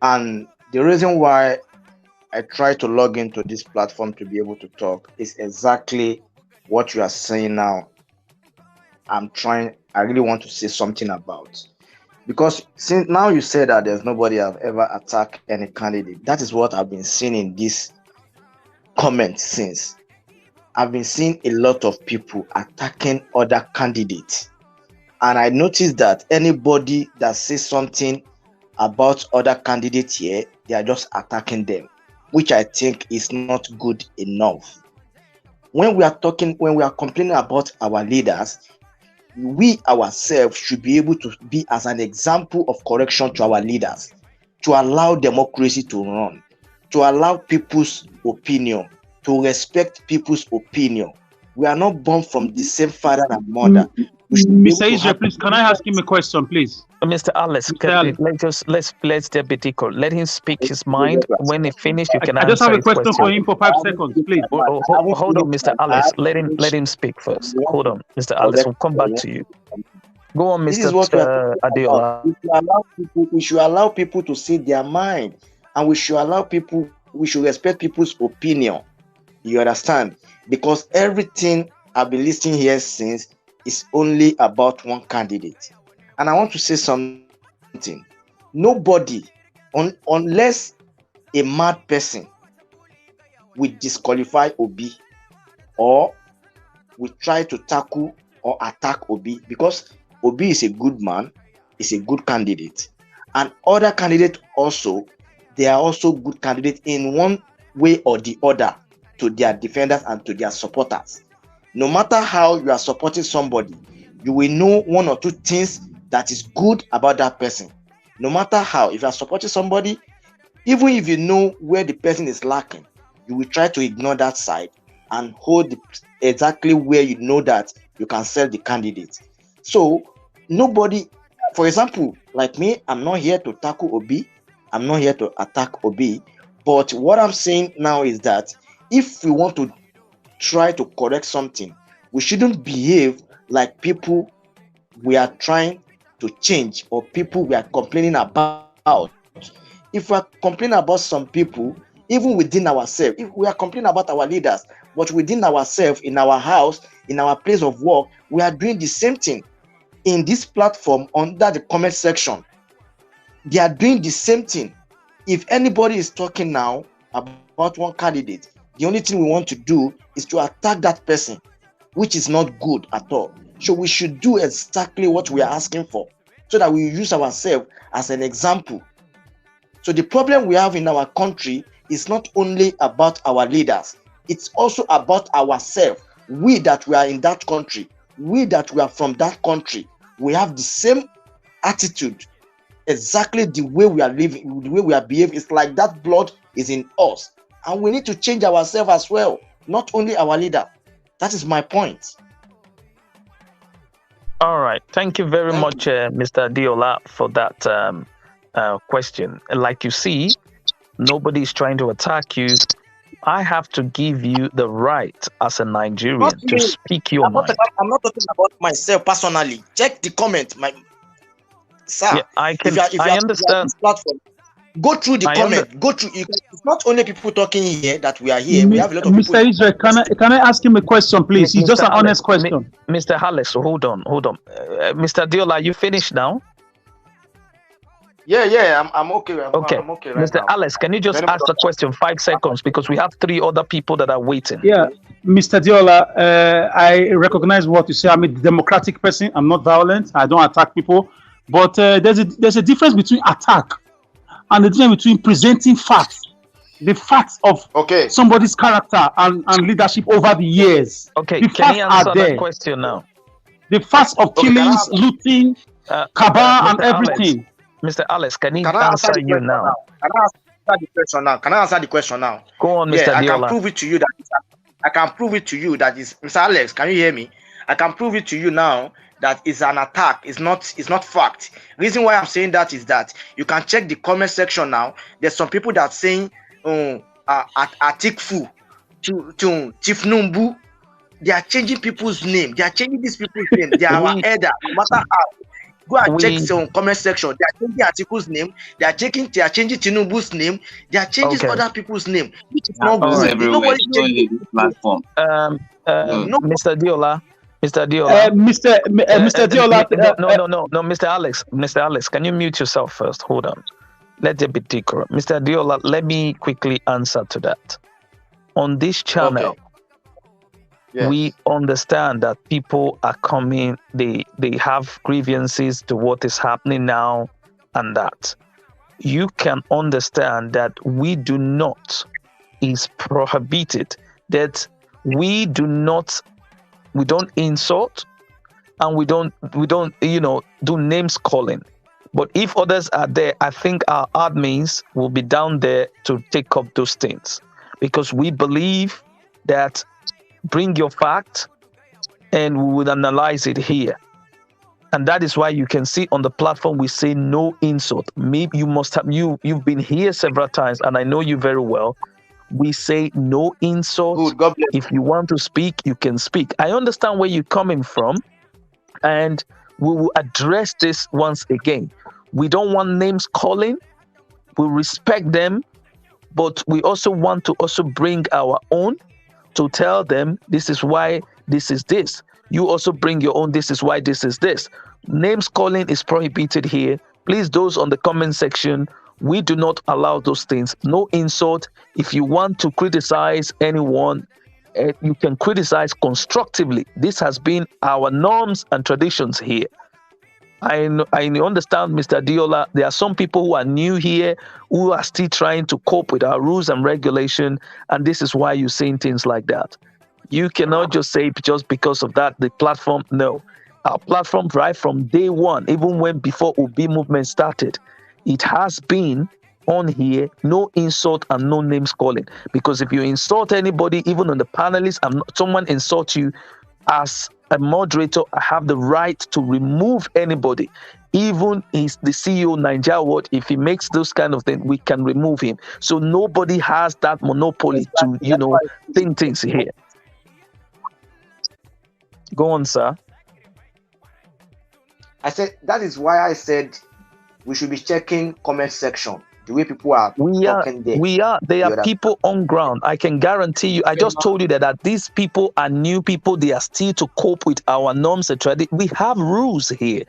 And the reason why I try to log into this platform to be able to talk is exactly what you are saying now. I really want to say something about. Because since now you say that there's nobody I've ever attacked any candidate. That is what I've been seeing in this comment since. I've been seeing a lot of people attacking other candidates. And I noticed that anybody that says something about other candidates here, they are just attacking them, which I think is not good enough. When we are complaining about our leaders, we ourselves should be able to be as an example of correction to our leaders, to allow democracy to run, to allow people's opinion, to respect people's opinion. We are not born from the same father and mother. Mr. Israel, please, can I ask him a question, please? Mr. Alice, let's there be decorum. Let him speak his mind. When he finishes, you can answer. I just have a question for him for 5 seconds, please. Hold on, Mr. Alice. Let him speak first. Hold on, Mr. Alice. We'll come back to you. Go on, Mr. Adeola. We should allow people to say their mind, and we should respect people's opinion. You understand? Because everything I've been listening here since is only about one candidate. And I want to say something. Nobody, unless a mad person will disqualify Obi or will try to tackle or attack Obi, because Obi is a good man, is a good candidate. And other candidates also, they are also good candidates in one way or the other to their defenders and to their supporters. No matter how you are supporting somebody, you will know one or two things that is good about that person. No matter how, if you are supporting somebody, even if you know where the person is lacking, you will try to ignore that side and hold exactly where you know that you can sell the candidate. So nobody, for example, like me, I'm not here to tackle Obi. I'm not here to attack Obi. But what I'm saying now is that if we want to try to correct something, we shouldn't behave like people we are trying to change or people we are complaining about. If we are complaining about some people, even within ourselves, if we are complaining about our leaders, but within ourselves, in our house, in our place of work, we are doing the same thing. In this platform, under the comment section, they are doing the same thing. If anybody is talking now about one candidate, the only thing we want to do is to attack that person, which is not good at all. So we should do exactly what we are asking for, so that we use ourselves as an example. So the problem we have in our country is not only about our leaders, it's also about ourselves. We that we are in that country, we that we are from that country, we have the same attitude, exactly the way we are living, the way we are behaving. It's like that blood is in us, and we need to change ourselves as well, not only our leader. That is my point. All right. Thank you very much, Mr. Diola, for that question. Like you see, nobody is trying to attack you. I have to give you the right as a Nigerian to speak your mind. I'm not talking about myself personally. Check the comment, my sir. Yeah, I understand. This platform, go through the comment. Go through. It's not only people talking here that we are here. We have a lot of people. Mr. Israel, can I ask him a question, please? It's just an honest question. Mr. Alex, hold on. Mr. Diola, you finished now? Yeah, I'm okay. I'm okay right Mr. now. Alex, can you just ask the question 5 seconds, because we have 3 other people that are waiting. Yeah, Mr. Diola, I recognize what you say. I'm a democratic person. I'm not violent. I don't attack people. But there's a difference between attack and the difference between presenting facts. The facts of somebody's character and leadership over the years. Okay, the can you answer that question now? The facts of killings, looting, cabal, and everything. Mr. Alex, can he answer you now? Can I answer the question now? Go on, Mr. Yeah, I Diola. can prove it to you that Mr. Alex, can you hear me? I can prove it to you now that it's an attack. It's not fact. Reason why I'm saying that is that you can check the comment section now. There's some people that are saying Atiku to Chief Numbu. They are changing people's name. They are changing these people's name. They are our elder, no matter how. Go and check some comment section. They are changing Atiku's name. They are changing Tinubu's name. They are changing other people's name, which is not good. Everywhere. Platform. Mr. Diola. Mr. Diola. No, Mr. Alex, can you mute yourself first? Hold on. Let there be decorum. Mr. Diola, let me quickly answer to that. On this channel, we understand that people are coming, they have grievances to what is happening now and that. You can understand that we don't insult and we don't do names calling. But if others are there, I think our admins will be down there to take up those things, because we believe that bring your fact and we will analyze it here. And that is why you can see on the platform we say no insult. Maybe you've been here several times and I know you very well. We say no insult. If you want to speak, you can speak. I understand where you're coming from, and we will address this once again. We don't want names calling. We respect them, but we also want to bring our own to tell them this is why this is this. You also bring your own, this is why this is this. Names calling is prohibited here. Please, those on the comment section, we do not allow those things. No insult. If you want to criticize anyone, you can criticize constructively. This has been our norms and traditions here. I understand, Mr. Diola, there are some people who are new here who are still trying to cope with our rules and regulation, and this is why you're saying things like that. You cannot just say just because of that, the platform, no. Our platform right from day one, even when before Obi movement started, it has been on here, no insult and no names calling. Because if you insult anybody, even on the panelists, and someone insults you as a moderator, I have the right to remove anybody. Even the CEO Nigeria Watch, if he makes those kind of things, we can remove him. So nobody has that monopoly to, think things here. Go on, sir. I said that is why I said we should be checking comment section. The way people are talking there. There are people on ground. I can guarantee you. I just told you that these people are new people. They are still to cope with our norms and tradition. We have rules here.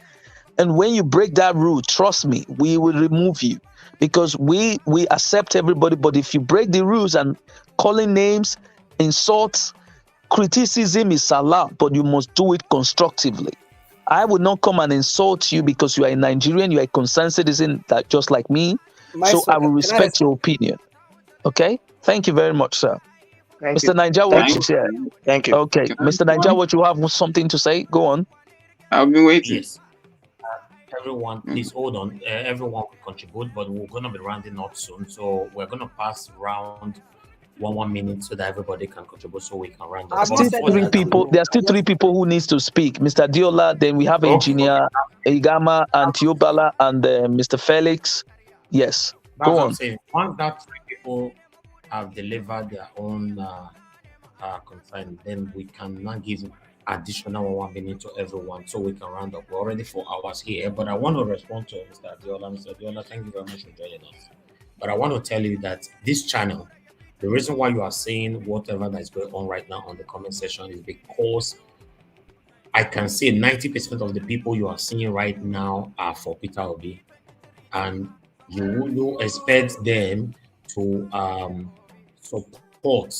And when you break that rule, trust me, we will remove you, because we accept everybody. But if you break the rules and calling names, insults, criticism is allowed, but you must do it constructively. I would not come and insult you because you are a Nigerian, you are a concerned citizen just like me. So I will respect your opinion. Okay? Thank you very much, sir. Mr. Nigeria Watch is here. Thank you. Okay. Mr. Nigeria Watch, you have something to say? Go on. I've been waiting. Yes. Everyone, please hold on. Everyone will contribute, but we're going to be rounding up soon. So we're going to pass around 1 minute so that everybody can contribute so we can round up. There are still three people who needs to speak. Mr. Diola, then we have Engineer Igama and Tiobala and Mr. Felix. Yes. Go on. Once that three people have delivered their own concern, then we can now give additional 1 minute to everyone so we can round up. We're already 4 hours here, but I want to respond to Mr. Diola. Mr. Diola, thank you very much for joining us. But I want to tell you that this channel, the reason why you are saying whatever that is going on right now on the comment section is because I can say 90% of the people you are seeing right now are for Peter Obi, and you expect them to support,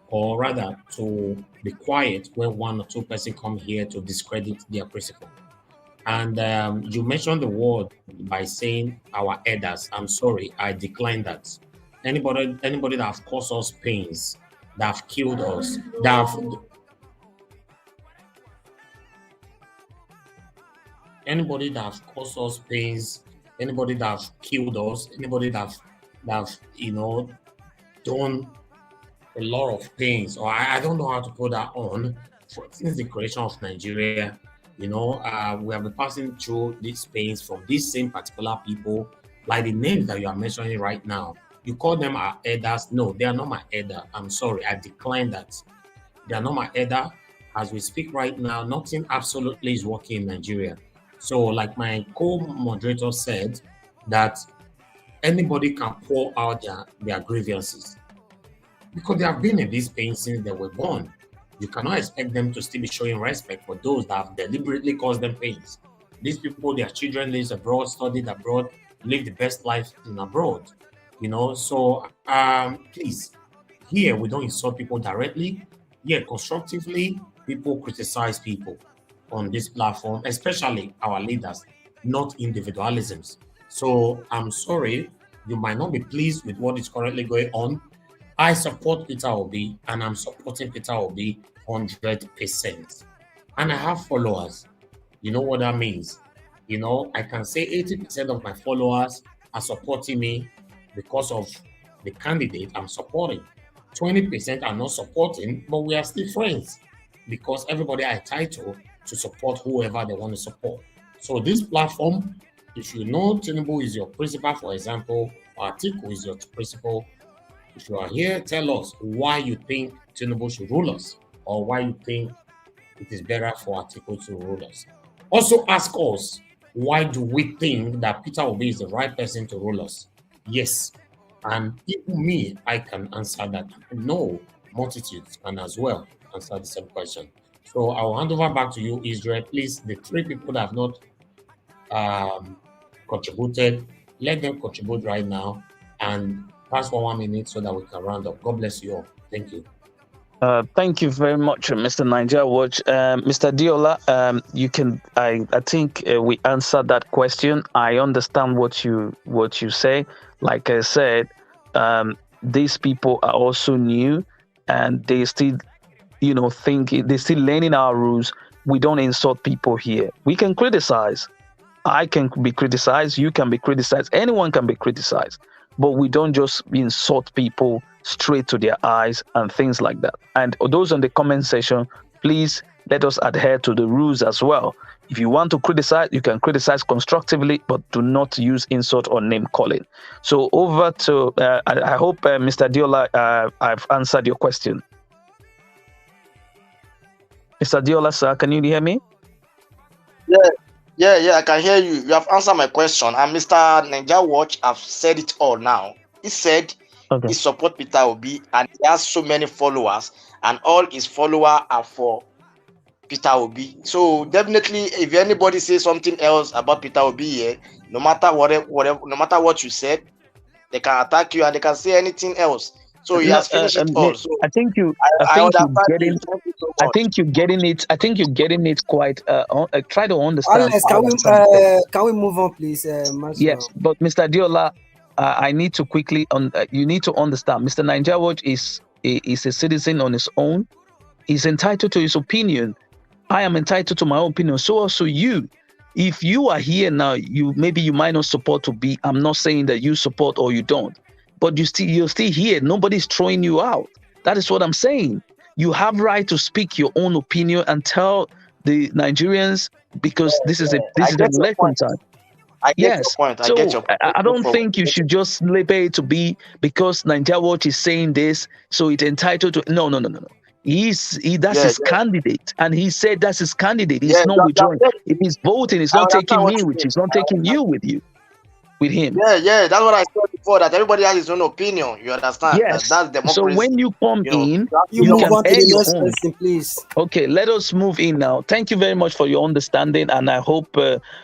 or rather to be quiet when 1 or 2 persons come here to discredit their principle. And you mentioned the word by saying our elders. I'm sorry, I decline that. Anybody that have caused us pains, that have killed us, anybody that have caused us pains, anybody that have killed us, anybody that have done a lot of pains, or I don't know how to put that on, since the creation of Nigeria, we have been passing through these pains from these same particular people, like the names that you are mentioning right now. You call them our elders. No, they are not my elder. I'm sorry, I decline that. They are not my elder. As we speak right now, nothing absolutely is working in Nigeria. So, like my co-moderator said, that anybody can pour out their grievances because they have been in this pain since they were born. You cannot expect them to still be showing respect for those that have deliberately caused them pains. These people, their children live abroad, studied abroad, live the best life in abroad. So please, here we don't insult people directly. Here, constructively, people criticize people on this platform, especially our leaders, not individualisms. So I'm sorry, you might not be pleased with what is currently going on. I support Peter Obi, and I'm supporting Peter Obi 100%. And I have followers. You know what that means? I can say 80% of my followers are supporting me because of the candidate I'm supporting. 20% are not supporting, but we are still friends because everybody are entitled to support whoever they want to support. So this platform, if you know Tinubu is your principal, for example, or Atiku is your principal, if you are here, tell us why you think Tinubu should rule us, or why you think it is better for Atiku to rule us. Also ask us, why do we think that Peter Obi is the right person to rule us? Yes, and even me, I can answer that. No, multitudes can as well answer the same question. So I'll hand over back to you, Israel. Please, the 3 people that have not contributed, let them contribute right now and pass 1 minute so that we can round up. God bless you all. Thank you. Thank you very much, Mr. Nigeria Watch. Mr. Diola, you can. I think we answered that question. I understand what you say. Like I said, these people are also new, and they still, they're still learning our rules. We don't insult people here. We can criticize. I can be criticized. You can be criticized. Anyone can be criticized. But we don't just insult people straight to their eyes and things like that. And those on the comment section, please let us adhere to the rules as well. If you want to criticize, you can criticize constructively, but do not use insult or name calling. So over to, I hope, Mr. Diola, I've answered your question. Mr. Diola, sir, can you hear me? Yeah, I can hear you. You have answered my question. And Mr. Ninja Watch have said it all now. He said he support Peter Obi and he has so many followers, and all his followers are for Peter Obi. So definitely, if anybody says something else about Peter Obi here, no matter no matter what you said, they can attack you and they can say anything else. So he has finished it all. So I think you're getting it quite. Try to understand. Alex, can we move on, please? Yes, but Mr. Diola, I need to quickly you need to understand. Mr. Ninja Watch is a citizen on his own. He's entitled to his opinion. I am entitled to my own opinion. So also you. If you are here now, you might not support Obi. I'm not saying that you support or you don't, but you're still here. Nobody's throwing you out. That is what I'm saying. You have right to speak your own opinion and tell the Nigerians, because this is an election time. I get your point. I don't think you should just label it to be because Ninja Watch is saying this, so it's entitled to. No. That's his candidate, and he said that's his candidate. He's not withdrawing. If he's voting, he's not taking me, which is not taking you with him. Yeah, that's what I said before, that everybody has his own opinion. You understand? Yes. That's democracy. So when you come in, you can move on to air the your next own. person, please. Okay, let us move in now. Thank you very much for your understanding, and I hope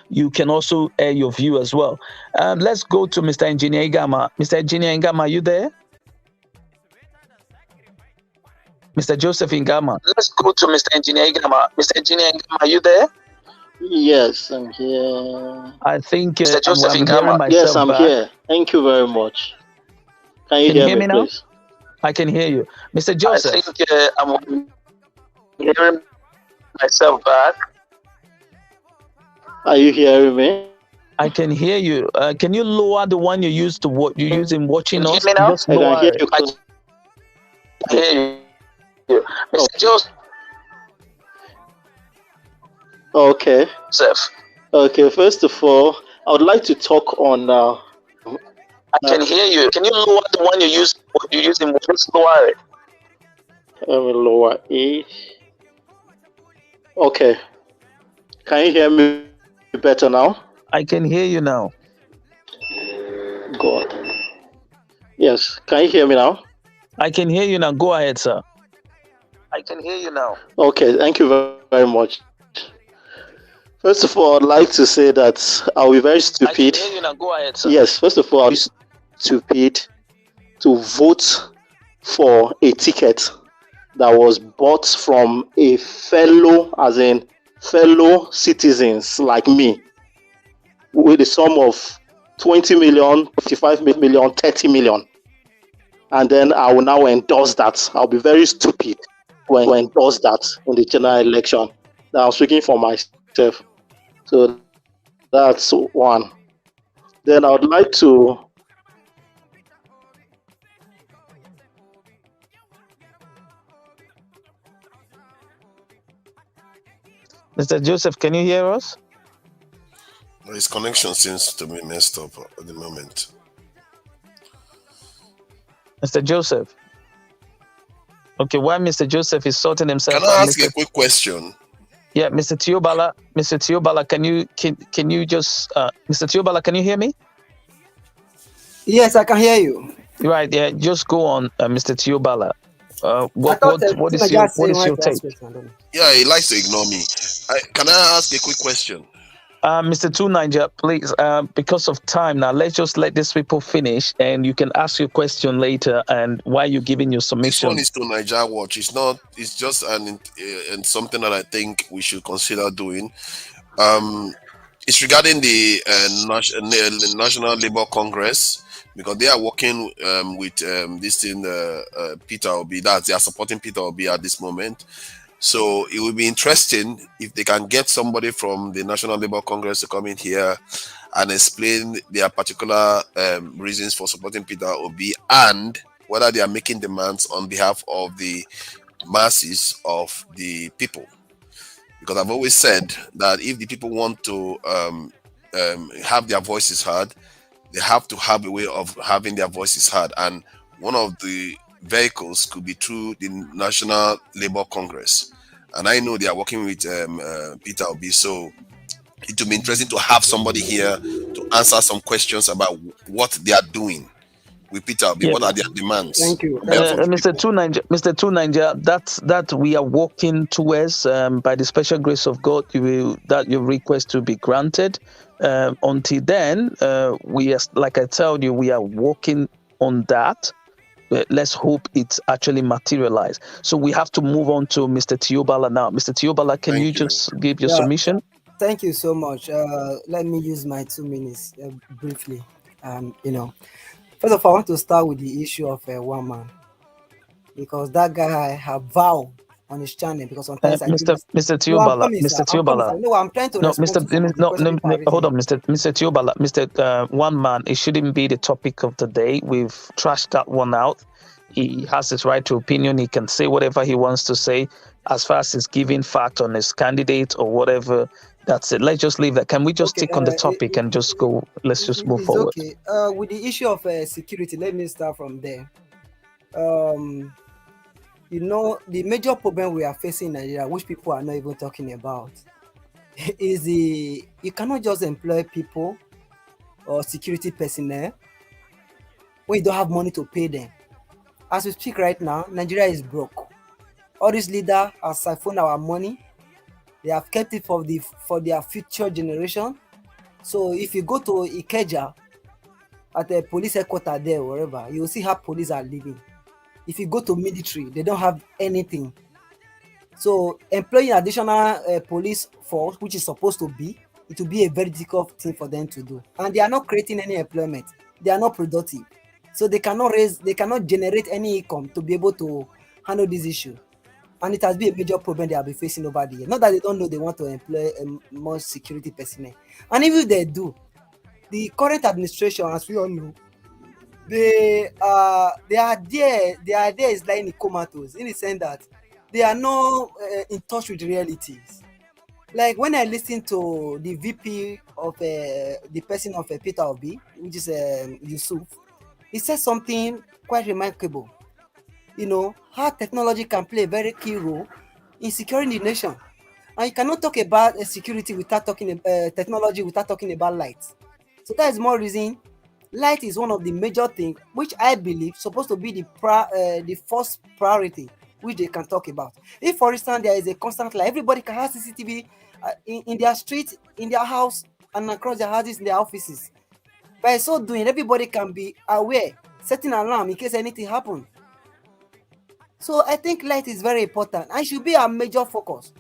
you can also air your view as well. Let's go to Mr. Engineer Igama. Mr. Engineer Igama, are you there? Mr. Joseph Ingama. Let's go to Mr. Engineer Igama. Mr. Engineer Igama, are you there? Yes, I'm here. I think Mr. Joseph Ingama. Yes, I'm here. Thank you very much. Can you hear me now? Please? I can hear you. Mr. Joseph. I think I'm hearing myself back. Are you hearing me? I can hear you. Can you lower the one you use in watching us? Hear me now? Just lower I can hear you. Mr. Joseph. Okay. Okay, first of all, I would like to talk on. I can hear you. Can you lower the one you use in just lower it? Let me lower it. Okay. Can you hear me better now? I can hear you now. God. Yes. Can you hear me now? I can hear you now. Go ahead, sir. I can hear you now. Okay, thank you very much. First of all, I'd like to say that I'll be very stupid. I can hear you now. Go ahead, sir. Yes, first of all, I'll be stupid to vote for a ticket that was bought from a fellow citizens like me, with a sum of 20 million, 55 million, 30 million. And then I will now endorse that. I'll be very stupid to endorse that in the general election. That I'm speaking for myself. So that's one. Then I would like to Mr. Joseph, can you hear us? His connection seems to be messed up at the moment. Mr. Joseph. Okay, while Mr. Joseph is sorting himself out. Can I ask a quick question? Yeah, Mr. Tiobala, can you just Mr. Tiobala, can you hear me? Yes, I can hear you. Right, yeah, just go on, Mr. Tiobala. What is your take? Yeah, he likes to ignore me. Can I ask a quick question? Mr. Two Niger, please, because of time now, let's just let these people finish, and you can ask your question later. And while you're giving your submission, this one is to Niger Watch. It's not. It's just and something that I think we should consider doing. It's regarding the National Labour Congress, because they are working with this thing, Peter Obi. That they are supporting Peter Obi at this moment. So it would be interesting if they can get somebody from the National Labour Congress to come in here and explain their particular reasons for supporting Peter Obi, and whether they are making demands on behalf of the masses of the people. because I've always said that if the people want to have their voices heard, they have to have a way of having their voices heard, and one of the vehicles could be through the National Labour Congress. And I know they are working with Peter Obi, so it will be interesting to have somebody here to answer some questions about what they are doing with Peter Obi. Yeah. What are their demands? Thank you. Mr. Two Niger, that we are working towards by the special grace of God. That your request to be granted. Until then, we are, like I told you, we are working on that. Let's hope it's actually materialized. So we have to move on to Mr. Tiobala now. Mr. Tiobala, can you just give your submission? Thank you so much. Let me use my 2 minutes briefly. First of all, I want to start with the issue of one man, because that guy have vowed on his channel, because sometimes Mr. Tiobala, Mr. Tiobala. No, I'm trying to respond to some of the questions people are hold on, raising. Mr. Tiobala, Mr. One Man. It shouldn't be the topic of the day. We've trashed that one out. He has his right to opinion. He can say whatever he wants to say, as far as he's giving fact on his candidate or whatever. That's it. Let's just leave that. Can we just stick on the topic and just go? Let's just move forward. Okay. With the issue of security, let me start from there. The major problem we are facing in Nigeria, which people are not even talking about, is you cannot just employ people or security personnel when you don't have money to pay them. As we speak right now, Nigeria is broke. All these leaders have siphoned our money. They have kept it for their future generation. So if you go to Ikeja at the police headquarters there, wherever, you will see how police are living. If you go to military, they don't have anything. So employing additional police force, which is supposed to be, it will be a very difficult thing for them to do. And they are not creating any employment. They are not productive. So they cannot generate any income to be able to handle this issue. And it has been a major problem they have been facing over the years. Not that they don't know they want to employ more security personnel. And even if they do, the current administration, as we all know, their idea is lying comatose, in the sense that they are not in touch with realities. Like when I listen to the VP of the person of Peter Obi, which is Yusuf, he said something quite remarkable. How technology can play a very key role in securing the nation. And you cannot talk about security without talking technology without talking about light. So that is more reason light is one of the major things which I believe supposed to be the first priority which they can talk about. If, for instance, there is a constant light, everybody can have CCTV in their street, in their house, and across their houses, in their offices. By so doing, everybody can be aware, setting an alarm in case anything happens. So I think light is very important and should be our major focus.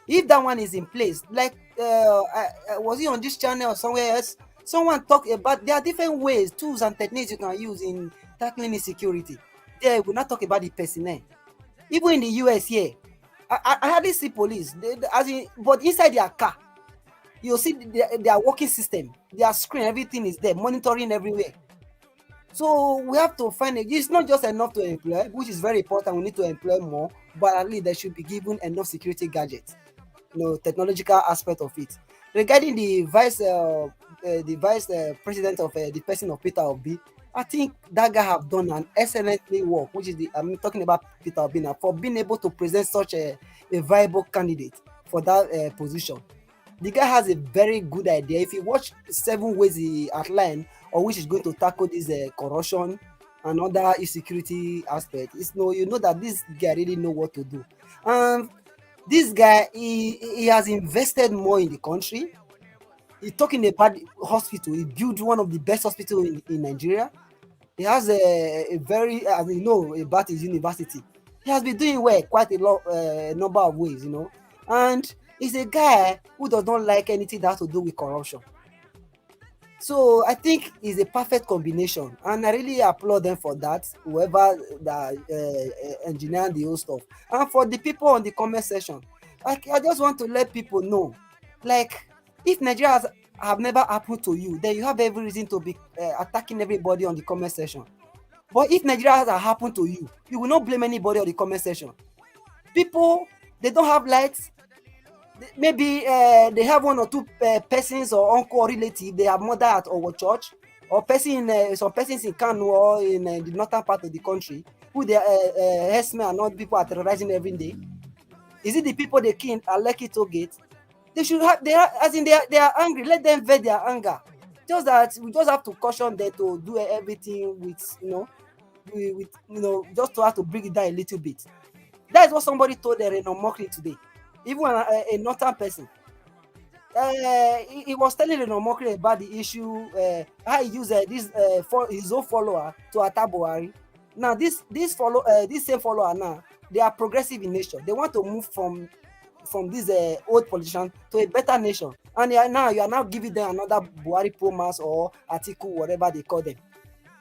If that one is in place, like was it on this channel or somewhere else? Someone talked about there are different ways, tools and techniques you can use in tackling insecurity. There, we're not talking about the personnel. Even in the US here, I hardly see police. But inside their car, you'll see their working system, their screen, everything is there, monitoring everywhere. So we have to find it. It's not just enough to employ, which is very important. We need to employ more, but at least they should be given enough security gadgets, technological aspect of it. Regarding the vice president of the person of Peter Obi, I think that guy have done an excellently work, which is I'm talking about Peter Obi now, for being able to present such a viable candidate for that position. The guy has a very good idea. If you watch 7 ways he outlined, or which is going to tackle this corruption and other insecurity aspects, you know that this guy really know what to do. This guy, he has invested more in the country. He's talking about hospital. He built one of the best hospitals in Nigeria. He has a very, about his university. He has been doing well quite a number of ways, and he's a guy who does not like anything that has to do with corruption. So I think it's a perfect combination, and I really applaud them for that, whoever that engineered the whole stuff. And for the people on the comment section, I just want to let people know, if Nigeria have never happened to you, then you have every reason to be attacking everybody on the comment section. But if Nigeria has happened to you, you will not blame anybody on the comment section. People, they don't have lights, maybe they have one or two persons or uncle or relative, they have mother at our church, or some persons in Kano or in the northern part of the country, who they herdsmen and all people are terrorizing every day. Is it the people they killed at Lekki Toll Gate? They should have, they are angry. Let them vent their anger. Just that we just have to caution them to do everything with, just to have to bring it down a little bit. That is what somebody told Reno Mokri today. Even a northern person. He was telling Reno Mokri about the issue, how he used his own follower to attack Buhari. Now, this same follower now, they are progressive in nature. They want to move from this old politician to a better nation, and you are now giving them another Buhari pro-mass or Atiku, whatever they call them.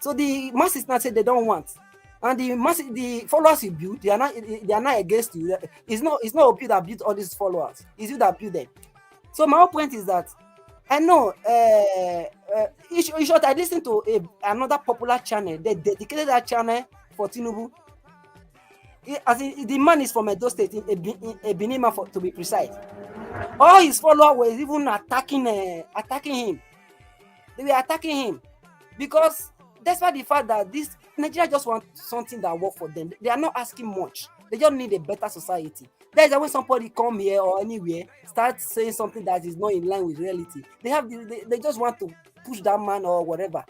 So the masses now say they don't want, and the followers you build, they are not against you. It's not Obi that built all these followers. It's you that built them. So my whole point is that I know. In short, I listened to another popular channel. They dedicated that channel for Tinubu. The man is from Edo State, in Ebinima, to be precise. All his followers were even attacking him. They were attacking him because despite the fact that this Nigeria just wants something that works for them. They are not asking much. They just need a better society. That is when somebody come here or anywhere start saying something that is not in line with reality. They just want to push that man or whatever.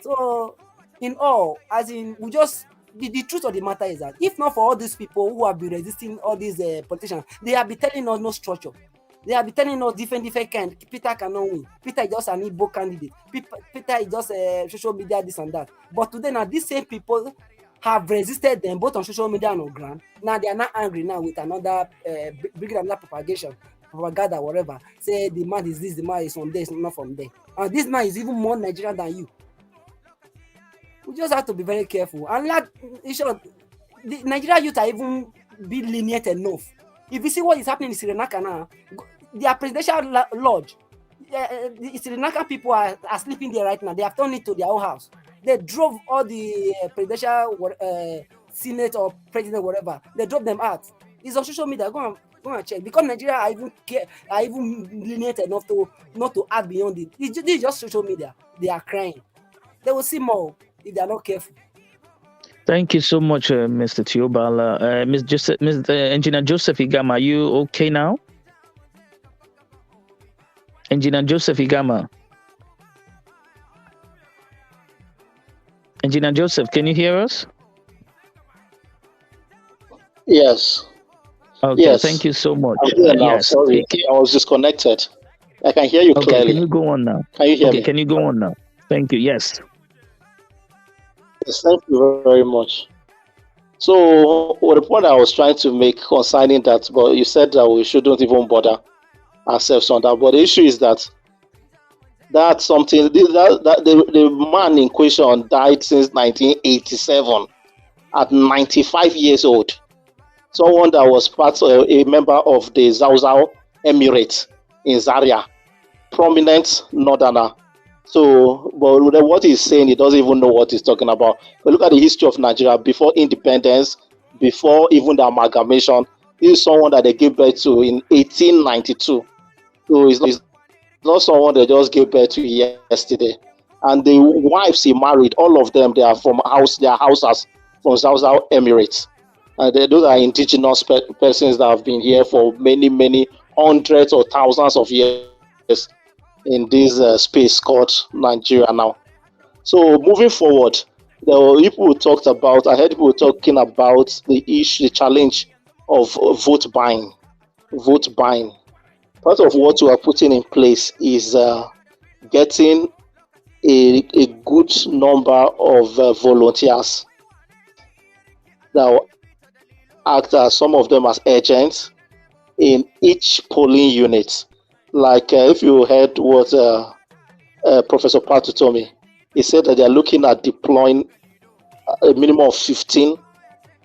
So in all, as in we just. The truth of the matter is that if not for all these people who have been resisting all these politicians, they have been telling us no structure. They have been telling us different kind. Peter cannot win. Peter is just an Igbo candidate. Peter is just social media, this and that. But today now, these same people have resisted them both on social media and on ground. Now they are not angry now with another bringing another propaganda, whatever. Say the man is this, the man is from there, it's not from there. And this man is even more Nigerian than you. We just have to be very careful. And in short, the Nigerian youth are even be lenient enough. If you see what is happening in Sri Lanka now, their presidential lodge, the Sri Lanka people are sleeping there right now. They have turned it to their own house. They drove all the presidential senate or president, whatever. They drove them out. It's on social media. Go and check. Because Nigeria are even lenient enough to not to add beyond it. This is just social media. They are crying. They will see more if they are not careful. Thank you so much, Mr. Tiobala. Mr. Engineer Joseph Igama, are you okay now? Engineer Joseph Igama. Engineer Joseph, can you hear us? Yes. Okay, Yes. Thank you so much. I'm here now. Yes. Sorry, I was disconnected. I can hear you clearly. Can you go on now? Can you hear me? Can you go on now? Thank you. Yes. Yes, thank you very much. So, the point I was trying to make concerning that, but you said that we shouldn't even bother ourselves on that. But the issue is that that's something the man in question died since 1987 at 95 years old. Someone that was a member of the Zauzau Emirate in Zaria, prominent northerner. So, but what he's saying, he doesn't even know what he's talking about. But look at the history of Nigeria before independence, before even the amalgamation. This is someone that they gave birth to in 1892. So it's not someone they just gave birth to yesterday. And the wives he married, all of them, they are from their houses from Zauzau Emirates. And those are indigenous persons that have been here for many, many hundreds or thousands of years in this space called Nigeria now. So moving forward, there were people who talked about, I heard people talking about the issue, the challenge of vote buying. Vote buying. Part of what we are putting in place is getting a good number of volunteers that will act as, some of them as agents in each polling unit. Like if you heard what Professor Patu told me, he said that they are looking at deploying a minimum of 15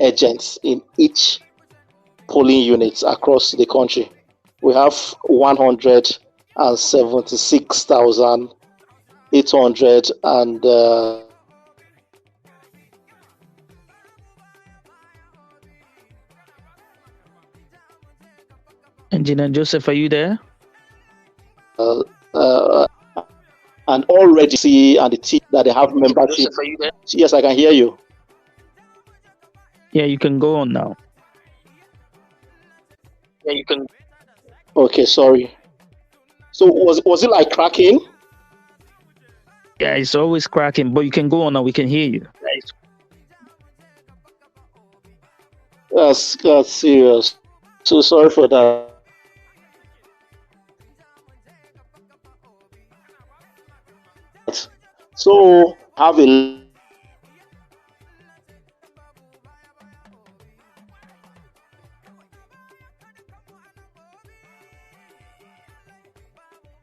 agents in each polling unit across the country. We have 176,800 and Engineer Joseph, are you there? And already see and the team that they have membership. Joseph, are you there? Yes, I can hear you. Yeah, you can go on now. Yeah, you can. Okay, sorry. So was it like cracking? Yeah, it's always cracking, but you can go on now. We can hear you. That's serious. So sorry for that. So have a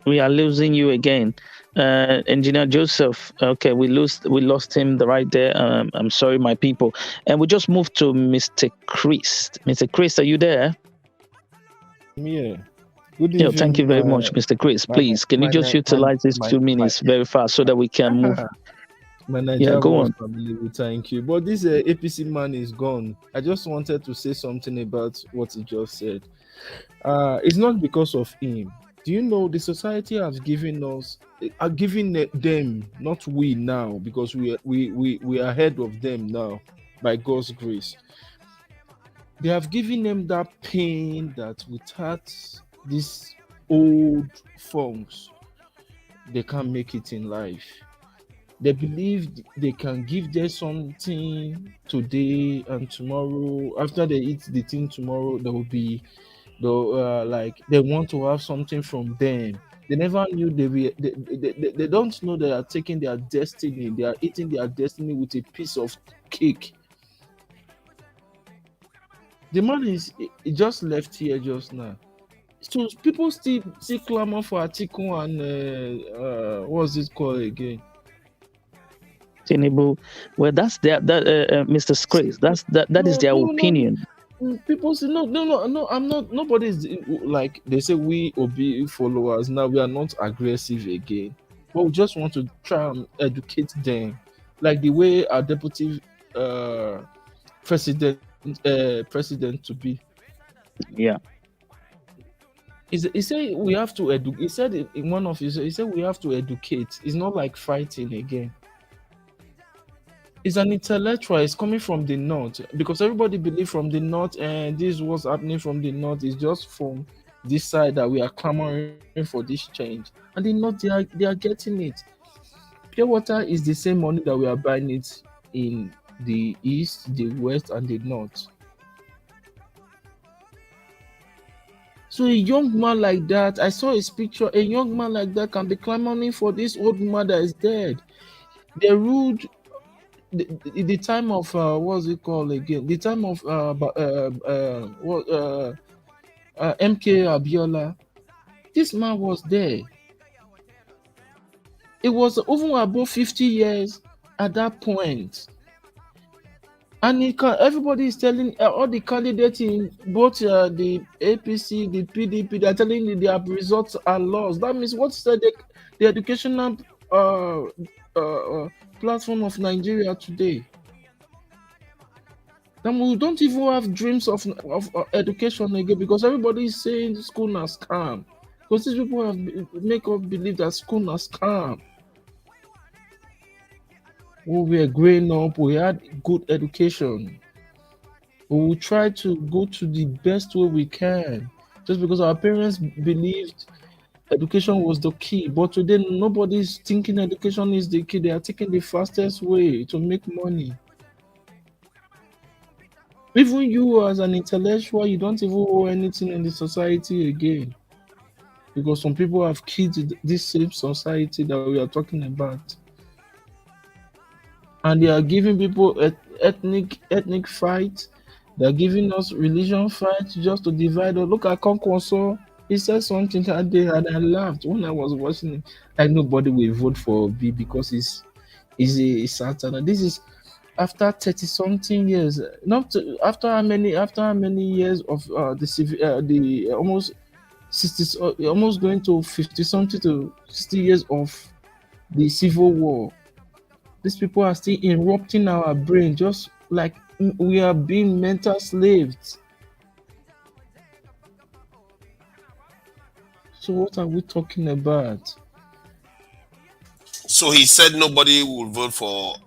We are losing you again. Engineer Joseph, okay, we lost him right there. I'm sorry, my people. And we just moved to Mr. Chris. Mr. Chris, are you there? Yeah. Good evening. Thank you very much, Mr. Chris. Please, can you just utilize these 2 minutes very fast so that we can move? My Nigerian go on. family will thank you. But this APC man is gone. I just wanted to say something about what he just said. It's not because of him. Do you know the society has given us, giving them, not we now, because we are ahead of them now, by God's grace. They have given them that pain that without these old forms, they can't make it in life. They believe they can give them something today and tomorrow. After they eat the thing tomorrow, they want to have something from them. They never knew they don't know they are taking their destiny. They are eating their destiny with a piece of cake. The man he just left here just now. So people still clamor for Atiku and what's it called again? Tinubu. Well, that's their Mr. Scrace. That is their opinion. People say no. I'm not. Nobody's like they say we Obi followers now. We are not aggressive again, but we just want to try and educate them, like the way our deputy president to be. Yeah. He said we have to educate. He said in one of his. He said we have to educate. It's not like fighting again. It's an intellectual. It's coming from the north because everybody believes from the north, and this was happening from the north. It's just from this side that we are clamoring for this change, and the north they are getting it. Pure water is the same money that we are buying it in the east, the west, and the north. So a young man like that, I saw his picture. A young man like that can be clamoring for this old woman that is dead. They ruled. The time of what's it called again? The time of MK Abiola, this man was there. It was even above 50 years at that point, and everybody is telling all the candidates in both the APC, the PDP, they're telling you their results are lost. That means what's the educational platform of Nigeria today? Then we don't even have dreams of education again because everybody is saying school na scam. Because these people have make us believe that school na scam. When we were growing up, we had good education. We will try to go to the best way we can, just because our parents believed education was the key. But today, nobody's thinking education is the key. They are taking the fastest way to make money. Even you as an intellectual, you don't even owe anything in the society again. Because some people have killed this same society that we are talking about. And they are giving people ethnic fight. They're giving us religion fight just to divide us. Look at Konkwoso. He said something that day and I laughed when I was watching it. Like nobody will vote for Obi because he's a Satan. This is after 30-something years. After how many years of the almost 60, almost going to 50-something to 60 years of the civil war. These people are still erupting our brain, just like we are being mental slaves. So what are we talking about? So he said nobody will vote for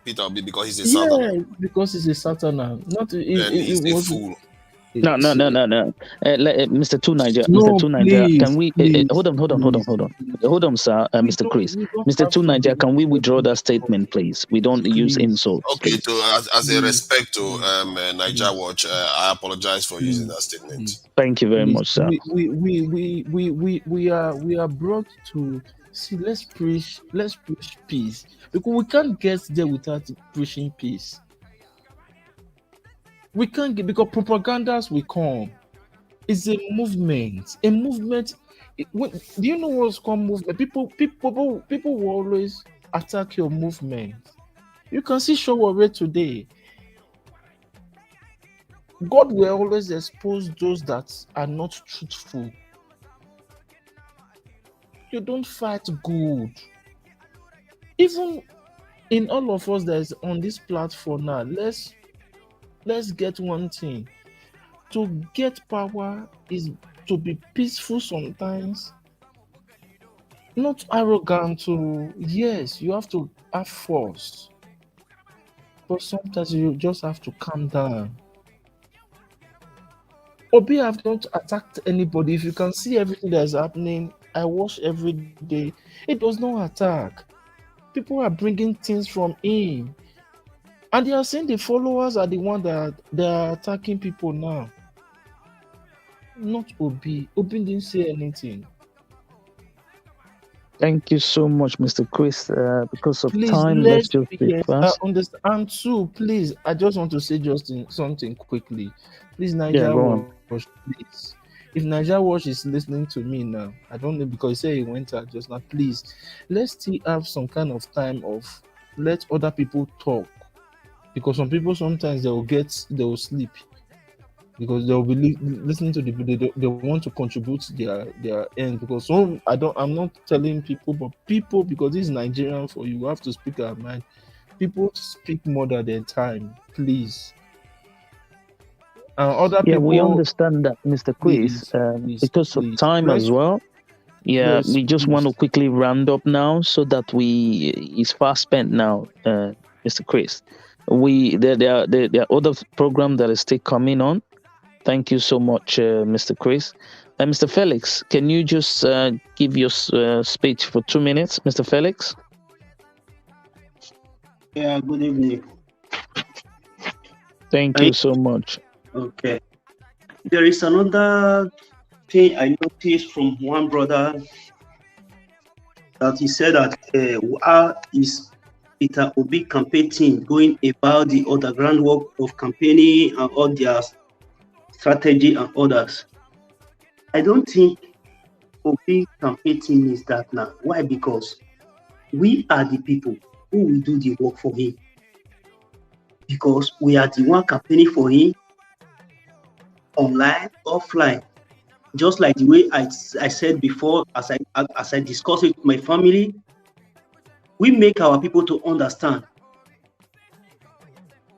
Peter Obi because he's a Southerner. Yeah, because he's a Southerner. Not Then he's a fool. No. Mr. Two Niger, No, Mr. Two Niger, please, can we please, hold on, sir, Mr. Chris, Mr. Two Niger, can we withdraw that statement, please? We don't use insults. Okay, Please. so as a respect to Niger Watch, I apologize for using that statement. Thank you very much, sir. We are brought to see. Let's preach peace, because we can't get there without preaching peace. We can't get, because propagandas will come. It's a movement. A movement. Do you know what's called movement? People will always attack your movement. You can see Showore today. God will always expose those that are not truthful. You don't fight good. Even in all of us that is on this platform now, let's get one thing. To get power is to be peaceful sometimes, not arrogant. Yes, you have to have force, but sometimes you just have to calm down. Obi have not attacked anybody. If you can see everything that is happening, I watch every day. It was no attack. People are bringing things from him, and they are saying the followers are the one that they are attacking people now. Not Obi. Obi didn't say anything. Thank you so much, Mr. Chris. Because of Please, time, let's just be I fast. understand. And two, please, I just want to say something quickly. Please, Yeah, Niger go on. Watch, please. If Niger Watch is listening to me now, I don't know, because he said he went out just now. Please, let's still have some kind of time of let other people talk, because some people sometimes they will sleep, because they'll be listening to the video. They want to contribute their end, because I'm not telling people, but people, because this is Nigerian for you, have to speak our mind. People speak more than their time, please. And other people, we understand that, Mr. Chris. Because of time as well. Yeah, Yes, we just want to quickly round up now, so that it's fast spent now, Mr. Chris. There are other program that is still coming on. Thank you so much, Mr. Chris. Mr. Felix, can you just give your speech for 2 minutes, Mr. Felix? Yeah, good evening. Thank you so much. Okay. There is another thing I noticed from one brother, that he said that how is Peter Obi campaign team going about the underground work of campaigning and all their strategy and others. I don't think Obi campaign team is that now. Why? Because we are the people who will do the work for him. Because we are the one campaigning for him, online, offline. Just like the way I said before, as I discussed it with my family, we make our people to understand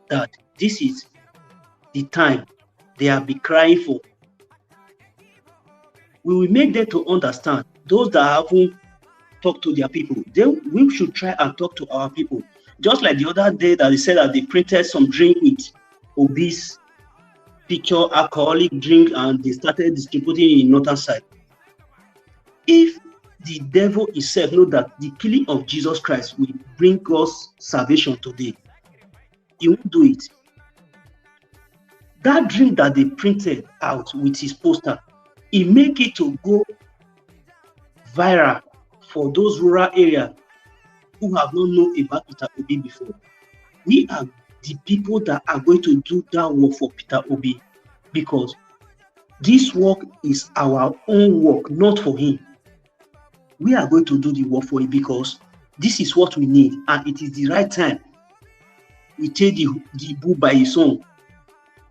that this is the time they have been crying for. We will make them to understand. Those that haven't talked to their people, then we should try and talk to our people. Just like the other day that they said that they printed some drink with obese picture, alcoholic drink, and they started distributing in northern side. If the devil himself knows that the killing of Jesus Christ will bring us salvation today, he won't do it. That drink that they printed out with his poster, he make it to go viral for those rural areas who have not known about Peter Obi before. We are the people that are going to do that work for Peter Obi, because this work is our own work, not for him. We are going to do the work for him because this is what we need, and it is the right time. We take the bull by his own,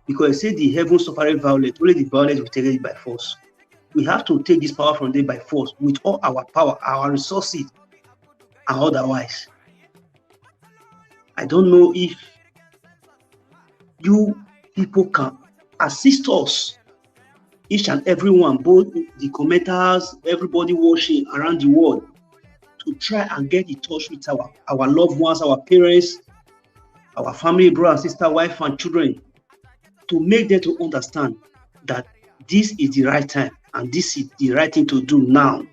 because I say the heaven suffering violence, only the violence will take it by force. We have to take this power from them by force with all our power, our resources, and otherwise. I don't know if you people can assist us each and everyone, both the commenters, everybody watching around the world, to try and get in touch with our loved ones, our parents, our family, brother and sister, wife and children, to make them to understand that this is the right time and this is the right thing to do now.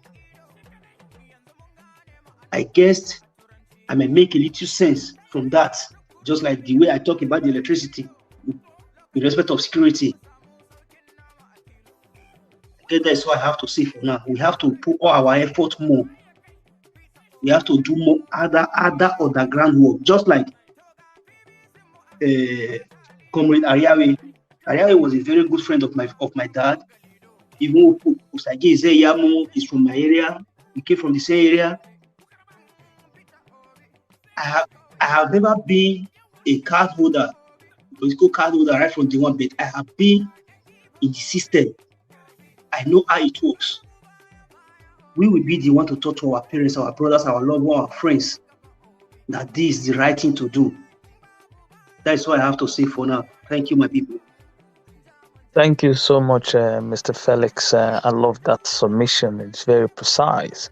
I guess I may make a little sense from that, just like the way I talk about the electricity with respect of security. That's what I have to say for now. We have to put all our effort more. We have to do more other underground work, just like Comrade Ariawe. Ariawe was a very good friend of my dad. Even Usagi Zeyamo is from my area. We came from the same area. I have never been a card holder, political card holder right from the one, but I have been in the system. I know how it works. We will be the one to talk to our parents, our brothers, our loved ones, our friends, that this is the right thing to do. That's what I have to say for now. Thank you, my people. Thank you so much, Mr. Felix. I love that submission. It's very precise.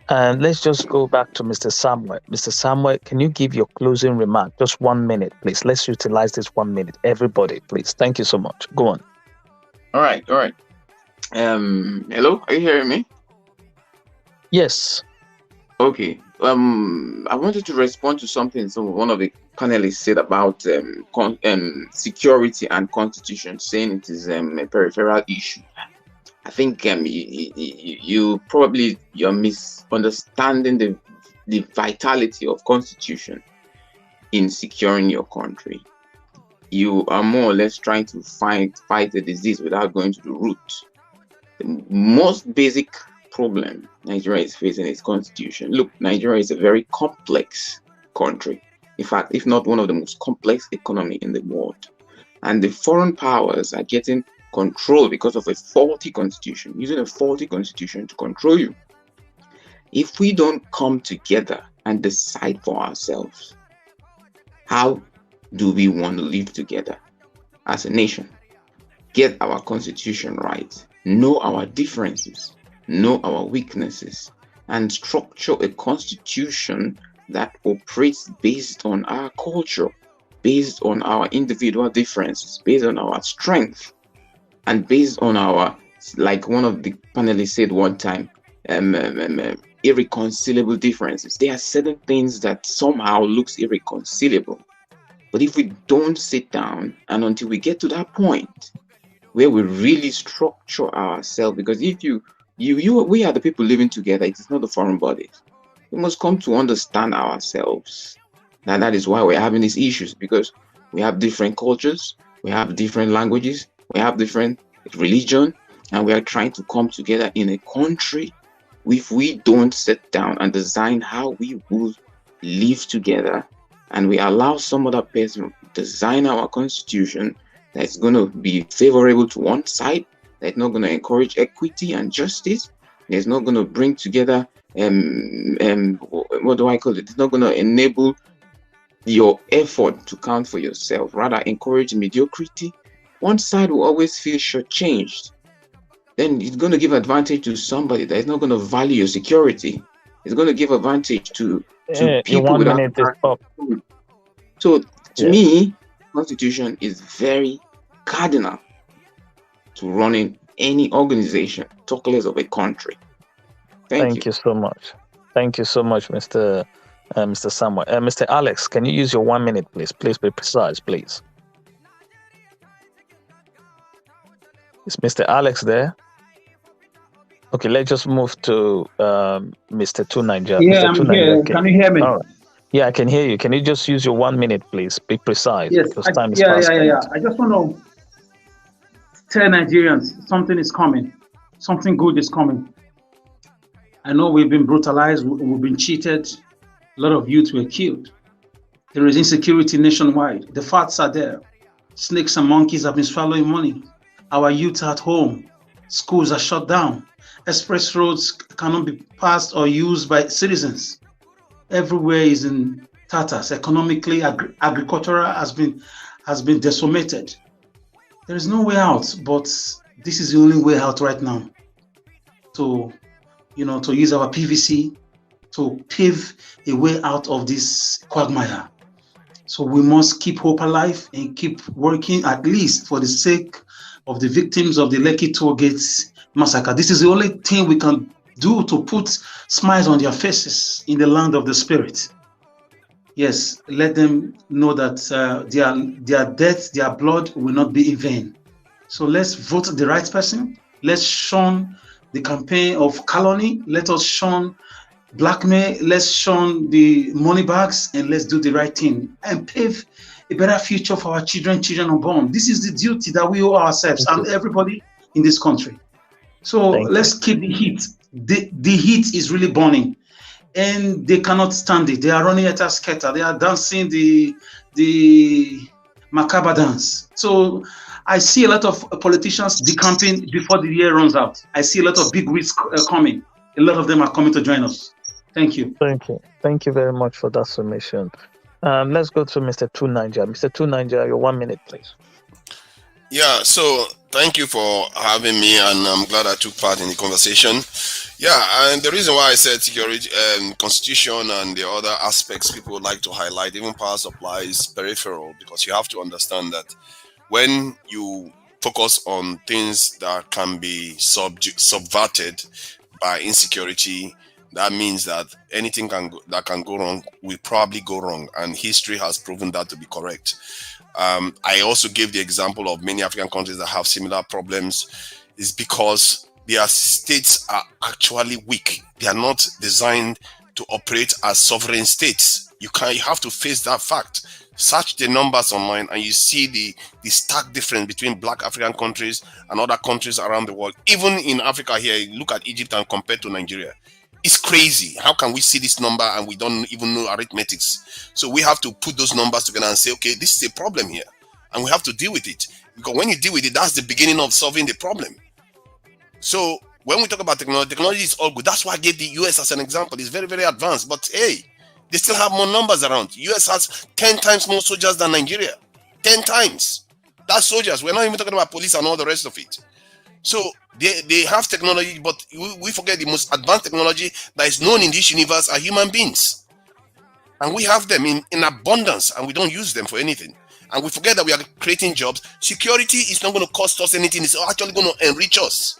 And let's just go back to Mr. Samuel. Mr. Samuel, can you give your closing remark? Just 1 minute, please. Let's utilize this 1 minute. Everybody, please. Thank you so much. Go on. All right. Hello, are you hearing me? Yes. Okay. I wanted to respond to something one of the panelists said about security and constitution, saying it is a peripheral issue. I think you're misunderstanding the vitality of constitution in securing your country. You are more or less trying to fight a disease without going to the root. The most basic problem Nigeria is facing is constitution. Look, Nigeria is a very complex country. In fact, if not one of the most complex economy in the world. And the foreign powers are getting control because of a faulty constitution, using a faulty constitution to control you. If we don't come together and decide for ourselves, how do we want to live together as a nation? Get our constitution right, know our differences, know our weaknesses, and structure a constitution that operates based on our culture, based on our individual differences, based on our strength, and based on our, like one of the panelists said one time, irreconcilable differences. There are certain things that somehow looks irreconcilable. But if we don't sit down and until we get to that point where we really structure ourselves, because if we are the people living together, it is not the foreign bodies. We must come to understand ourselves. And that is why we're having these issues, because we have different cultures, we have different languages, we have different religion, and we are trying to come together in a country. If we don't sit down and design how we will live together, and we allow some other person to design our constitution that's going to be favorable to one side, that's not going to encourage equity and justice, that's not going to bring together, what do I call it? It's not going to enable your effort to count for yourself, rather encourage mediocrity. One side will always feel shortchanged. Then it's going to give advantage to somebody that is not going to value your security. It's going to give advantage to people without. 1 minute is up. So to me, constitution is very cardinal to running any organization, talk less of a country. Thank you so much. Thank you so much, Mr. Samuel. Mr. Alex, can you use your 1 minute, please? Please be precise, please. Is Mr. Alex there? Okay, let's just move to Mr. Two Niger. Yeah, Mr. I'm Two here. Niger, Can you hear me? All right. Yeah, I can hear you. Can you just use your 1 minute, please? Be precise. Yes. Because time is Yeah. fast. I just want to tell Nigerians something is coming. Something good is coming. I know we've been brutalized. We've been cheated. A lot of youth were killed. There is insecurity nationwide. The facts are there. Snakes and monkeys have been swallowing money. Our youth are at home. Schools are shut down. Express roads cannot be passed or used by citizens. Everywhere is in tatters. Economically, agricultural has been decimated. There is no way out but this is the only way out right now. To, to use our PVC to pave a way out of this quagmire. So we must keep hope alive and keep working, at least for the sake of the victims of the Lekki Toll Gates massacre. This is the only thing we can do to put smiles on their faces in the land of the spirit. Yes, let them know that their death, their blood will not be in vain. So let's vote the right person. Let's shun the campaign of calumny. Let us shun blackmail. Let's shun the money bags, and let's do the right thing and pave a better future for our children unborn. This is the duty that we owe ourselves and everybody in this country. So let's keep the heat. The heat is really burning, and they cannot stand it. They are running at a scatter. They are dancing the macabre dance. So I see a lot of politicians decamping before the year runs out. I see a lot of big wigs coming. A lot of them are coming to join us. Thank you. Thank you. Thank you very much for that submission. Let's go to Mr. Two Niger. Mr. Two Niger, your 1 minute, please. Yeah, so thank you for having me, and I'm glad I took part in the conversation. Yeah, and the reason why I said security, constitution, and the other aspects people would like to highlight, even power supply, is peripheral, because you have to understand that when you focus on things that can be subverted by insecurity, that means that anything that can go wrong will probably go wrong, and history has proven that to be correct. I also gave the example of many African countries that have similar problems. Is because their states are actually weak. They are not designed to operate as sovereign states. You have to face that fact. Search the numbers online and you see the stark difference between black African countries and other countries around the world. Even in Africa here, look at Egypt and compare to Nigeria. It's crazy. How can we see this number and we don't even know arithmetics? So we have to put those numbers together and say, okay, this is a problem here, and we have to deal with it. Because when you deal with it, that's the beginning of solving the problem. So when we talk about technology is all good. That's why I gave the US as an example. It's very, very advanced. But hey, they still have more numbers around. US has 10 times more soldiers than Nigeria. 10 times. That's soldiers. We're not even talking about police and all the rest of it. So they have technology, but we forget the most advanced technology that is known in this universe are human beings. And we have them in abundance, and we don't use them for anything. And we forget that we are creating jobs. Security is not going to cost us anything. It's actually going to enrich us.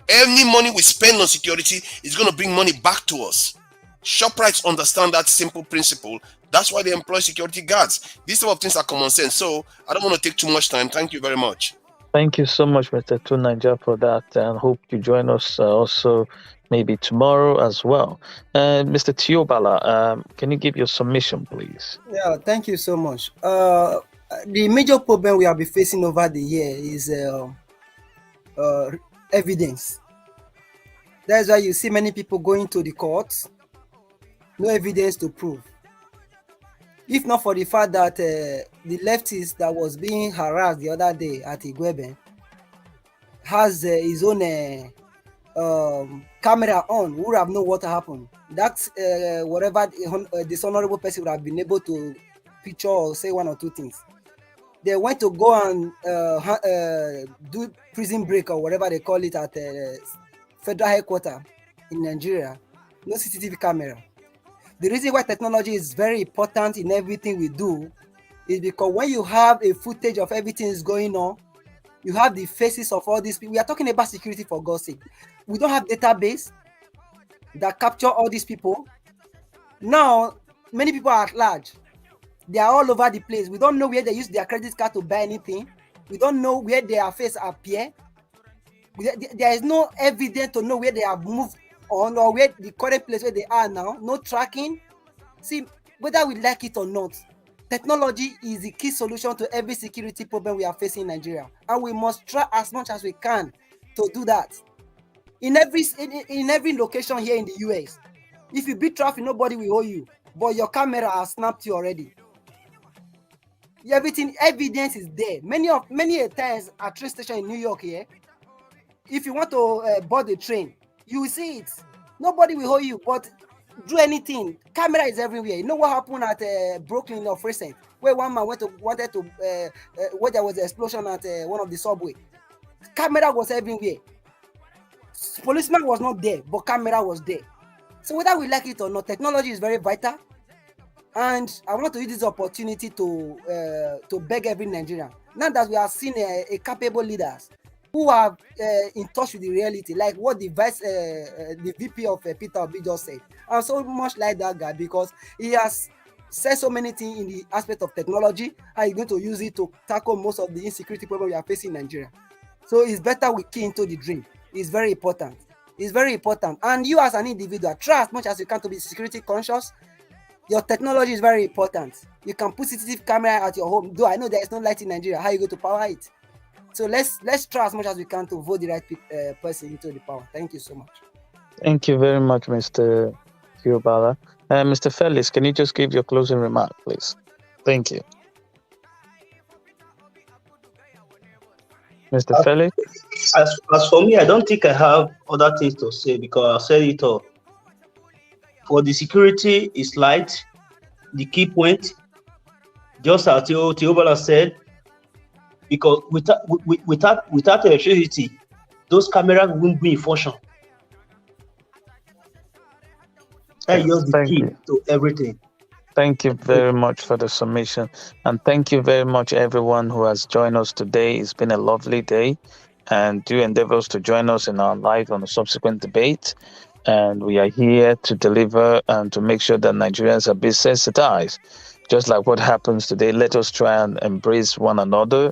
Any money we spend on security is going to bring money back to us. ShopRites understand that simple principle. That's why they employ security guards. These type of things are common sense. So I don't want to take too much time. Thank you very much. Thank you so much, Mr. Two Niger, for that, and hope you join us also maybe tomorrow as well. Mr. Tiobala, can you give your submission, please? Yeah, thank you so much. The major problem we have been facing over the year is evidence. That's why you see many people going to the courts, no evidence to prove. If not for the fact that the leftist that was being harassed the other day at Igwebe has his own camera on, we would have known what happened. That's whatever this honorable person would have been able to picture or say one or two things. They went to go and do prison break or whatever they call it at federal headquarters in Nigeria. No CCTV camera. The reason why technology is very important in everything we do is because when you have a footage of everything is going on, you have the faces of all these people. We are talking about security, for God's sake. We don't have database that capture all these people. Now, many people are at large. They are all over the place. We don't know where they use their credit card to buy anything. We don't know where their face appear. There is no evidence to know where they have moved on or where the current place where they are now. No tracking. See, whether we like it or not, technology is the key solution to every security problem we are facing in Nigeria, and we must try as much as we can to do that. In every location here in the US, if you beat traffic, nobody will owe you, but your camera has snapped you already. Everything, evidence is there. Many a times at train station in New York here, if you want to board the train, you will see it. Nobody will hold you, but do anything. Camera is everywhere. You know what happened at Brooklyn of recent, where one man wanted to where there was an explosion at one of the subway. Camera was everywhere. Policeman was not there, but camera was there. So whether we like it or not, technology is very vital. And I want to use this opportunity to beg every Nigerian. Now that we have seen a capable leaders who are in touch with the reality, like what the VP of Peter Obi just said. I'm so much like that guy because he has said so many things in the aspect of technology, how he's going to use it to tackle most of the insecurity problems we are facing in Nigeria. So it's better we key into the dream. It's very important. It's very important. And you as an individual, try as much as you can to be security conscious. Your technology is very important. You can put CCTV camera at your home. Though I know there is no light in Nigeria, how you go to power it? So let's try as much as we can to vote the right person into the power. Thank you so much. Thank you very much, Mr. Kiobala. Mr. Felix, can you just give your closing remark, please? Thank you. Mr. Felix? As for me, I don't think I have other things to say because I said it all. For the security, is light. The key point, just as Teobala said, because without electricity, those cameras won't be in function. That's just the key to everything. Thank you very much for the submission. And thank you very much, everyone who has joined us today. It's been a lovely day. And do endeavors to join us in our live on a subsequent debate. And we are here to deliver and to make sure that Nigerians are being sensitized. Just like what happens today, let us try and embrace one another.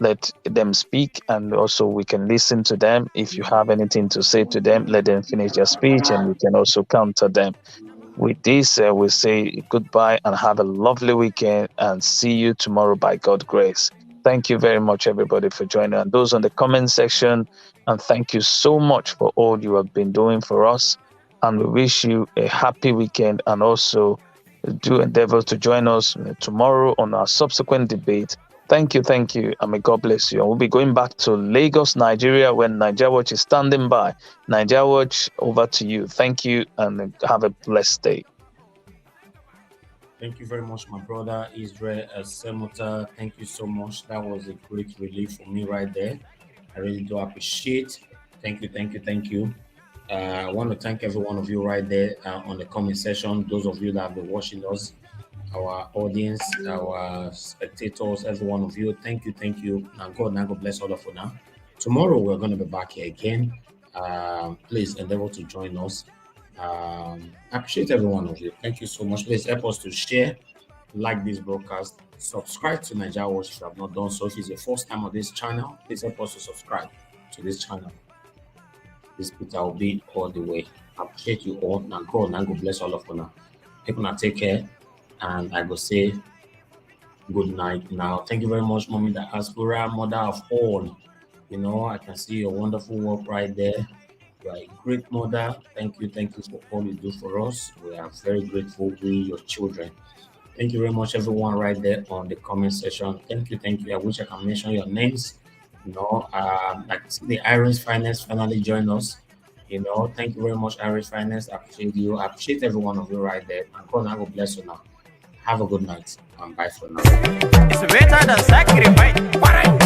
Let them speak, and also we can listen to them. If you have anything to say to them, let them finish their speech, and we can also counter them. With this, we say goodbye and have a lovely weekend, and see you tomorrow by God's grace. Thank you very much, everybody, for joining. And those on the comment section, and thank you so much for all you have been doing for us. And we wish you a happy weekend, and also do endeavor to join us tomorrow on our subsequent debate. Thank you, and may God bless you. And we'll be going back to Lagos, Nigeria, when Nigeria Watch is standing by. Nigeria Watch, over to you. Thank you, and have a blessed day. Thank you very much, my brother, Israel Semota. Thank you so much. That was a great relief for me right there. I really do appreciate. Thank you. I want to thank every one of you right there on the comment section. Those of you that have been watching us, our audience, our spectators, every one of you. Thank you. And God bless all of you now. Tomorrow we're going to be back here again. Please endeavor to join us. I appreciate every one of you. Thank you so much. Please help us to share, like this broadcast, subscribe to Nigeria Watch if you have not done so. If it's your first time on this channel, please help us to subscribe to this channel. This Peter Obi all the way. I appreciate you all. And God bless all of you now. People now take care, and I will say good night now. Thank you very much, Mommy the Aspura, mother of all. You know, I can see your wonderful work right there. You are a great mother. Thank you for all you do for us. We are very grateful, we, your children. Thank you very much, everyone, right there on the comment section. Thank you. I wish I can mention your names. You know, like the Irish Finance finally joined us. You know, thank you very much, Irish Finance. I appreciate you. I appreciate every one of you right there. And God bless you now. Have a good night and bye for now. It's better than sacrifice.